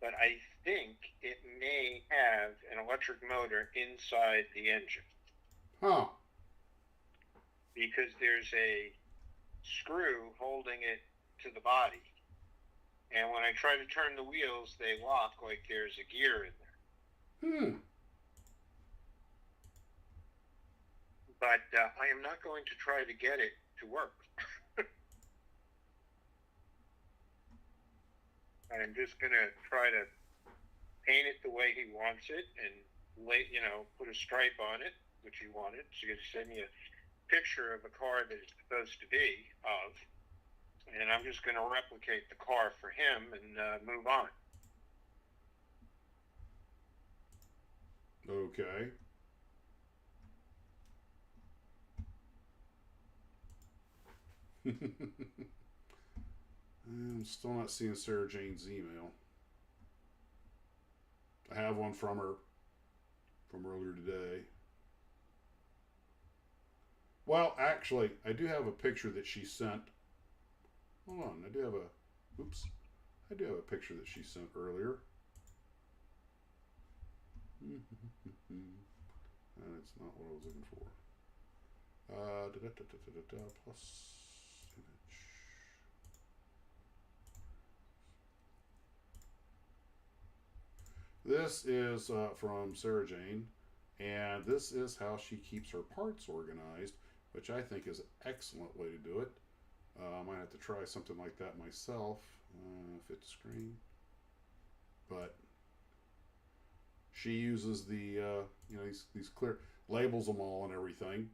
but I think it may have an electric motor inside the engine. Huh. Because there's a screw holding it to the body. And when I try to turn the wheels, they lock like there's a gear in there. But I am not going to try to get it to work. I'm just going to try to paint it the way he wants it and put a stripe on it, which he wanted. So he sent me a picture of a car that it's supposed to be of, and I'm just going to replicate the car for him and move on. Okay. I'm still not seeing Sarah Jane's email. I have one from her from earlier today. Well, actually, I do have a picture that she sent. Hold on, I do have a picture that she sent earlier. That's not what I was looking for. Plus image. This is from Sarah Jane, and this is how she keeps her parts organized, which I think is an excellent way to do it. I might have to try something like that myself. Fit screen. But she uses the these clear, labels them all and everything,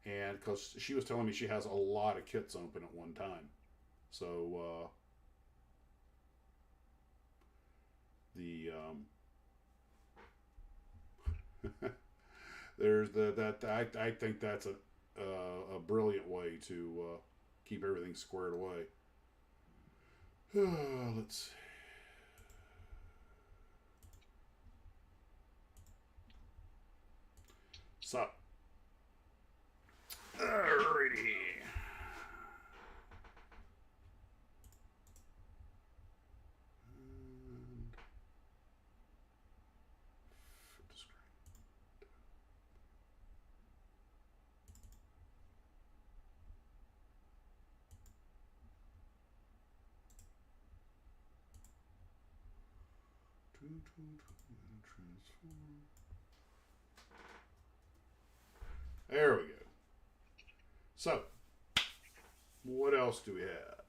and because she was telling me she has a lot of kits open at one time, so there's I think that's a brilliant way to keep everything squared away. Let's see. So, alrighty. And flip the screen. Transform. There we go. So, what else do we have?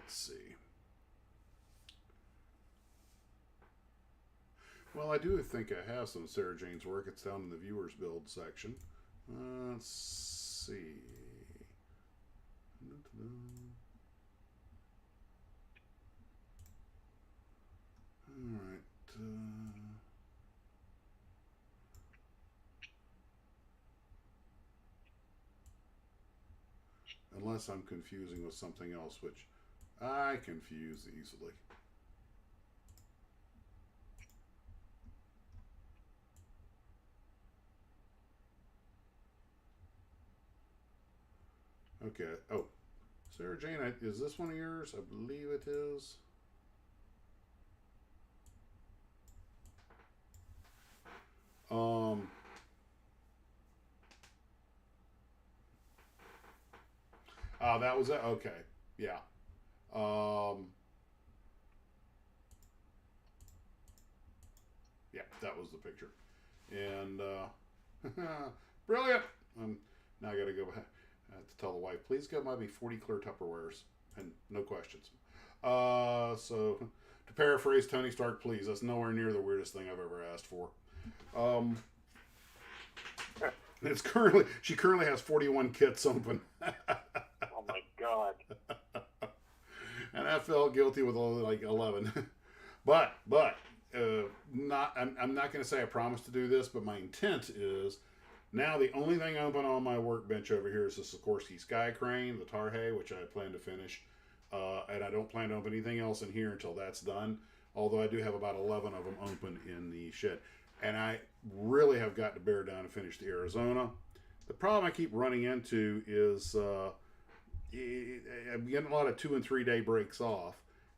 Let's see. Well, I do think I have some Sarah Jane's work. It's down in the viewers build section. Let's see. All right. Unless I'm confusing with something else, which I confuse easily. Okay. Oh, Sarah Jane, is this one of yours? I believe it is. Um. Oh, that was it. Okay. Yeah. Yeah, that was the picture. And brilliant. Now I got to go back. I have to tell the wife, please go buy me 40 clear Tupperwares and no questions. So to paraphrase Tony Stark, please, that's nowhere near the weirdest thing I've ever asked for. She currently has 41 kits open. Oh my God. And I felt guilty with only like 11. but not. I'm not going to say I promise to do this, but my intent is now the only thing open on my workbench over here is the Sikorsky Sky Crane, the Tarhay, which I plan to finish, and I don't plan to open anything else in here until that's done. Although I do have about 11 of them open in the shed, and I really have got to bear down and finish the Arizona. The problem I keep running into is I'm getting a lot of 2 and 3 day breaks off,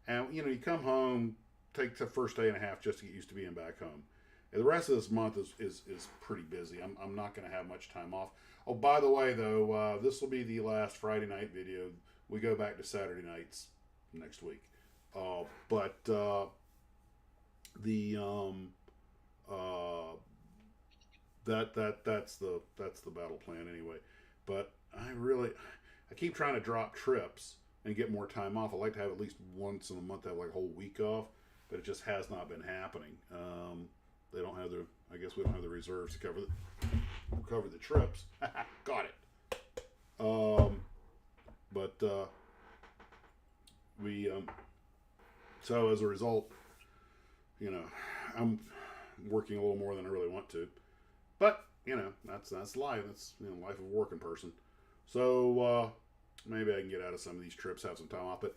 and you come home, take the first day and a half just to get used to being back home. And the rest of this month is pretty busy. I'm not going to have much time off. Oh, by the way, though, this will be the last Friday night video. We go back to Saturday nights next week. That's the battle plan anyway. But I keep trying to drop trips and get more time off. I like to have at least once in a month have like a whole week off, but it just has not been happening. They don't have I guess we don't have the reserves to cover the trips. Got it. So as a result, I'm working a little more than I really want to, but that's life. That's life of a working person. So maybe I can get out of some of these trips, have some time off, but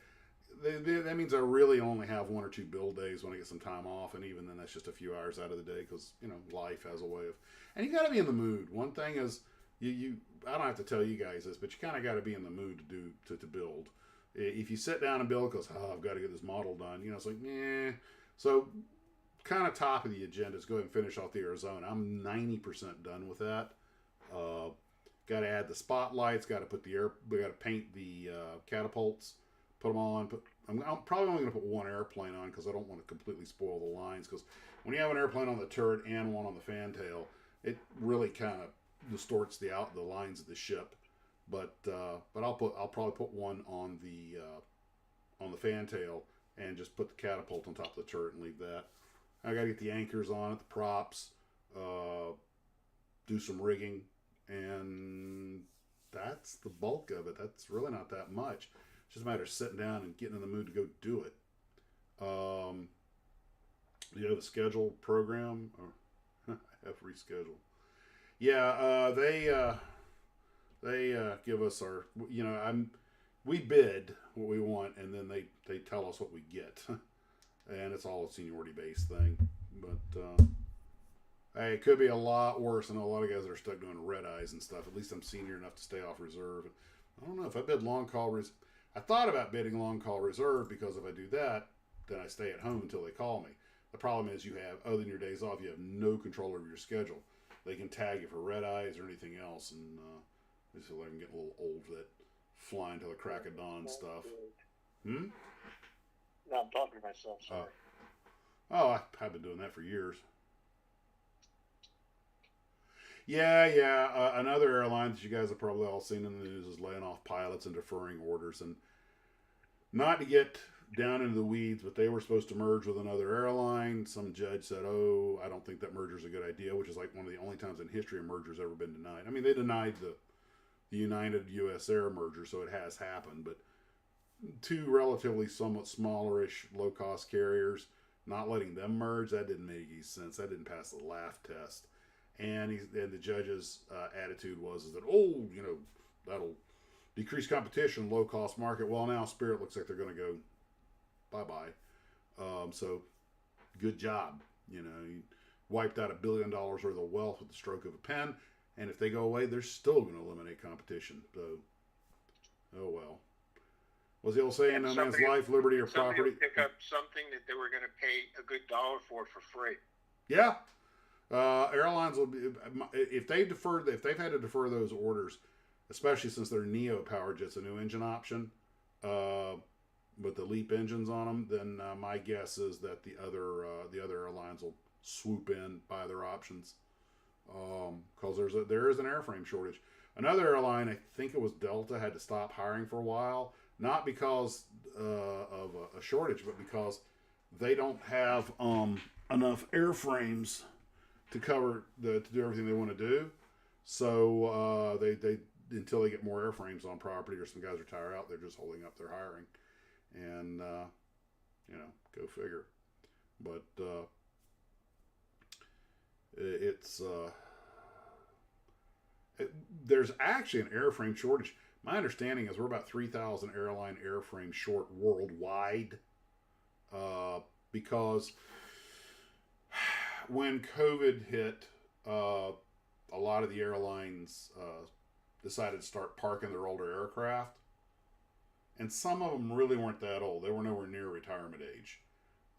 that means I really only have 1 or 2 build days when I get some time off, and even then that's just a few hours out of the day because life has a way of, and you got to be in the mood. One thing is you I don't have to tell you guys this, but you kind of got to be in the mood to build. If you sit down and build because I've got to get this model done, it's like So kind of top of the agenda is go ahead and finish off the Arizona. I'm 90% done with that. Got to add the spotlights. Got to put we got to paint the catapults. Put them on. I'm probably only going to put one airplane on because I don't want to completely spoil the lines. Because when you have an airplane on the turret and one on the fantail, it really kind of distorts the lines of the ship. But I'll probably put one on the fantail and just put the catapult on top of the turret and leave that. I got to get the anchors on it, the props, do some rigging, and that's the bulk of it. That's really not that much. It's just a matter of sitting down and getting in the mood to go do it. Do you have a scheduled program? Or I have rescheduled. Yeah, they give us our, we bid what we want, and then they tell us what we get. And it's all a seniority based thing. But hey, it could be a lot worse. I know a lot of guys that are stuck doing red eyes and stuff. At least I'm senior enough to stay off reserve. I don't know if I bid long call I thought about bidding long call reserve because if I do that, then I stay at home until they call me. The problem is you have, other than your days off, you have no control over your schedule. They can tag you for red eyes or anything else, and I just feel like I'm getting a little old for that flying till the crack of dawn stuff. No, I'm talking to myself, sorry. I've been doing that for years. Yeah. Another airline that you guys have probably all seen in the news is laying off pilots and deferring orders. And not to get down into the weeds, but they were supposed to merge with another airline. Some judge said, I don't think that merger's a good idea, which is like one of the only times in history a merger's ever been denied. I mean, they denied the United US Air merger, so it has happened. But two relatively somewhat smallerish low cost carriers, not letting them merge, that didn't make any sense. That didn't pass the laugh test. And the judge's attitude was that, oh, that'll decrease competition, low cost market. Well, now Spirit looks like they're going to go bye bye. So good job. You wiped out $1 billion worth of wealth with the stroke of a pen. And if they go away, they're still going to eliminate competition. So, oh well. What's the old saying? No man's life, liberty, or property. Pick up something that they were going to pay a good dollar for free. Yeah. Airlines will be, if they've had to defer those orders, especially since they're Neo power jets, a new engine option, with the LEAP engines on them, then my guess is that the other airlines will swoop in, buy their options, because there is an airframe shortage. Another airline, I think it was Delta, had to stop hiring for a while, not because of a shortage, but because they don't have enough airframes to to do everything they want to do. So they until they get more airframes on property or some guys retire out, they're just holding up their hiring. And, go figure. But there's actually an airframe shortage. My understanding is we're about 3,000 airline airframes short worldwide, because when COVID hit, a lot of the airlines decided to start parking their older aircraft. And some of them really weren't that old. They were nowhere near retirement age.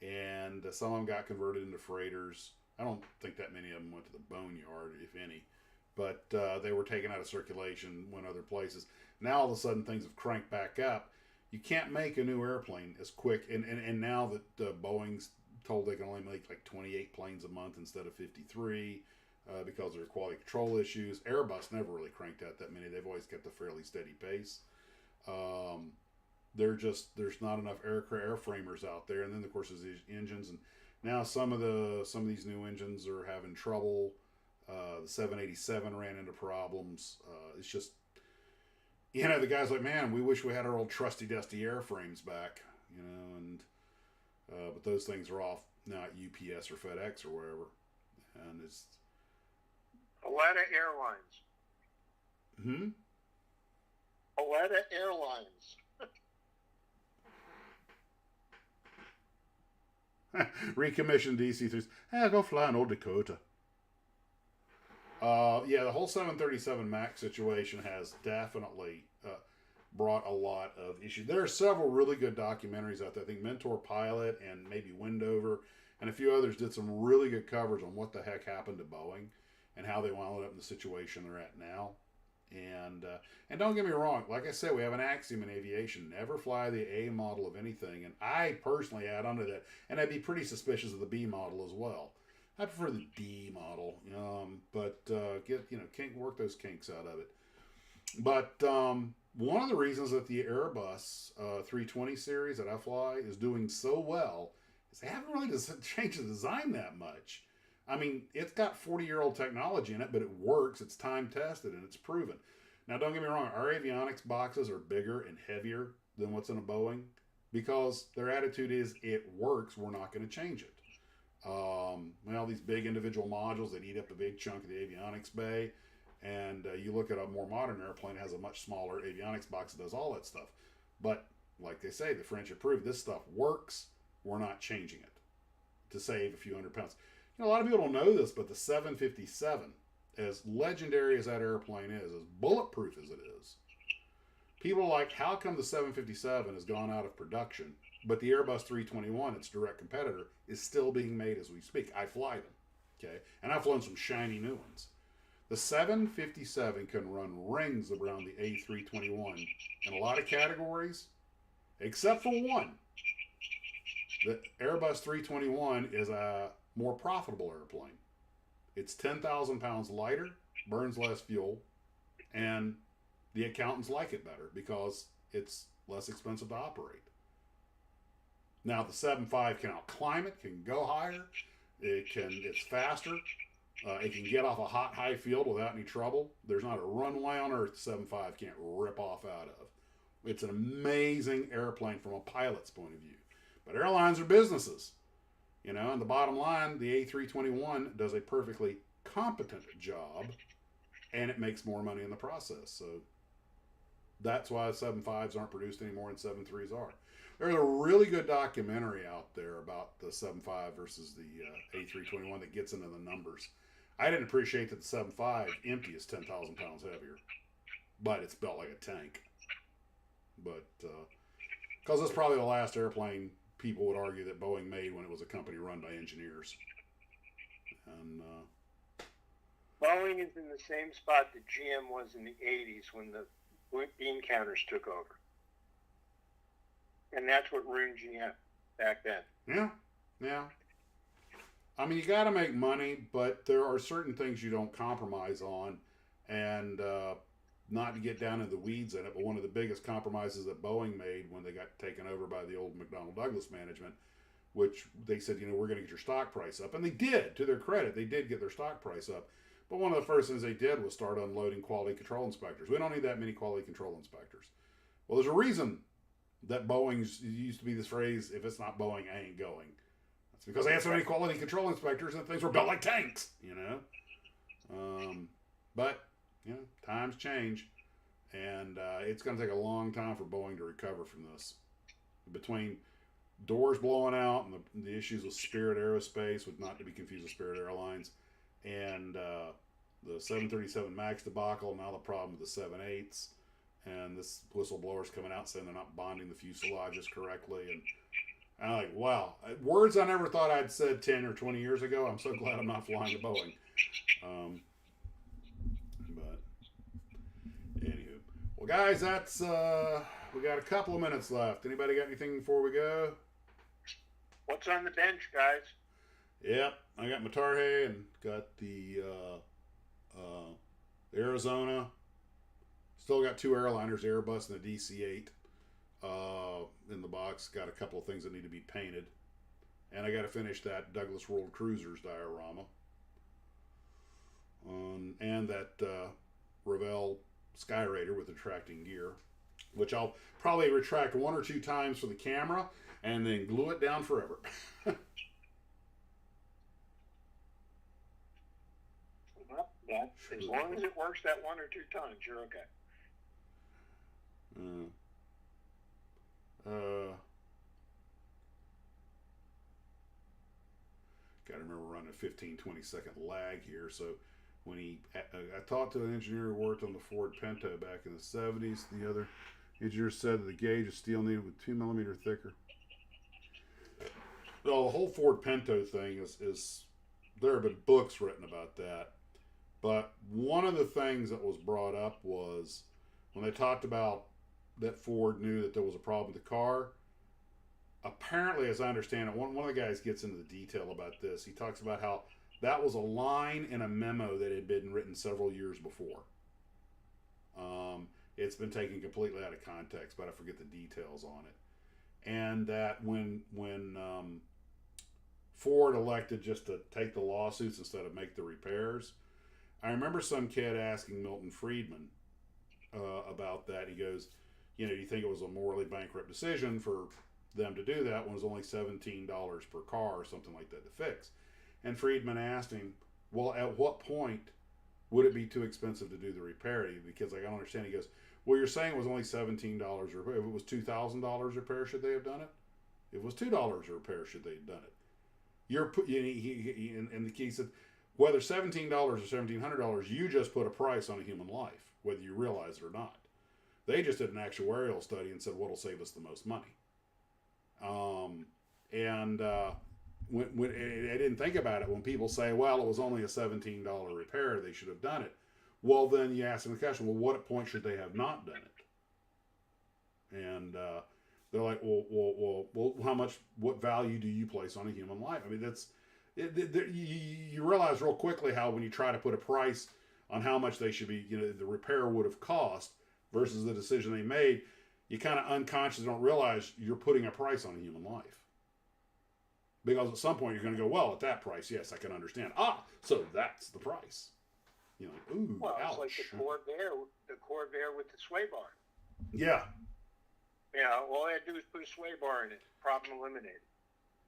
And some of them got converted into freighters. I don't think that many of them went to the boneyard, if any. But they were taken out of circulation, went other places. Now all of a sudden things have cranked back up. You can't make a new airplane as quick. And now that Boeing's told they can only make like 28 planes a month instead of 53 because of their quality control issues. Airbus never really cranked out that many. They've always kept a fairly steady pace. There's not enough airframers out there, and then of course there's these engines, and now some of these new engines are having trouble. The 787 ran into problems. It's just, the guy's like, man, we wish we had our old trusty dusty airframes back, and but those things are off now at UPS or FedEx or wherever, and it's a lot of airlines. A lot of airlines. Recommissioned DC-3s. Go fly in old Dakota. The whole 737 MAX situation has definitely brought a lot of issues. There are several really good documentaries out there. I think Mentor Pilot and maybe Windover and a few others did some really good coverage on what the heck happened to Boeing and how they wound up in the situation they're at now. And don't get me wrong, like I said, we have an axiom in aviation: never fly the A model of anything. And I personally add onto that, and I'd be pretty suspicious of the B model as well. I prefer the D model, but work those kinks out of it. But one of the reasons that the Airbus 320 series that I fly is doing so well is they haven't really changed the design that much. I mean, it's got 40-year-old technology in it, but it works. It's time-tested, and it's proven. Now, don't get me wrong. Our avionics boxes are bigger and heavier than what's in a Boeing because their attitude is, it works. We're not going to change it. These big individual modules that eat up a big chunk of the avionics bay, and you look at a more modern airplane, it has a much smaller avionics box that does all that stuff. But, like they say, the French have proved this stuff works. We're not changing it to save a few hundred pounds. A lot of people don't know this, but the 757, as legendary as that airplane is, as bulletproof as it is, people are like, how come the 757 has gone out of production, but the Airbus 321, its direct competitor, is still being made as we speak? I fly them, okay? And I've flown some shiny new ones. The 757 can run rings around the A321 in a lot of categories, except for one. The Airbus 321 is a more profitable airplane. It's 10,000 pounds lighter, burns less fuel, and the accountants like it better because it's less expensive to operate. Now the 7.5 can outclimb it, can go higher, it's faster, It can get off a hot, high field without any trouble. There's not a runway on Earth the 7.5 can't rip off out of. It's an amazing airplane from a pilot's point of view. But airlines are businesses, you know, and the bottom line, the A321 does a perfectly competent job, and it makes more money in the process. So that's why 7.5s aren't produced anymore and 7.3s are. There's a really good documentary out there about the 7.5 versus the A321 that gets into the numbers. I didn't appreciate that the 7.5 empty is 10,000 pounds heavier, but it's built like a tank. But because it's probably the last airplane people would argue that Boeing made when it was a company run by engineers. And Boeing is in the same spot that GM was in the 80s when the bean counters took over. And that's what ruined GM back then. Yeah. I mean, you got to make money, but there are certain things you don't compromise on. And not to get down in the weeds in it, but one of the biggest compromises that Boeing made when they got taken over by the old McDonnell Douglas management, which they said, you know, we're going to get your stock price up. And they did, to their credit, they did get their stock price up. But one of the first things they did was start unloading quality control inspectors. We don't need that many quality control inspectors. Well, there's a reason that Boeing's used to be this phrase, if it's not Boeing, I ain't going. That's because they had so many quality control inspectors and things were built like tanks, you know. But, you know, times change. And it's going to take a long time for Boeing to recover from this. Between doors blowing out and the issues with Spirit Aerospace, with not to be confused with Spirit Airlines, and the 737 MAX debacle, now the problem with the 7.8s, and this whistleblower's coming out saying they're not bonding the fuselages correctly, and I'm like, wow, words I never thought I'd said 10 or 20 years ago. I'm so glad I'm not flying to Boeing. But anywho, well, guys, that's we got a couple of minutes left. Anybody got anything before we go? What's on the bench, guys? Yep, I got my Tarhe and got the Arizona. Still got two airliners, Airbus and the DC-8 in the box. Got a couple of things that need to be painted. And I got to finish that Douglas World Cruisers diorama. And that Revell Skyraider with retracting gear, which I'll probably retract one or two times for the camera and then glue it down forever. Well, as long as it works that one or two times, you're okay. Got to remember running a 15-20 second lag here. So when I talked to an engineer who worked on the Ford Pinto back in the 70s. The other engineer said that the gauge is steel needed with 2 millimeter thicker. Well, the whole Ford Pinto thing is there have been books written about that. But one of the things that was brought up was when they talked about that Ford knew that there was a problem with the car. Apparently, as I understand it, one of the guys gets into the detail about this. He talks about how that was a line in a memo that had been written several years before. It's been taken completely out of context, but I forget the details on it. And that when Ford elected just to take the lawsuits instead of make the repairs, I remember some kid asking Milton Friedman about that. He goes, you know, do you think it was a morally bankrupt decision for them to do that when it was only $17 per car or something like that to fix? And Friedman asked him, well, at what point would it be too expensive to do the repair? Because I don't understand. He goes, well, you're saying it was only $17 repair. If it was $2,000 repair, should they have done it? If it was $2 repair, should they have done it? And the key said, whether $17 or $1,700, you just put a price on a human life, whether you realize it or not. They just did an actuarial study and said, what'll save us the most money? When I didn't think about it. When people say, well, it was only a $17 repair, they should have done it. Well, then you ask them the question, well, what point should they have not done it? And they're like, well, how much, what value do you place on a human life? I mean, you realize real quickly how when you try to put a price on how much they should be, you know, the repair would have cost versus the decision they made, you kind of unconsciously don't realize you're putting a price on a human life. Because at some point you're going to go, well, at that price, yes, I can understand. So that's the price. You know, ooh, Well, ouch. it's like the Corvair with the sway bar. Yeah. Yeah, all I had to do was put a sway bar in it. Problem eliminated.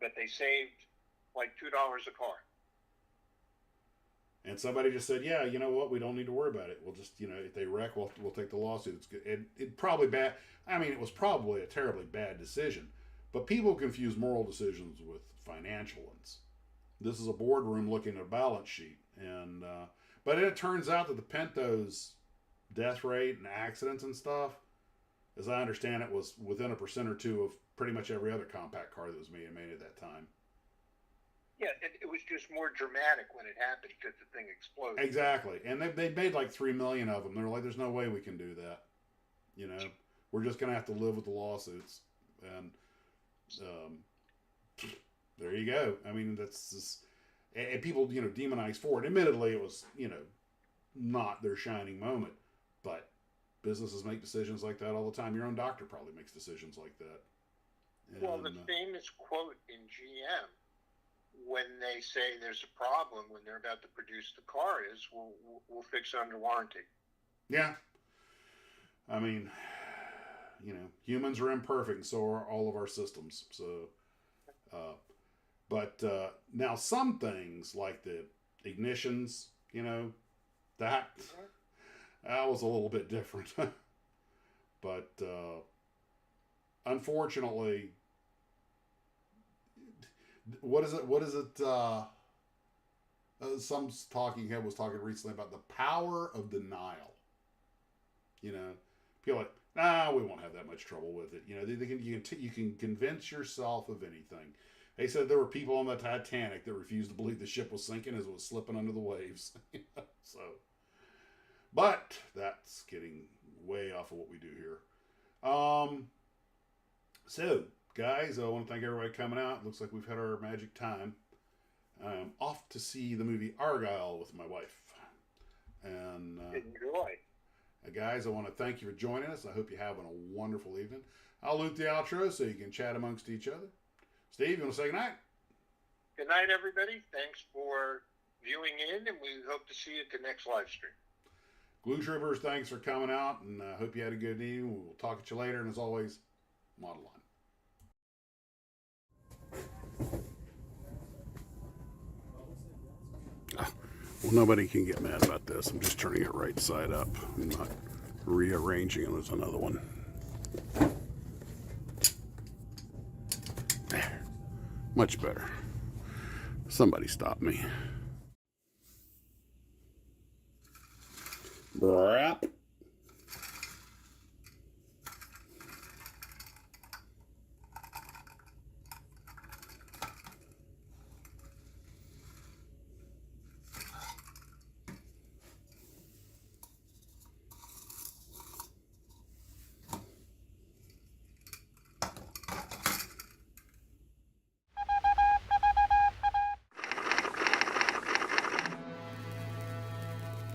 But they saved like $2 a car. And somebody just said, yeah, you know what? We don't need to worry about it. We'll just, you know, if they wreck, we'll take the lawsuit. It's good. It probably bad. I mean, it was probably a terribly bad decision. But people confuse moral decisions with financial ones. This is a boardroom looking at a balance sheet. And but it turns out that the Pinto's death rate and accidents and stuff, as I understand it, was within 1% or 2% of pretty much every other compact car that was made at that time. Yeah, it was just more dramatic when it happened because the thing exploded. Exactly. And they made like 3 million of them. They're like, there's no way we can do that. You know, we're just going to have to live with the lawsuits. And there you go. I mean, that's just, and people, you know, demonize Ford. Admittedly, it was, you know, not their shining moment, but businesses make decisions like that all the time. Your own doctor probably makes decisions like that. And, well, the famous quote in GM when they say there's a problem when they're about to produce the car is, we'll fix it under warranty. Yeah. I mean, you know, humans are imperfect, and so are all of our systems. So, but now some things like the ignitions, you know, that was a little bit different. But unfortunately, what is it? Some talking head was talking recently about the power of denial. You know, people are like, we won't have that much trouble with it. You know, you can convince yourself of anything. They said there were people on the Titanic that refused to believe the ship was sinking as it was slipping under the waves. So, but that's getting way off of what we do here. So, guys, I want to thank everybody coming out. Looks like we've had our magic time. I'm off to see the movie Argyle with my wife. And enjoy. Guys, I want to thank you for joining us. I hope you're having a wonderful evening. I'll loop the outro so you can chat amongst each other. Steve, you want to say goodnight? Good night, everybody. Thanks for viewing in, and we hope to see you at the next live stream. Glue Troopers, thanks for coming out, and I hope you had a good evening. We'll talk at you later, and as always, model on. Well, nobody can get mad about this. I'm just turning it right side up. I'm not rearranging it. There's another one. There. Much better. Somebody stop me. Brap.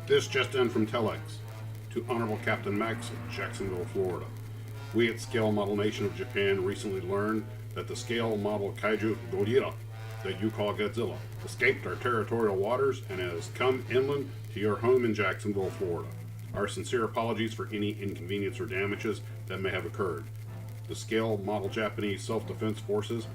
This just in from Telex to Honorable Captain Max of Jacksonville, Florida. We at Scale Model Nation of Japan recently learned that the scale model Kaiju Gojira that you call Godzilla escaped our territorial waters and has come inland to your home in Jacksonville, Florida. Our sincere apologies for any inconvenience or damages that may have occurred. The scale model Japanese self-defense forces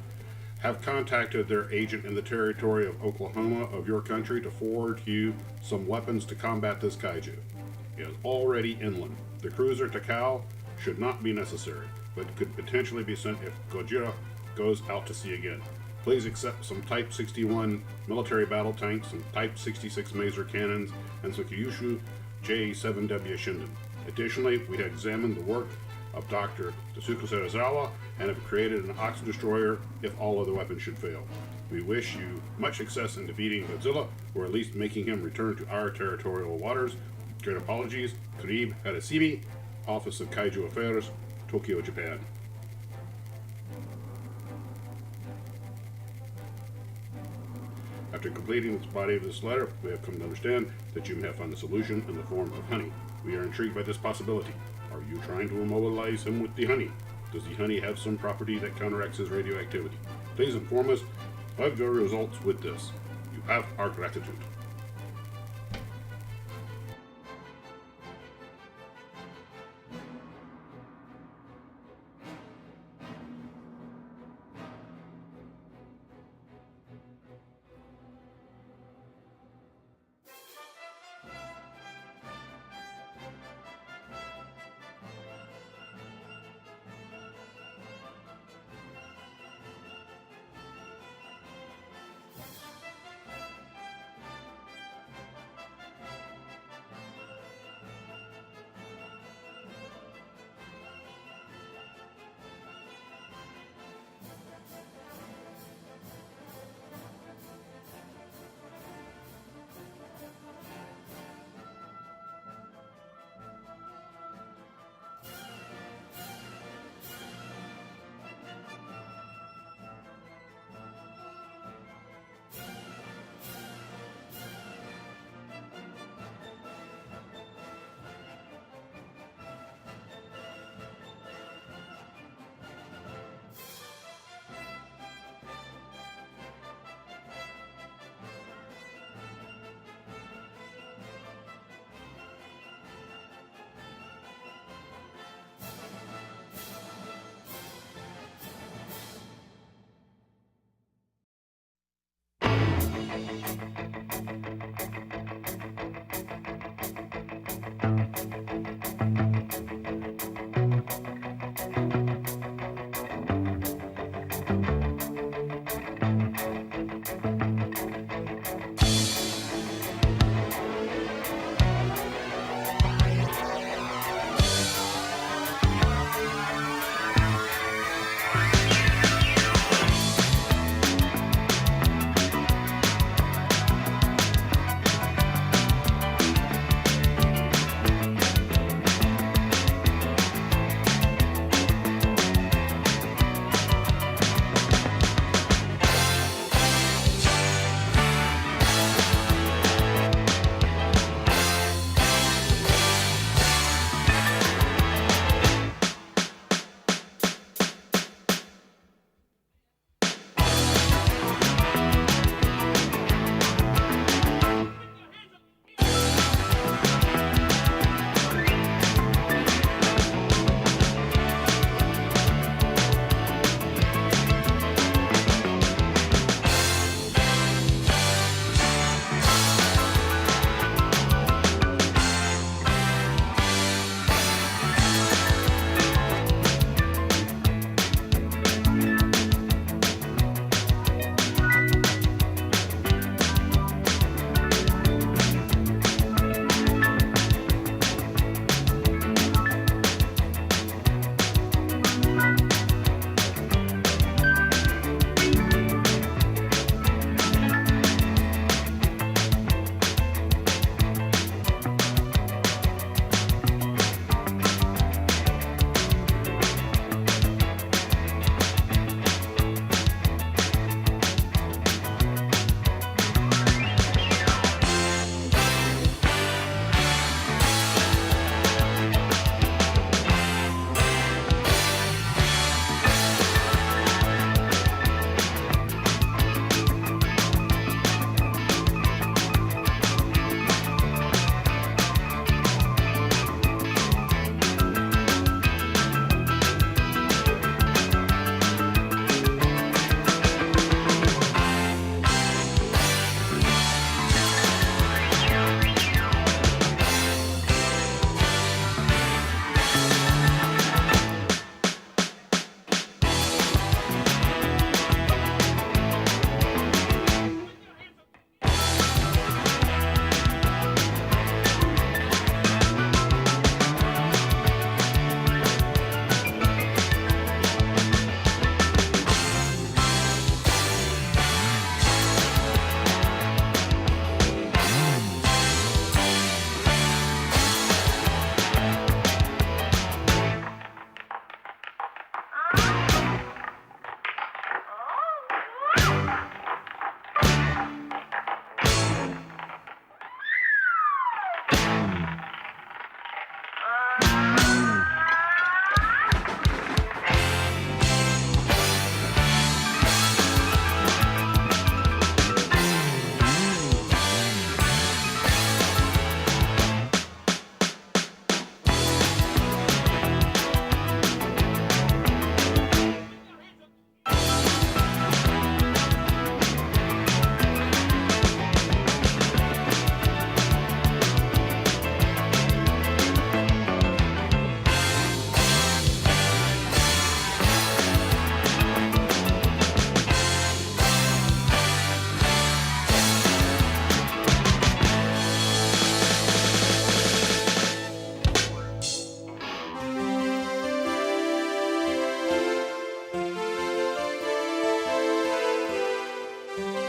have contacted their agent in the territory of Oklahoma of your country to forward you some weapons to combat this kaiju. It is already inland. The cruiser Takao should not be necessary, but could potentially be sent if Gojira goes out to sea again. Please accept some Type 61 military battle tanks, some Type 66 Maser cannons, and some Kyushu J7W Shinden. Additionally, we have examined the work of Dr. Tasuku Sarazawa and have created an ox destroyer if all other weapons should fail. We wish you much success in defeating Godzilla, or at least making him return to our territorial waters. Great apologies, Karib Harasimi, Office of Kaiju Affairs, Tokyo, Japan. After completing the body of this letter, we have come to understand that you may have found a solution in the form of honey. We are intrigued by this possibility. Are you trying to immobilize him with the honey? Does the honey have some property that counteracts his radioactivity? Please inform us Have your results with this. You have our gratitude. Bye.